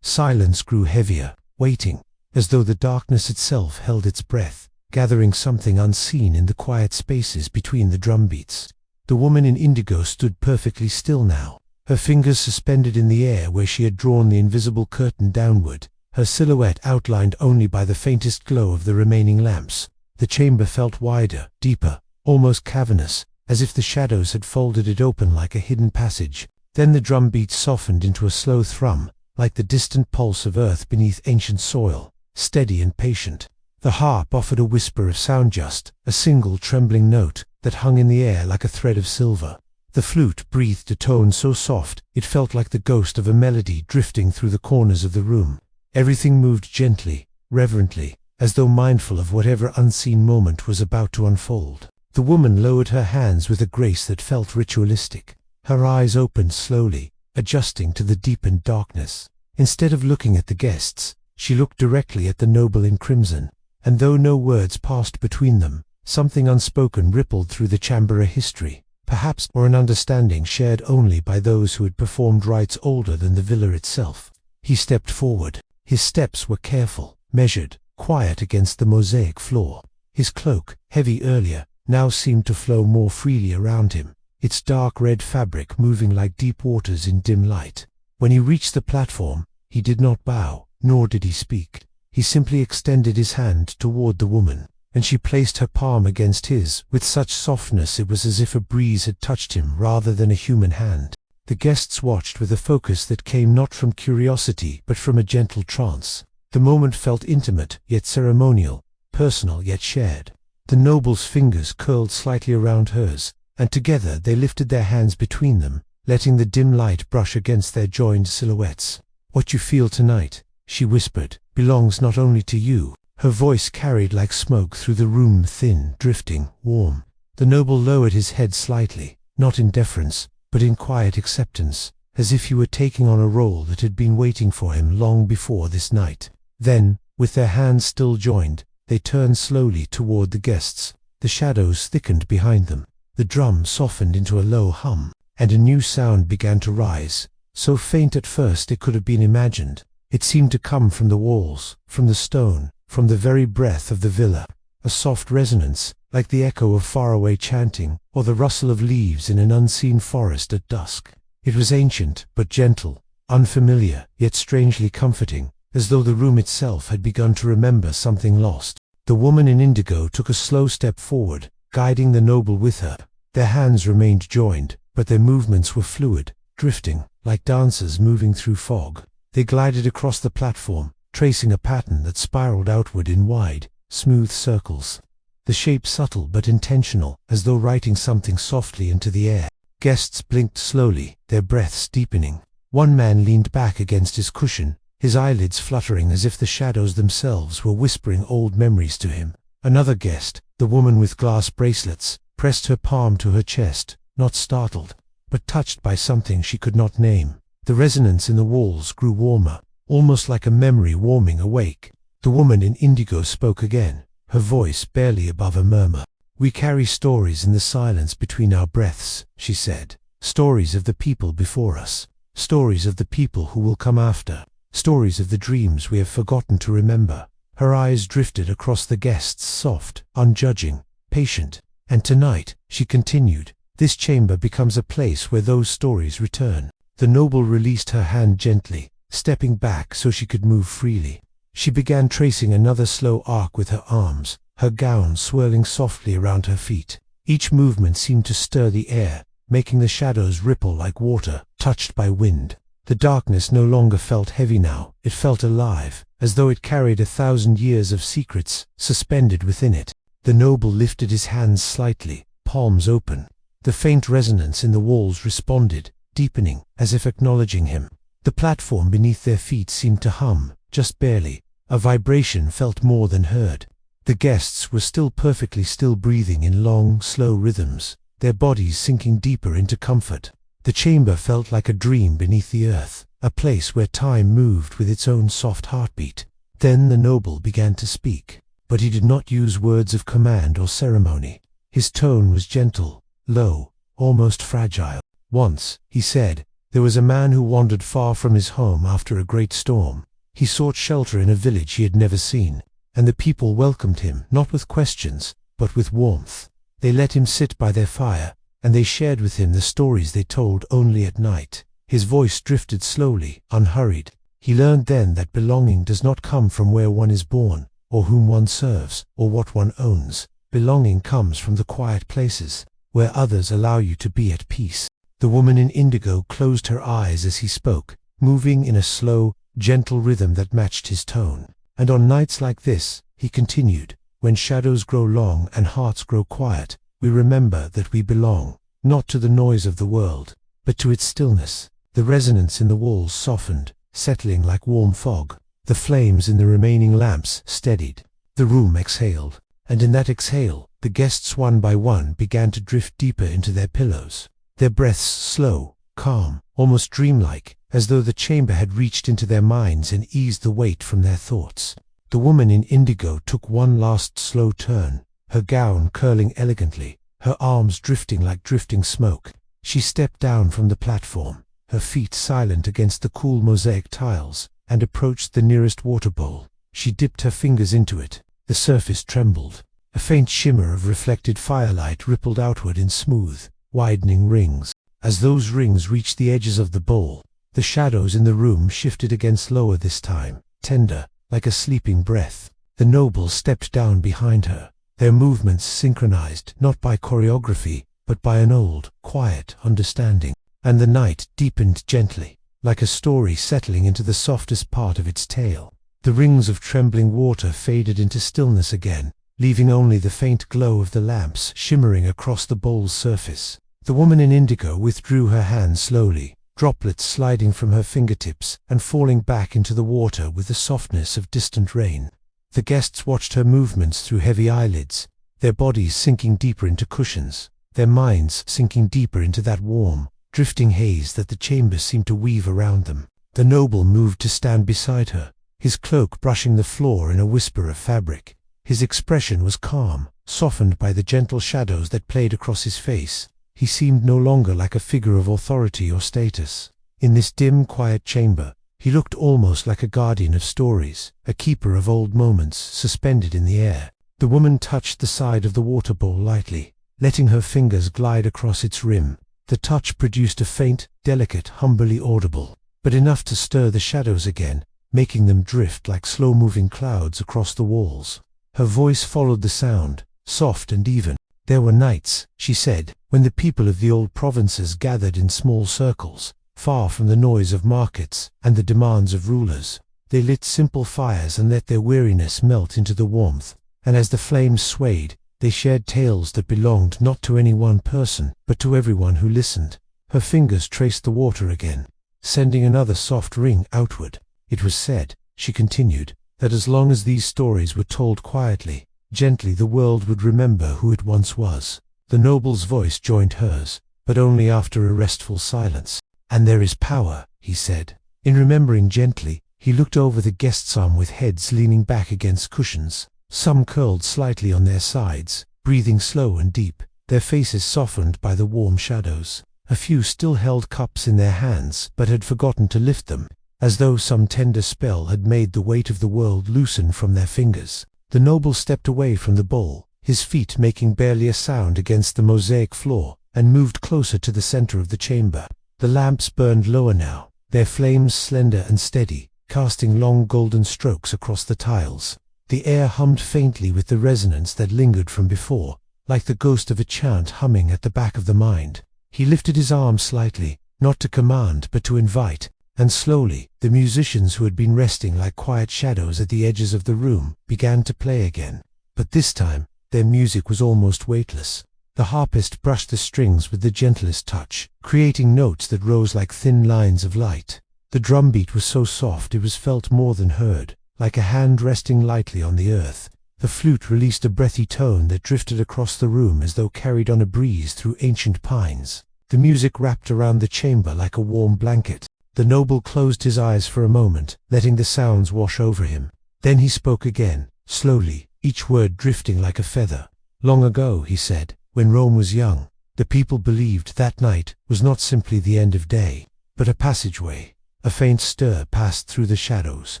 Silence grew heavier, waiting, as though the darkness itself held its breath, gathering something unseen in the quiet spaces between the drumbeats. The woman in indigo stood perfectly still now, her fingers suspended in the air where she had drawn the invisible curtain downward, her silhouette outlined only by the faintest glow of the remaining lamps. The chamber felt wider, deeper, almost cavernous, as if the shadows had folded it open like a hidden passage. Then the drum beat softened into a slow thrum, like the distant pulse of earth beneath ancient soil, steady and patient. The harp offered a whisper of sound, just a single trembling note that hung in the air like a thread of silver. The flute breathed a tone so soft it felt like the ghost of a melody drifting through the corners of the room. Everything moved gently, reverently, as though mindful of whatever unseen moment was about to unfold. The woman lowered her hands with a grace that felt ritualistic. Her eyes opened slowly, adjusting to the deepened darkness. Instead of looking at the guests, she looked directly at the noble in crimson, and though no words passed between them, something unspoken rippled through the chamber, a history, perhaps, or an understanding shared only by those who had performed rites older than the villa itself. He stepped forward. His steps were careful, measured, quiet against the mosaic floor. His cloak, heavy earlier, now seemed to flow more freely around him, its dark red fabric moving like deep waters in dim light. When he reached the platform, he did not bow, nor did he speak. He simply extended his hand toward the woman, and she placed her palm against his with such softness it was as if a breeze had touched him rather than a human hand. The guests watched with a focus that came not from curiosity but from a gentle trance. The moment felt intimate yet ceremonial, personal yet shared. The noble's fingers curled slightly around hers, and together they lifted their hands between them, letting the dim light brush against their joined silhouettes. "What you feel tonight," she whispered, "belongs not only to you." Her voice carried like smoke through the room, thin, drifting, warm. The noble lowered his head slightly, not in deference, but in quiet acceptance, as if he were taking on a role that had been waiting for him long before this night. Then, with their hands still joined, they turned slowly toward the guests. The shadows thickened behind them. The drum softened into a low hum, and a new sound began to rise, so faint at first it could have been imagined. It seemed to come from the walls, from the stone, from the very breath of the villa, a soft resonance, like the echo of faraway chanting, or the rustle of leaves in an unseen forest at dusk. It was ancient, but gentle, unfamiliar, yet strangely comforting, as though the room itself had begun to remember something lost. The woman in indigo took a slow step forward, guiding the noble with her. Their hands remained joined, but their movements were fluid, drifting, like dancers moving through fog. They glided across the platform, tracing a pattern that spiraled outward in wide, smooth circles. The shape subtle but intentional, as though writing something softly into the air. Guests blinked slowly, their breaths deepening. One man leaned back against his cushion, his eyelids fluttering as if the shadows themselves were whispering old memories to him. Another guest, the woman with glass bracelets, pressed her palm to her chest, not startled, but touched by something she could not name. The resonance in the walls grew warmer, almost like a memory warming awake. The woman in indigo spoke again, her voice barely above a murmur. "We carry stories in the silence between our breaths," she said. "Stories of the people before us, stories of the people who will come after, stories of the dreams we have forgotten to remember." Her eyes drifted across the guests, soft, unjudging, patient. "And tonight," she continued, "this chamber becomes a place where those stories return." The noble released her hand gently, stepping back so she could move freely. She began tracing another slow arc with her arms, her gown swirling softly around her feet. Each movement seemed to stir the air, making the shadows ripple like water, touched by wind. The darkness no longer felt heavy now, it felt alive, as though it carried 1,000 years of secrets, suspended within it. The noble lifted his hands slightly, palms open. The faint resonance in the walls responded, deepening, as if acknowledging him. The platform beneath their feet seemed to hum, just barely. A vibration felt more than heard. The guests were still perfectly still, breathing in long, slow rhythms, their bodies sinking deeper into comfort. The chamber felt like a dream beneath the earth, a place where time moved with its own soft heartbeat. Then the noble began to speak, but he did not use words of command or ceremony. His tone was gentle, low, almost fragile. "Once," he said, "there was a man who wandered far from his home after a great storm. He sought shelter in a village he had never seen, and the people welcomed him not with questions, but with warmth. They let him sit by their fire, and they shared with him the stories they told only at night." His voice drifted slowly, unhurried. He learned then that belonging does not come from where one is born, or whom one serves, or what one owns. Belonging comes from the quiet places, where others allow you to be at peace. The woman in indigo closed her eyes as he spoke, moving in a slow, gentle rhythm that matched his tone. And on nights like this, he continued, when shadows grow long and hearts grow quiet, we remember that we belong, not to the noise of the world, but to its stillness. The resonance in the walls softened, settling like warm fog. The flames in the remaining lamps steadied. The room exhaled, and in that exhale, the guests one by one began to drift deeper into their pillows, their breaths slow, calm, almost dreamlike, as though the chamber had reached into their minds and eased the weight from their thoughts. The woman in indigo took one last slow turn, her gown curling elegantly, her arms drifting like drifting smoke. She stepped down from the platform, her feet silent against the cool mosaic tiles, and approached the nearest water bowl. She dipped her fingers into it. The surface trembled. A faint shimmer of reflected firelight rippled outward in smooth, widening rings. As those rings reached the edges of the bowl, the shadows in the room shifted against lower this time, tender, like a sleeping breath. The nobles stepped down behind her, their movements synchronized not by choreography, but by an old, quiet understanding. And the night deepened gently, like a story settling into the softest part of its tale. The rings of trembling water faded into stillness again, leaving only the faint glow of the lamps shimmering across the bowl's surface. The woman in indigo withdrew her hand slowly, droplets sliding from her fingertips and falling back into the water with the softness of distant rain. The guests watched her movements through heavy eyelids, their bodies sinking deeper into cushions, their minds sinking deeper into that warm, drifting haze that the chamber seemed to weave around them. The noble moved to stand beside her, his cloak brushing the floor in a whisper of fabric. His expression was calm, softened by the gentle shadows that played across his face. He seemed no longer like a figure of authority or status. In this dim, quiet chamber, he looked almost like a guardian of stories, a keeper of old moments suspended in the air. The woman touched the side of the water bowl lightly, letting her fingers glide across its rim. The touch produced a faint, delicate, humbly audible, but enough to stir the shadows again, making them drift like slow-moving clouds across the walls. Her voice followed the sound, soft and even. There were nights, she said, when the people of the old provinces gathered in small circles, far from the noise of markets and the demands of rulers. They lit simple fires and let their weariness melt into the warmth, and as the flames swayed, they shared tales that belonged not to any one person, but to everyone who listened. Her fingers traced the water again, sending another soft ring outward. It was said, she continued, that as long as these stories were told quietly, gently, the world would remember who it once was. The noble's voice joined hers, but only after a restful silence. And there is power, he said. In remembering gently, he looked over the guests' arm with heads leaning back against cushions. Some curled slightly on their sides, breathing slow and deep, their faces softened by the warm shadows. A few still held cups in their hands, but had forgotten to lift them, as though some tender spell had made the weight of the world loosen from their fingers. The noble stepped away from the bowl, his feet making barely a sound against the mosaic floor, and moved closer to the center of the chamber. The lamps burned lower now, their flames slender and steady, casting long golden strokes across the tiles. The air hummed faintly with the resonance that lingered from before, like the ghost of a chant humming at the back of the mind. He lifted his arm slightly, not to command but to invite, and slowly, the musicians who had been resting like quiet shadows at the edges of the room began to play again. But this time, their music was almost weightless. The harpist brushed the strings with the gentlest touch, creating notes that rose like thin lines of light. The drumbeat was so soft it was felt more than heard, like a hand resting lightly on the earth. The flute released a breathy tone that drifted across the room as though carried on a breeze through ancient pines. The music wrapped around the chamber like a warm blanket. The noble closed his eyes for a moment, letting the sounds wash over him. Then he spoke again, slowly, each word drifting like a feather. Long ago, he said, when Rome was young, the people believed that night was not simply the end of day, but a passageway. A faint stir passed through the shadows.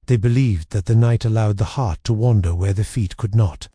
They believed that the night allowed the heart to wander where the feet could not,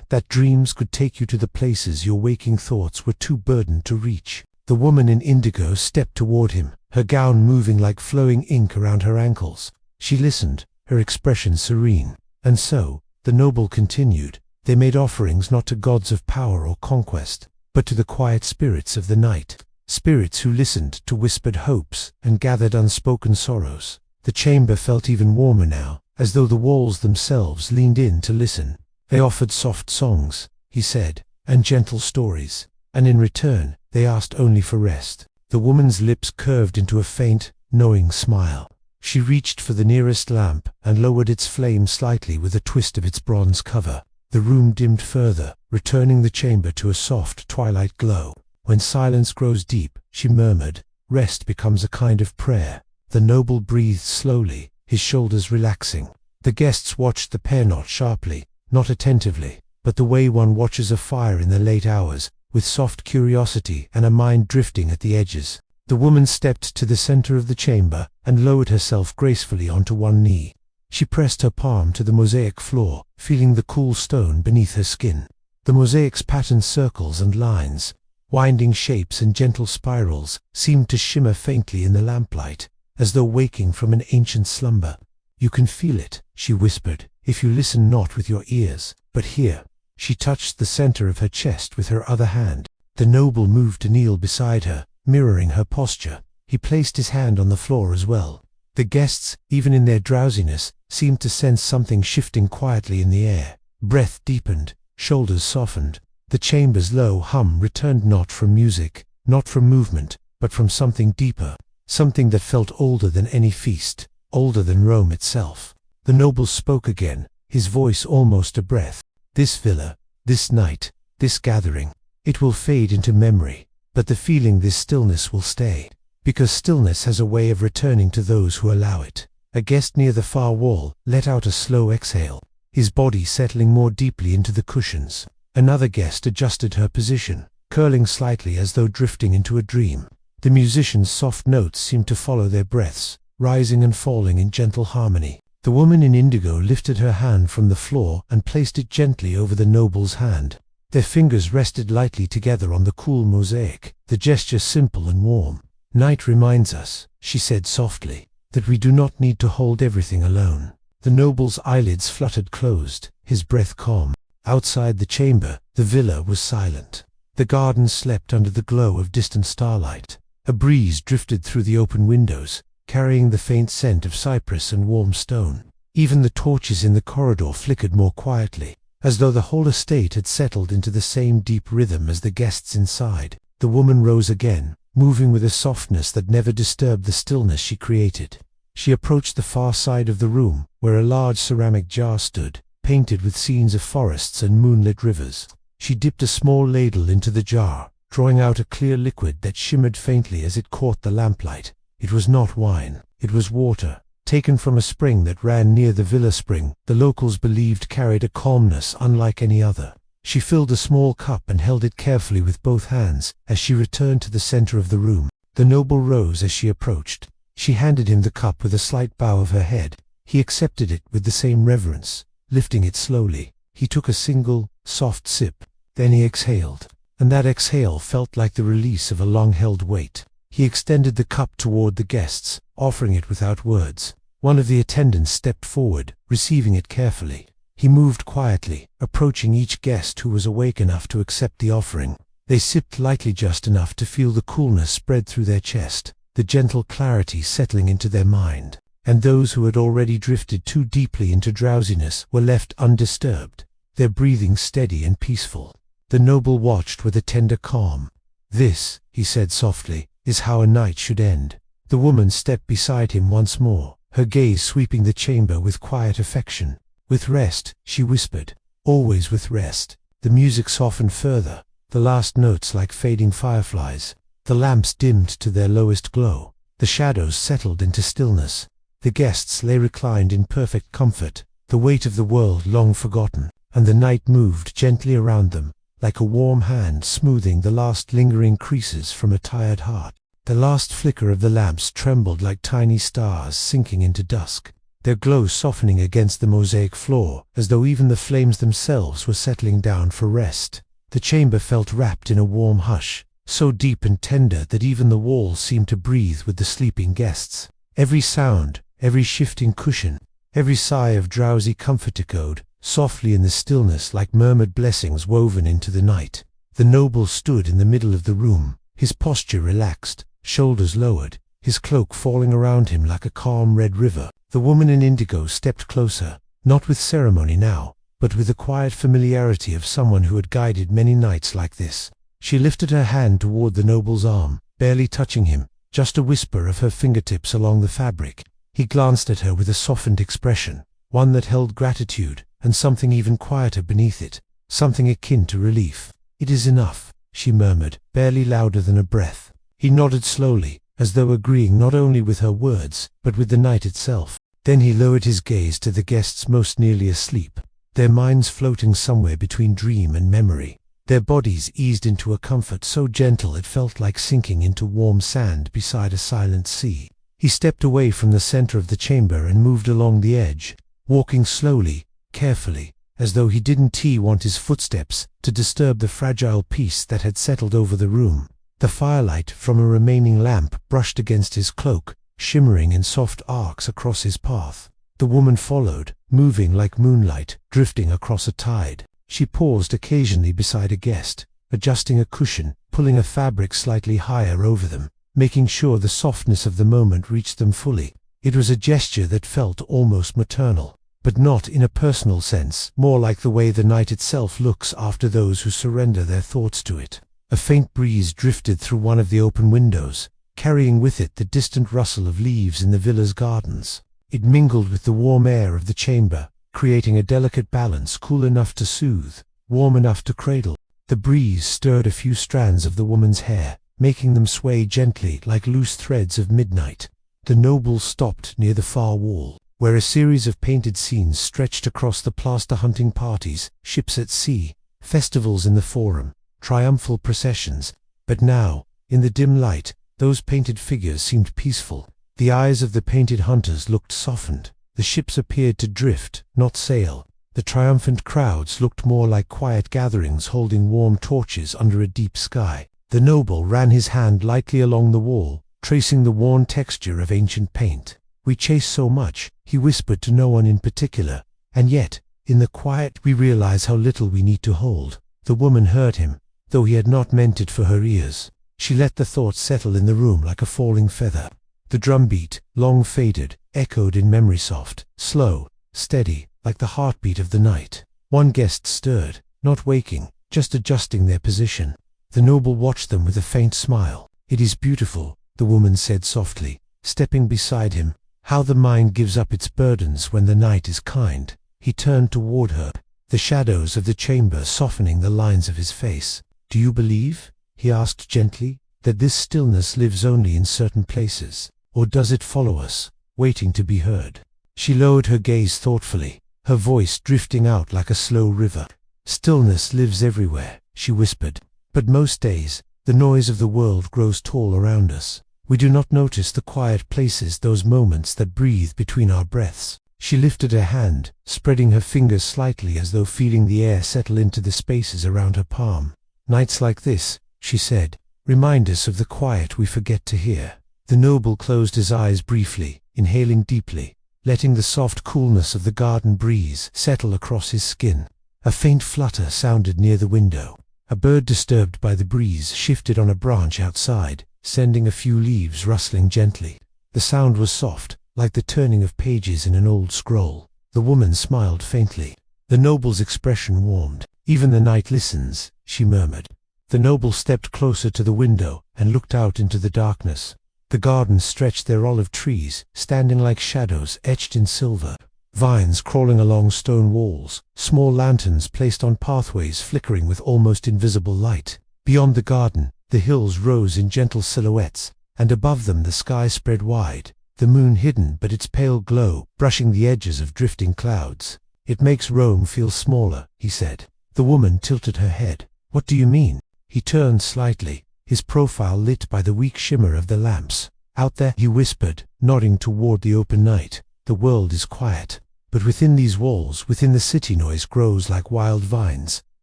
that dreams could take you to the places your waking thoughts were too burdened to reach. The woman in indigo stepped toward him, her gown moving like flowing ink around her ankles. She listened, her expression serene. And so, the noble continued, they made offerings not to gods of power or conquest, but to the quiet spirits of the night, spirits who listened to whispered hopes and gathered unspoken sorrows. The chamber felt even warmer now, as though the walls themselves leaned in to listen. They offered soft songs, he said, and gentle stories, and in return, they asked only for rest. The woman's lips curved into a faint, knowing smile. She reached for the nearest lamp and lowered its flame slightly with a twist of its bronze cover. The room dimmed further, returning the chamber to a soft twilight glow. When silence grows deep, she murmured, rest becomes a kind of prayer. The noble breathed slowly, his shoulders relaxing. The guests watched the pair not sharply, not attentively, but the way one watches a fire in the late hours, with soft curiosity and a mind drifting at the edges. The woman stepped to the center of the chamber and lowered herself gracefully onto one knee. She pressed her palm to the mosaic floor, feeling the cool stone beneath her skin. The mosaic's patterned circles and lines, winding shapes and gentle spirals, seemed to shimmer faintly in the lamplight, as though waking from an ancient slumber. "You can feel it," she whispered, "if you listen not with your ears, but hear." She touched the center of her chest with her other hand. The noble moved to kneel beside her, mirroring her posture. He placed his hand on the floor as well. The guests, even in their drowsiness, seemed to sense something shifting quietly in the air. Breath deepened, shoulders softened. The chamber's low hum returned not from music, not from movement, but from something deeper, something that felt older than any feast, older than Rome itself. The noble spoke again, his voice almost a breath. "This villa, this night, this gathering, it will fade into memory, but the feeling, this stillness will stay, because stillness has a way of returning to those who allow it." A guest near the far wall let out a slow exhale, his body settling more deeply into the cushions. Another guest adjusted her position, curling slightly as though drifting into a dream. The musician's soft notes seemed to follow their breaths, rising and falling in gentle harmony. The woman in indigo lifted her hand from the floor and placed it gently over the noble's hand. Their fingers rested lightly together on the cool mosaic, the gesture simple and warm. "Night reminds us," she said softly, "that we do not need to hold everything alone." The noble's eyelids fluttered closed, his breath calm. Outside the chamber, the villa was silent. The garden slept under the glow of distant starlight. A breeze drifted through the open windows, carrying the faint scent of cypress and warm stone. Even the torches in the corridor flickered more quietly, as though the whole estate had settled into the same deep rhythm as the guests inside. The woman rose again, moving with a softness that never disturbed the stillness she created. She approached the far side of the room, where a large ceramic jar stood, painted with scenes of forests and moonlit rivers. She dipped a small ladle into the jar, drawing out a clear liquid that shimmered faintly as it caught the lamplight. It was not wine, it was water, taken from a spring that ran near the villa. Spring, the locals believed, carried a calmness unlike any other. She filled a small cup and held it carefully with both hands as she returned to the center of the room. The noble rose as she approached. She handed him the cup with a slight bow of her head. He accepted it with the same reverence, lifting it slowly. He took a single, soft sip. Then he exhaled, and that exhale felt like the release of a long-held weight. He extended the cup toward the guests, offering it without words. One of the attendants stepped forward, receiving it carefully. He moved quietly, approaching each guest who was awake enough to accept the offering. They sipped lightly, just enough to feel the coolness spread through their chest, the gentle clarity settling into their mind. And those who had already drifted too deeply into drowsiness were left undisturbed, their breathing steady and peaceful. The noble watched with a tender calm. "This," he said softly, "is how a night should end." The woman stepped beside him once more, her gaze sweeping the chamber with quiet affection. "With rest," she whispered, "always with rest." The music softened further, the last notes like fading fireflies. The lamps dimmed to their lowest glow. The shadows settled into stillness. The guests lay reclined in perfect comfort, the weight of the world long forgotten, and the night moved gently around them, like a warm hand smoothing the last lingering creases from a tired heart. The last flicker of the lamps trembled like tiny stars sinking into dusk, their glow softening against the mosaic floor, as though even the flames themselves were settling down for rest. The chamber felt wrapped in a warm hush, so deep and tender that even the walls seemed to breathe with the sleeping guests. Every sound, every shifting cushion, every sigh of drowsy comfort echoed softly in the stillness like murmured blessings woven into the night. The noble stood in the middle of the room, his posture relaxed, shoulders lowered, his cloak falling around him like a calm red river. The woman in indigo stepped closer, not with ceremony now, but with the quiet familiarity of someone who had guided many nights like this. She lifted her hand toward the noble's arm, barely touching him, just a whisper of her fingertips along the fabric. He glanced at her with a softened expression, one that held gratitude, and something even quieter beneath it, something akin to relief. "It is enough," she murmured, barely louder than a breath. He nodded slowly, as though agreeing not only with her words, but with the night itself. Then he lowered his gaze to the guests most nearly asleep, their minds floating somewhere between dream and memory. Their bodies eased into a comfort so gentle it felt like sinking into warm sand beside a silent sea. He stepped away from the center of the chamber and moved along the edge, walking slowly, carefully, as though he didn't want his footsteps to disturb the fragile peace that had settled over the room. The firelight from a remaining lamp brushed against his cloak, shimmering in soft arcs across his path. The woman followed, moving like moonlight, drifting across a tide. She paused occasionally beside a guest, adjusting a cushion, pulling a fabric slightly higher over them, making sure the softness of the moment reached them fully. It was a gesture that felt almost maternal, but not in a personal sense, more like the way the night itself looks after those who surrender their thoughts to it. A faint breeze drifted through one of the open windows, carrying with it the distant rustle of leaves in the villa's gardens. It mingled with the warm air of the chamber, creating a delicate balance, cool enough to soothe, warm enough to cradle. The breeze stirred a few strands of the woman's hair, making them sway gently like loose threads of midnight. The noble stopped near the far wall, where a series of painted scenes stretched across the plaster hunting parties, ships at sea, festivals in the forum, triumphal processions. But now, in the dim light, those painted figures seemed peaceful. The eyes of the painted hunters looked softened. The ships appeared to drift, not sail. The triumphant crowds looked more like quiet gatherings holding warm torches under a deep sky. The noble ran his hand lightly along the wall, tracing the worn texture of ancient paint. "We chase so much," he whispered to no one in particular, "and yet, in the quiet we realize how little we need to hold." The woman heard him, though he had not meant it for her ears. She let the thought settle in the room like a falling feather. The drumbeat, long faded, echoed in memory, soft, slow, steady, like the heartbeat of the night. One guest stirred, not waking, just adjusting their position. The noble watched them with a faint smile. "It is beautiful," the woman said softly, stepping beside him. "How the mind gives up its burdens when the night is kind." He turned toward her, the shadows of the chamber softening the lines of his face. "Do you believe," he asked gently, "that this stillness lives only in certain places? Or does it follow us, waiting to be heard?" She lowered her gaze thoughtfully, her voice drifting out like a slow river. "Stillness lives everywhere," she whispered. "But most days, the noise of the world grows tall around us. We do not notice the quiet places, those moments that breathe between our breaths." She lifted her hand, spreading her fingers slightly as though feeling the air settle into the spaces around her palm. "Nights like this," she said, "remind us of the quiet we forget to hear." The noble closed his eyes briefly, inhaling deeply, letting the soft coolness of the garden breeze settle across his skin. A faint flutter sounded near the window. A bird disturbed by the breeze shifted on a branch outside, sending a few leaves rustling gently. The sound was soft, like the turning of pages in an old scroll. The woman smiled faintly. The noble's expression warmed. "Even the night listens," she murmured. The noble stepped closer to the window and looked out into the darkness. The garden stretched their olive trees, standing like shadows etched in silver. Vines crawling along stone walls, small lanterns placed on pathways flickering with almost invisible light. Beyond the garden, the hills rose in gentle silhouettes, and above them the sky spread wide, the moon hidden but its pale glow brushing the edges of drifting clouds. "It makes Rome feel smaller," he said. The woman tilted her head. "What do you mean?" He turned slightly, his profile lit by the weak shimmer of the lamps. "Out there," he whispered, nodding toward the open night, "the world is quiet. But within these walls, within the city, noise grows like wild vines.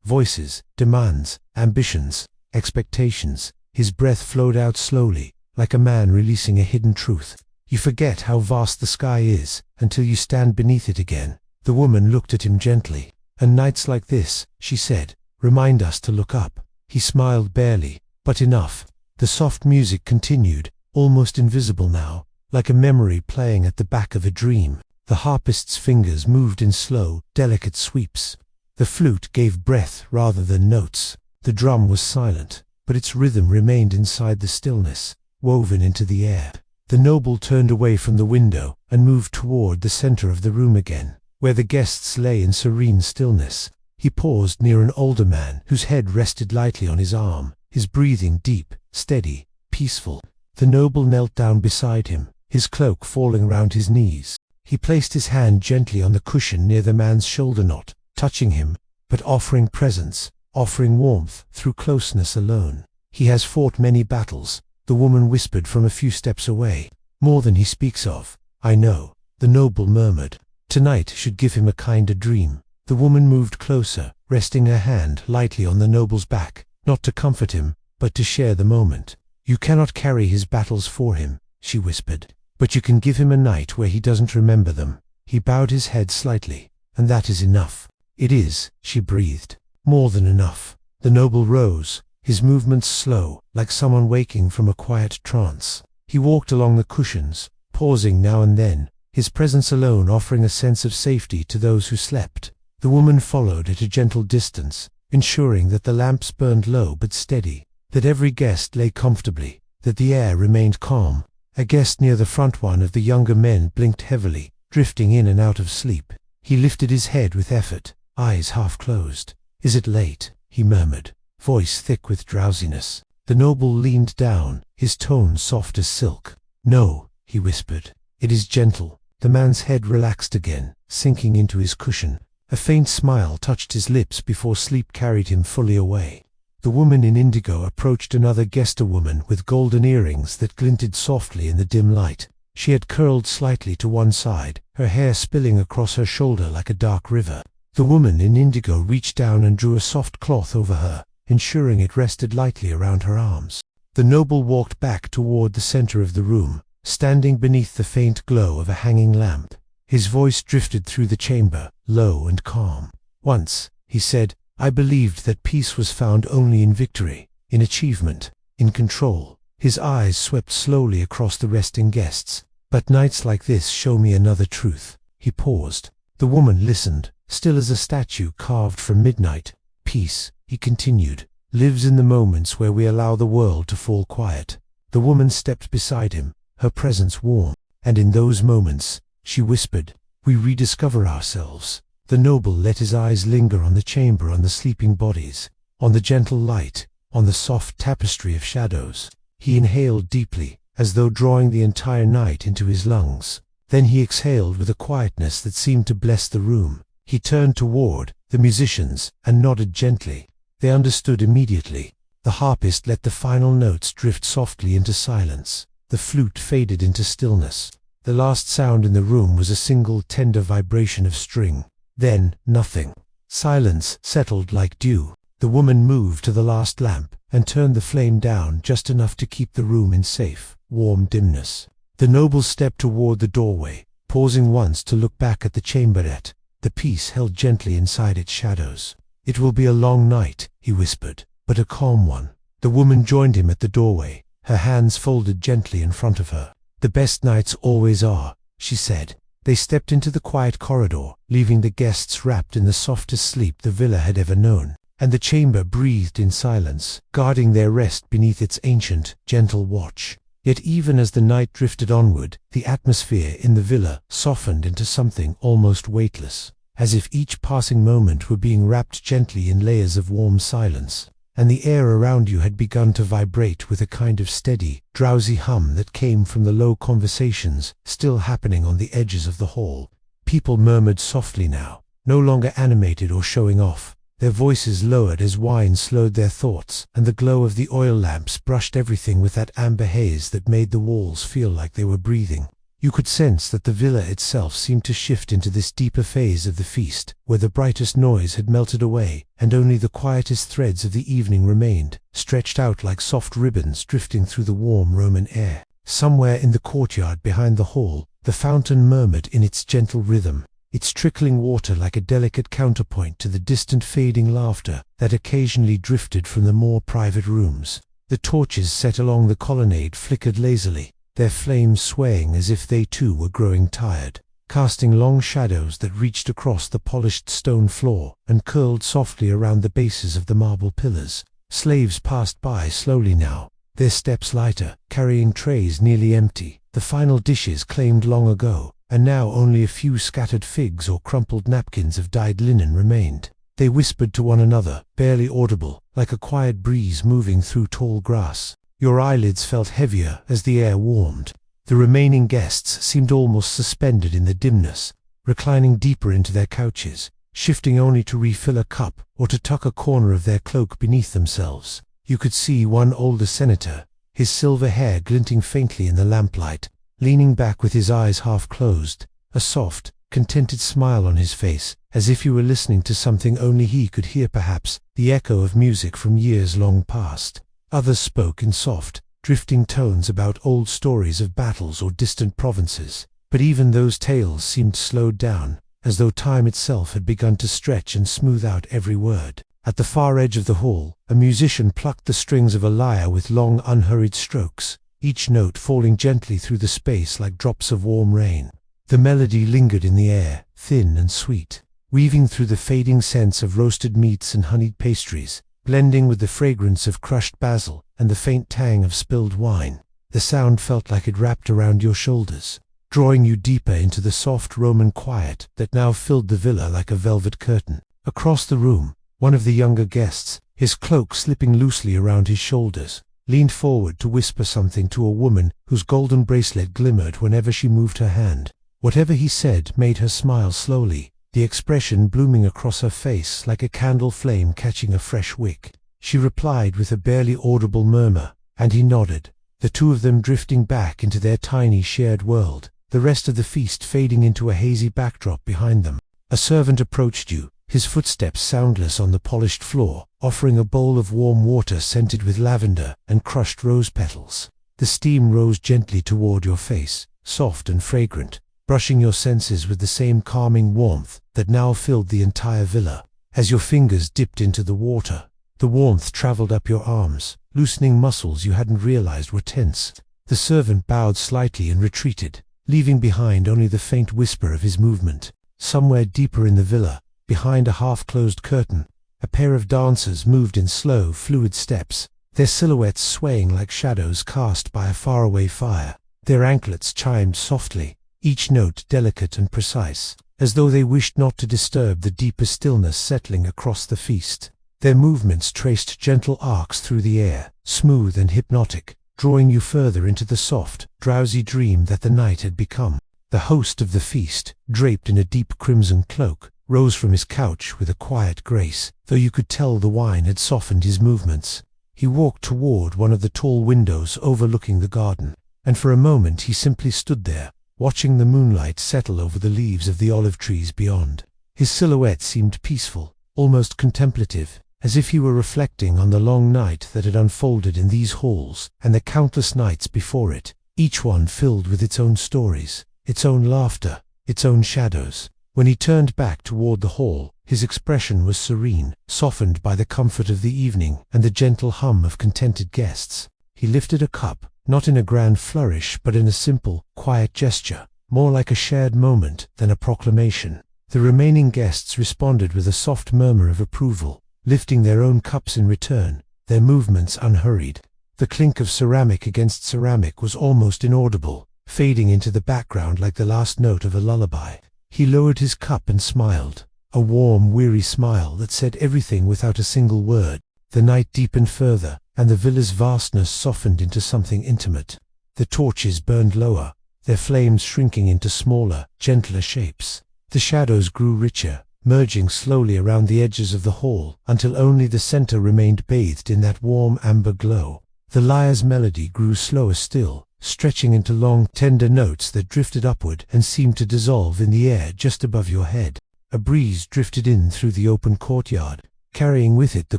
Voices, demands, ambitions, expectations." His breath flowed out slowly, like a man releasing a hidden truth. You forget how vast the sky is until you stand beneath it again." The woman looked at him gently. "And nights like this," she said, "remind us to look up." He smiled barely, but enough. The soft music continued, almost invisible now, like a memory playing at the back of a dream. The harpist's fingers moved in slow, delicate sweeps. The flute gave breath rather than notes. The drum was silent, but its rhythm remained inside the stillness, woven into the air. The noble turned away from the window and moved toward the center of the room again, where the guests lay in serene stillness. He paused near an older man whose head rested lightly on his arm, his breathing deep, steady, peaceful. The noble knelt down beside him, his cloak falling round his knees. He placed his hand gently on the cushion near the man's shoulder knot, touching him, but offering presence, offering warmth through closeness alone. "He has fought many battles," the woman whispered from a few steps away. "More than he speaks of." "I know," the noble murmured. "Tonight should give him a kinder dream." The woman moved closer, resting her hand lightly on the noble's back, not to comfort him, but to share the moment. "You cannot carry his battles for him," she whispered, "but you can give him a night where he doesn't remember them." He bowed his head slightly. "And that is enough." "It is," she breathed. "More than enough." The noble rose, his movements slow, like someone waking from a quiet trance. He walked along the cushions, pausing now and then, his presence alone offering a sense of safety to those who slept. The woman followed at a gentle distance, ensuring that the lamps burned low but steady, that every guest lay comfortably, that the air remained calm. A guest near the front, one of the younger men, blinked heavily, drifting in and out of sleep. He lifted his head with effort, eyes half closed. "Is it late?" he murmured, voice thick with drowsiness. The noble leaned down, his tone soft as silk. "No," he whispered. "It is gentle." The man's head relaxed again, sinking into his cushion. A faint smile touched his lips before sleep carried him fully away. The woman in indigo approached another guest, a woman with golden earrings that glinted softly in the dim light. She had curled slightly to one side, her hair spilling across her shoulder like a dark river. The woman in indigo reached down and drew a soft cloth over her, ensuring it rested lightly around her arms. The noble walked back toward the center of the room, standing beneath the faint glow of a hanging lamp. His voice drifted through the chamber, low and calm. "Once," he said, "I believed that peace was found only in victory, in achievement, in control." His eyes swept slowly across the resting guests. "But nights like this show me another truth." He paused. The woman listened, still as a statue carved from midnight. "Peace," he continued, "lives in the moments where we allow the world to fall quiet." The woman stepped beside him, her presence warm. "And in those moments," she whispered, "we rediscover ourselves." The noble let his eyes linger on the chamber, on the sleeping bodies, on the gentle light, on the soft tapestry of shadows. He inhaled deeply, as though drawing the entire night into his lungs. Then he exhaled with a quietness that seemed to bless the room. He turned toward the musicians and nodded gently. They understood immediately. The harpist let the final notes drift softly into silence. The flute faded into stillness. The last sound in the room was a single tender vibration of string. Then, nothing. Silence settled like dew. The woman moved to the last lamp and turned the flame down just enough to keep the room in safe, warm dimness. The noble stepped toward the doorway, pausing once to look back at the chamberette. The peace held gently inside its shadows. "It will be a long night," he whispered, "but a calm one." The woman joined him at the doorway, her hands folded gently in front of her. "The best nights always are," she said. They stepped into the quiet corridor, leaving the guests wrapped in the softest sleep the villa had ever known, and the chamber breathed in silence, guarding their rest beneath its ancient, gentle watch. Yet even as the night drifted onward, the atmosphere in the villa softened into something almost weightless, as if each passing moment were being wrapped gently in layers of warm silence, and the air around you had begun to vibrate with a kind of steady, drowsy hum that came from the low conversations still happening on the edges of the hall. People murmured softly now, no longer animated or showing off, their voices lowered as wine slowed their thoughts, and the glow of the oil lamps brushed everything with that amber haze that made the walls feel like they were breathing. You could sense that the villa itself seemed to shift into this deeper phase of the feast, where the brightest noise had melted away, and only the quietest threads of the evening remained, stretched out like soft ribbons drifting through the warm Roman air. Somewhere in the courtyard behind the hall, the fountain murmured in its gentle rhythm, its trickling water like a delicate counterpoint to the distant fading laughter that occasionally drifted from the more private rooms. The torches set along the colonnade flickered lazily, their flames swaying as if they too were growing tired, casting long shadows that reached across the polished stone floor and curled softly around the bases of the marble pillars. Slaves passed by slowly now, their steps lighter, carrying trays nearly empty, the final dishes claimed long ago, and now only a few scattered figs or crumpled napkins of dyed linen remained. They whispered to one another, barely audible, like a quiet breeze moving through tall grass. Your eyelids felt heavier as the air warmed. The remaining guests seemed almost suspended in the dimness, reclining deeper into their couches, shifting only to refill a cup or to tuck a corner of their cloak beneath themselves. You could see one older senator, his silver hair glinting faintly in the lamplight, leaning back with his eyes half closed, a soft, contented smile on his face, as if he were listening to something only he could hear, perhaps the echo of music from years long past. Others spoke in soft, drifting tones about old stories of battles or distant provinces, but even those tales seemed slowed down, as though time itself had begun to stretch and smooth out every word. At the far edge of the hall, a musician plucked the strings of a lyre with long, unhurried strokes, each note falling gently through the space like drops of warm rain. The melody lingered in the air, thin and sweet, weaving through the fading scents of roasted meats and honeyed pastries, blending with the fragrance of crushed basil and the faint tang of spilled wine. The sound felt like it wrapped around your shoulders, drawing you deeper into the soft Roman quiet that now filled the villa like a velvet curtain. Across the room, one of the younger guests, his cloak slipping loosely around his shoulders, leaned forward to whisper something to a woman whose golden bracelet glimmered whenever she moved her hand. Whatever he said made her smile slowly, the expression blooming across her face like a candle flame catching a fresh wick. She replied with a barely audible murmur, and he nodded, the two of them drifting back into their tiny shared world, the rest of the feast fading into a hazy backdrop behind them. A servant approached you, his footsteps soundless on the polished floor, offering a bowl of warm water scented with lavender and crushed rose petals. The steam rose gently toward your face, soft and fragrant, brushing your senses with the same calming warmth that now filled the entire villa. As your fingers dipped into the water, the warmth traveled up your arms, loosening muscles you hadn't realized were tense. The servant bowed slightly and retreated, leaving behind only the faint whisper of his movement. Somewhere deeper in the villa, behind a half-closed curtain, a pair of dancers moved in slow, fluid steps, their silhouettes swaying like shadows cast by a faraway fire. Their anklets chimed softly, each note delicate and precise, as though they wished not to disturb the deeper stillness settling across the feast. Their movements traced gentle arcs through the air, smooth and hypnotic, drawing you further into the soft, drowsy dream that the night had become. The host of the feast, draped in a deep crimson cloak, rose from his couch with a quiet grace, though you could tell the wine had softened his movements. He walked toward one of the tall windows overlooking the garden, and for a moment he simply stood there, watching the moonlight settle over the leaves of the olive trees beyond. His silhouette seemed peaceful, almost contemplative, as if he were reflecting on the long night that had unfolded in these halls and the countless nights before it, each one filled with its own stories, its own laughter, its own shadows. When he turned back toward the hall, his expression was serene, softened by the comfort of the evening and the gentle hum of contented guests. He lifted a cup, not in a grand flourish but in a simple, quiet gesture, more like a shared moment than a proclamation. The remaining guests responded with a soft murmur of approval, lifting their own cups in return, their movements unhurried. The clink of ceramic against ceramic was almost inaudible, fading into the background like the last note of a lullaby. He lowered his cup and smiled, a warm, weary smile that said everything without a single word. The night deepened further, and the villa's vastness softened into something intimate. The torches burned lower, their flames shrinking into smaller, gentler shapes. The shadows grew richer, merging slowly around the edges of the hall until only the center remained bathed in that warm amber glow. The lyre's melody grew slower still, stretching into long, tender notes that drifted upward and seemed to dissolve in the air just above your head. A breeze drifted in through the open courtyard, carrying with it the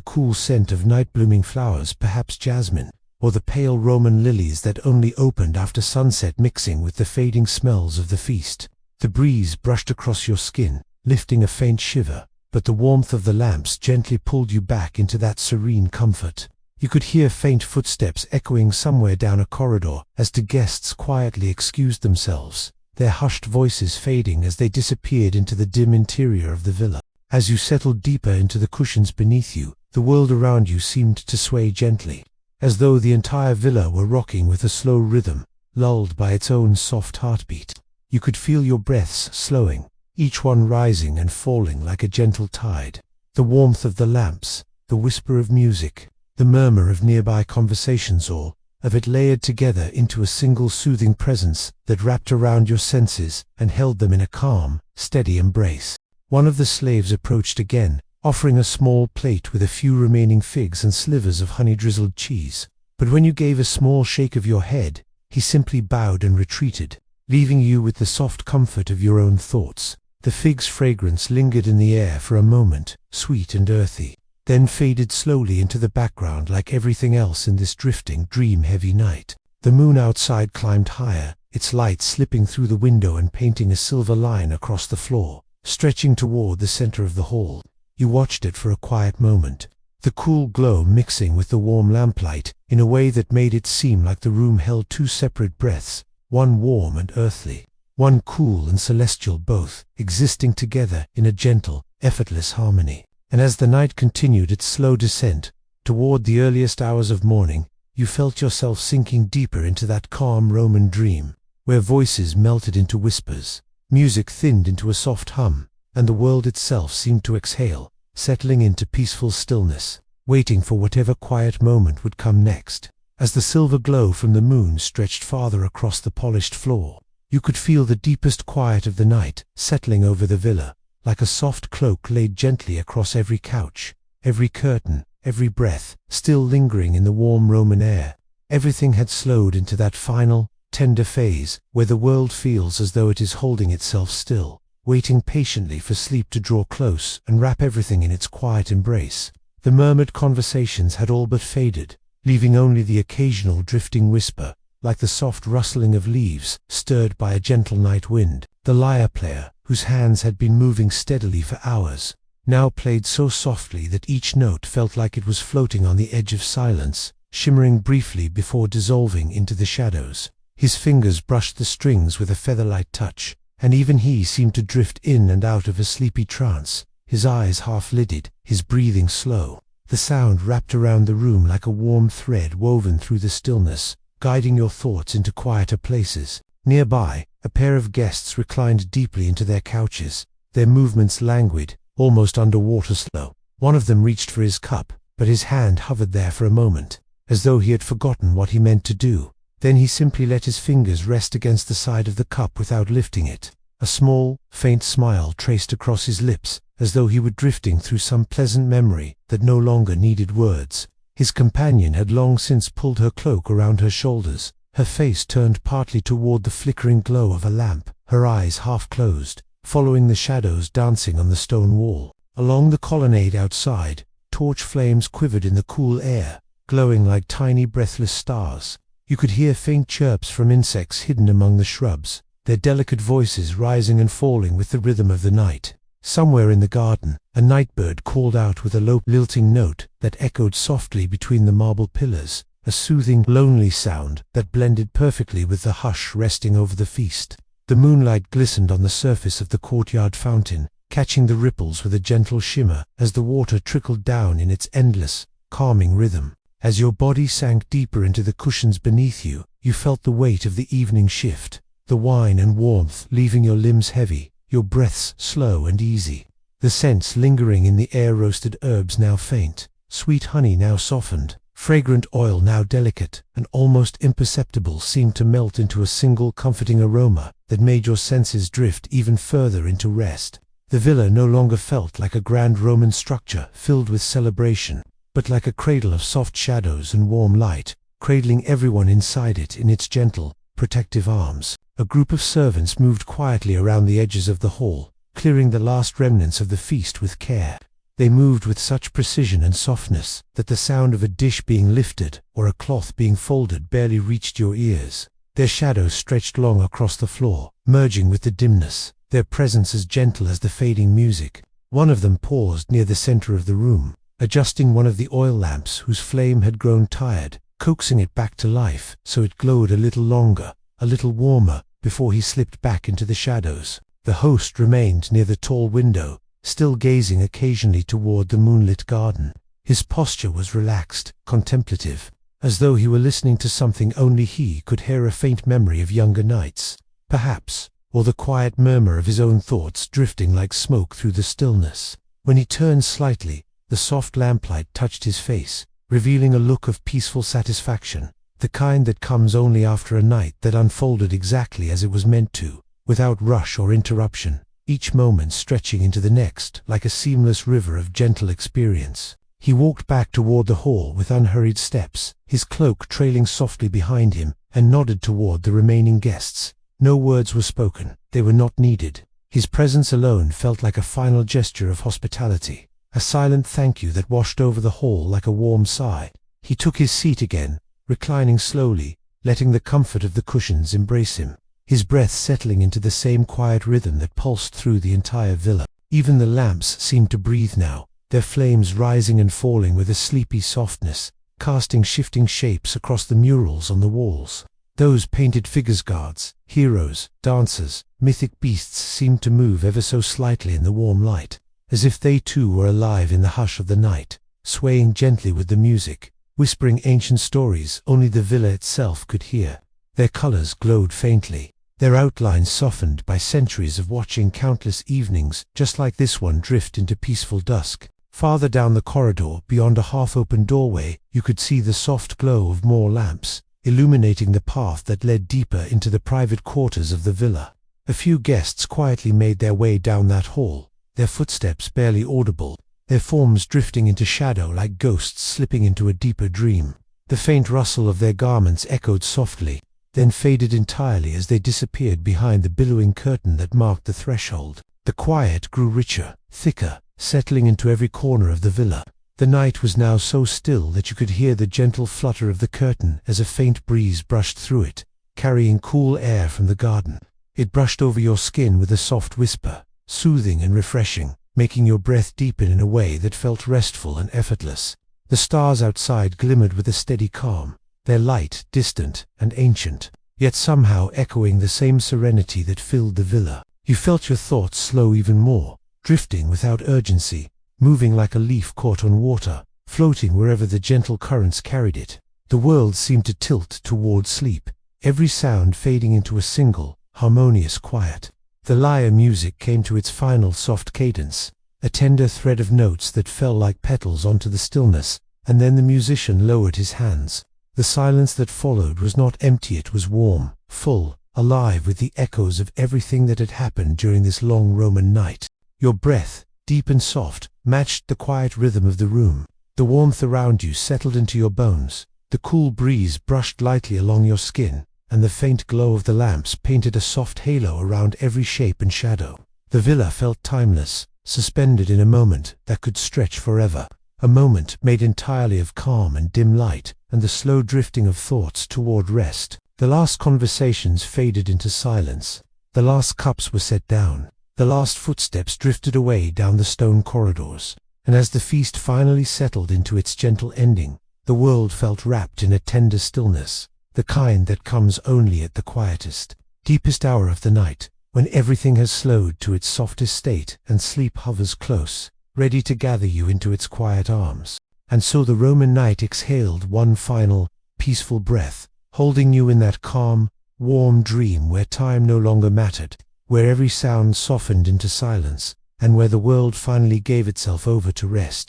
cool scent of night-blooming flowers, perhaps jasmine. or the pale Roman lilies that only opened after sunset, mixing with the fading smells of the feast. The breeze brushed across your skin, lifting a faint shiver, but the warmth of the lamps gently pulled you back into that serene comfort. You could hear faint footsteps echoing somewhere down a corridor as the guests quietly excused themselves, their hushed voices fading as they disappeared into the dim interior of the villa. As you settled deeper into the cushions beneath you, the world around you seemed to sway gently, as though the entire villa were rocking with a slow rhythm, lulled by its own soft heartbeat. You could feel your breaths slowing, each one rising and falling like a gentle tide. The warmth of the lamps, the whisper of music, the murmur of nearby conversations, all of it layered together into a single soothing presence that wrapped around your senses and held them in a calm, steady embrace. One of the slaves approached again, offering a small plate with a few remaining figs and slivers of honey-drizzled cheese. But when you gave a small shake of your head, he simply bowed and retreated, leaving you with the soft comfort of your own thoughts. The fig's fragrance lingered in the air for a moment, sweet and earthy, then faded slowly into the background like everything else in this drifting, dream-heavy night. The moon outside climbed higher, its light slipping through the window and painting a silver line across the floor, stretching toward the center of the hall. You watched it for a quiet moment, the cool glow mixing with the warm lamplight in a way that made it seem like the room held two separate breaths, one warm and earthly, one cool and celestial, both existing together in a gentle, effortless harmony. And as the night continued its slow descent toward the earliest hours of morning, you felt yourself sinking deeper into that calm Roman dream, where voices melted into whispers, music thinned into a soft hum, and the world itself seemed to exhale, settling into peaceful stillness, waiting for whatever quiet moment would come next. As the silver glow from the moon stretched farther across the polished floor, you could feel the deepest quiet of the night settling over the villa, like a soft cloak laid gently across every couch, every curtain, every breath, still lingering in the warm Roman air. Everything had slowed into that final, tender phase where the world feels as though it is holding itself still, waiting patiently for sleep to draw close and wrap everything in its quiet embrace. The murmured conversations had all but faded, leaving only the occasional drifting whisper, like the soft rustling of leaves stirred by a gentle night wind. The lyre player, whose hands had been moving steadily for hours, now played so softly that each note felt like it was floating on the edge of silence, shimmering briefly before dissolving into the shadows. His fingers brushed the strings with a feather-light touch, and even he seemed to drift in and out of a sleepy trance, his eyes half-lidded, his breathing slow. The sound wrapped around the room like a warm thread woven through the stillness, guiding your thoughts into quieter places. Nearby, a pair of guests reclined deeply into their couches, their movements languid, almost underwater slow. One of them reached for his cup, but his hand hovered there for a moment, as though he had forgotten what he meant to do. Then he simply let his fingers rest against the side of the cup without lifting it. A small, faint smile traced across his lips, as though he were drifting through some pleasant memory that no longer needed words. His companion had long since pulled her cloak around her shoulders, her face turned partly toward the flickering glow of a lamp, her eyes half closed, following the shadows dancing on the stone wall. Along the colonnade outside, torch flames quivered in the cool air, glowing like tiny breathless stars. You could hear faint chirps from insects hidden among the shrubs, their delicate voices rising and falling with the rhythm of the night. Somewhere in the garden, a nightbird called out with a low, lilting note that echoed softly between the marble pillars, a soothing, lonely sound that blended perfectly with the hush resting over the feast. The moonlight glistened on the surface of the courtyard fountain, catching the ripples with a gentle shimmer as the water trickled down in its endless, calming rhythm. As your body sank deeper into the cushions beneath you, you felt the weight of the evening shift, the wine and warmth leaving your limbs heavy, your breaths slow and easy. The scents lingering in the air, roasted herbs now faint, sweet honey now softened, fragrant oil now delicate and almost imperceptible, seemed to melt into a single comforting aroma that made your senses drift even further into rest. The villa no longer felt like a grand Roman structure filled with celebration, but like a cradle of soft shadows and warm light, cradling everyone inside it in its gentle, protective arms. A group of servants moved quietly around the edges of the hall, clearing the last remnants of the feast with care. They moved with such precision and softness that the sound of a dish being lifted or a cloth being folded barely reached your ears. Their shadows stretched long across the floor, merging with the dimness, their presence as gentle as the fading music. One of them paused near the center of the room, adjusting one of the oil lamps whose flame had grown tired, coaxing it back to life so it glowed a little longer, a little warmer, before he slipped back into the shadows. The host remained near the tall window, still gazing occasionally toward the moonlit garden. His posture was relaxed, contemplative, as though he were listening to something only he could hear, a faint memory of younger nights, perhaps, or the quiet murmur of his own thoughts drifting like smoke through the stillness. When he turned slightly, the soft lamplight touched his face, revealing a look of peaceful satisfaction, the kind that comes only after a night that unfolded exactly as it was meant to, without rush or interruption, each moment stretching into the next like a seamless river of gentle experience. He walked back toward the hall with unhurried steps, his cloak trailing softly behind him, and nodded toward the remaining guests. No words were spoken, they were not needed. His presence alone felt like a final gesture of hospitality, a silent thank you that washed over the hall like a warm sigh. He took his seat again, reclining slowly, letting the comfort of the cushions embrace him, his breath settling into the same quiet rhythm that pulsed through the entire villa. Even the lamps seemed to breathe now, their flames rising and falling with a sleepy softness, casting shifting shapes across the murals on the walls. Those painted figures, guards, heroes, dancers, mythic beasts, seemed to move ever so slightly in the warm light, as if they too were alive in the hush of the night, swaying gently with the music, whispering ancient stories only the villa itself could hear. Their colors glowed faintly, their outlines softened by centuries of watching countless evenings just like this one drift into peaceful dusk. Farther down the corridor, beyond a half-open doorway, you could see the soft glow of more lamps, illuminating the path that led deeper into the private quarters of the villa. A few guests quietly made their way down that hall, their footsteps barely audible, their forms drifting into shadow like ghosts slipping into a deeper dream. The faint rustle of their garments echoed softly, then faded entirely as they disappeared behind the billowing curtain that marked the threshold. The quiet grew richer, thicker, settling into every corner of the villa. The night was now so still that you could hear the gentle flutter of the curtain as a faint breeze brushed through it, carrying cool air from the garden. It brushed over your skin with a soft whisper, soothing and refreshing, making your breath deepen in a way that felt restful and effortless. The stars outside glimmered with a steady calm, their light distant and ancient, yet somehow echoing the same serenity that filled the villa. You felt your thoughts slow even more, drifting without urgency, moving like a leaf caught on water, floating wherever the gentle currents carried it. The world seemed to tilt toward sleep, every sound fading into a single, harmonious quiet. The lyre music came to its final soft cadence, a tender thread of notes that fell like petals onto the stillness, and then the musician lowered his hands. The silence that followed was not empty, it was warm, full, alive with the echoes of everything that had happened during this long Roman night. Your breath, deep and soft, matched the quiet rhythm of the room. The warmth around you settled into your bones, the cool breeze brushed lightly along your skin, and the faint glow of the lamps painted a soft halo around every shape and shadow. The villa felt timeless, suspended in a moment that could stretch forever, a moment made entirely of calm and dim light, and the slow drifting of thoughts toward rest. The last conversations faded into silence, the last cups were set down, the last footsteps drifted away down the stone corridors, and as the feast finally settled into its gentle ending, the world felt wrapped in a tender stillness, the kind that comes only at the quietest, deepest hour of the night, when everything has slowed to its softest state and sleep hovers close, ready to gather you into its quiet arms. And so the Roman night exhaled one final, peaceful breath, holding you in that calm, warm dream where time no longer mattered, where every sound softened into silence, and where the world finally gave itself over to rest.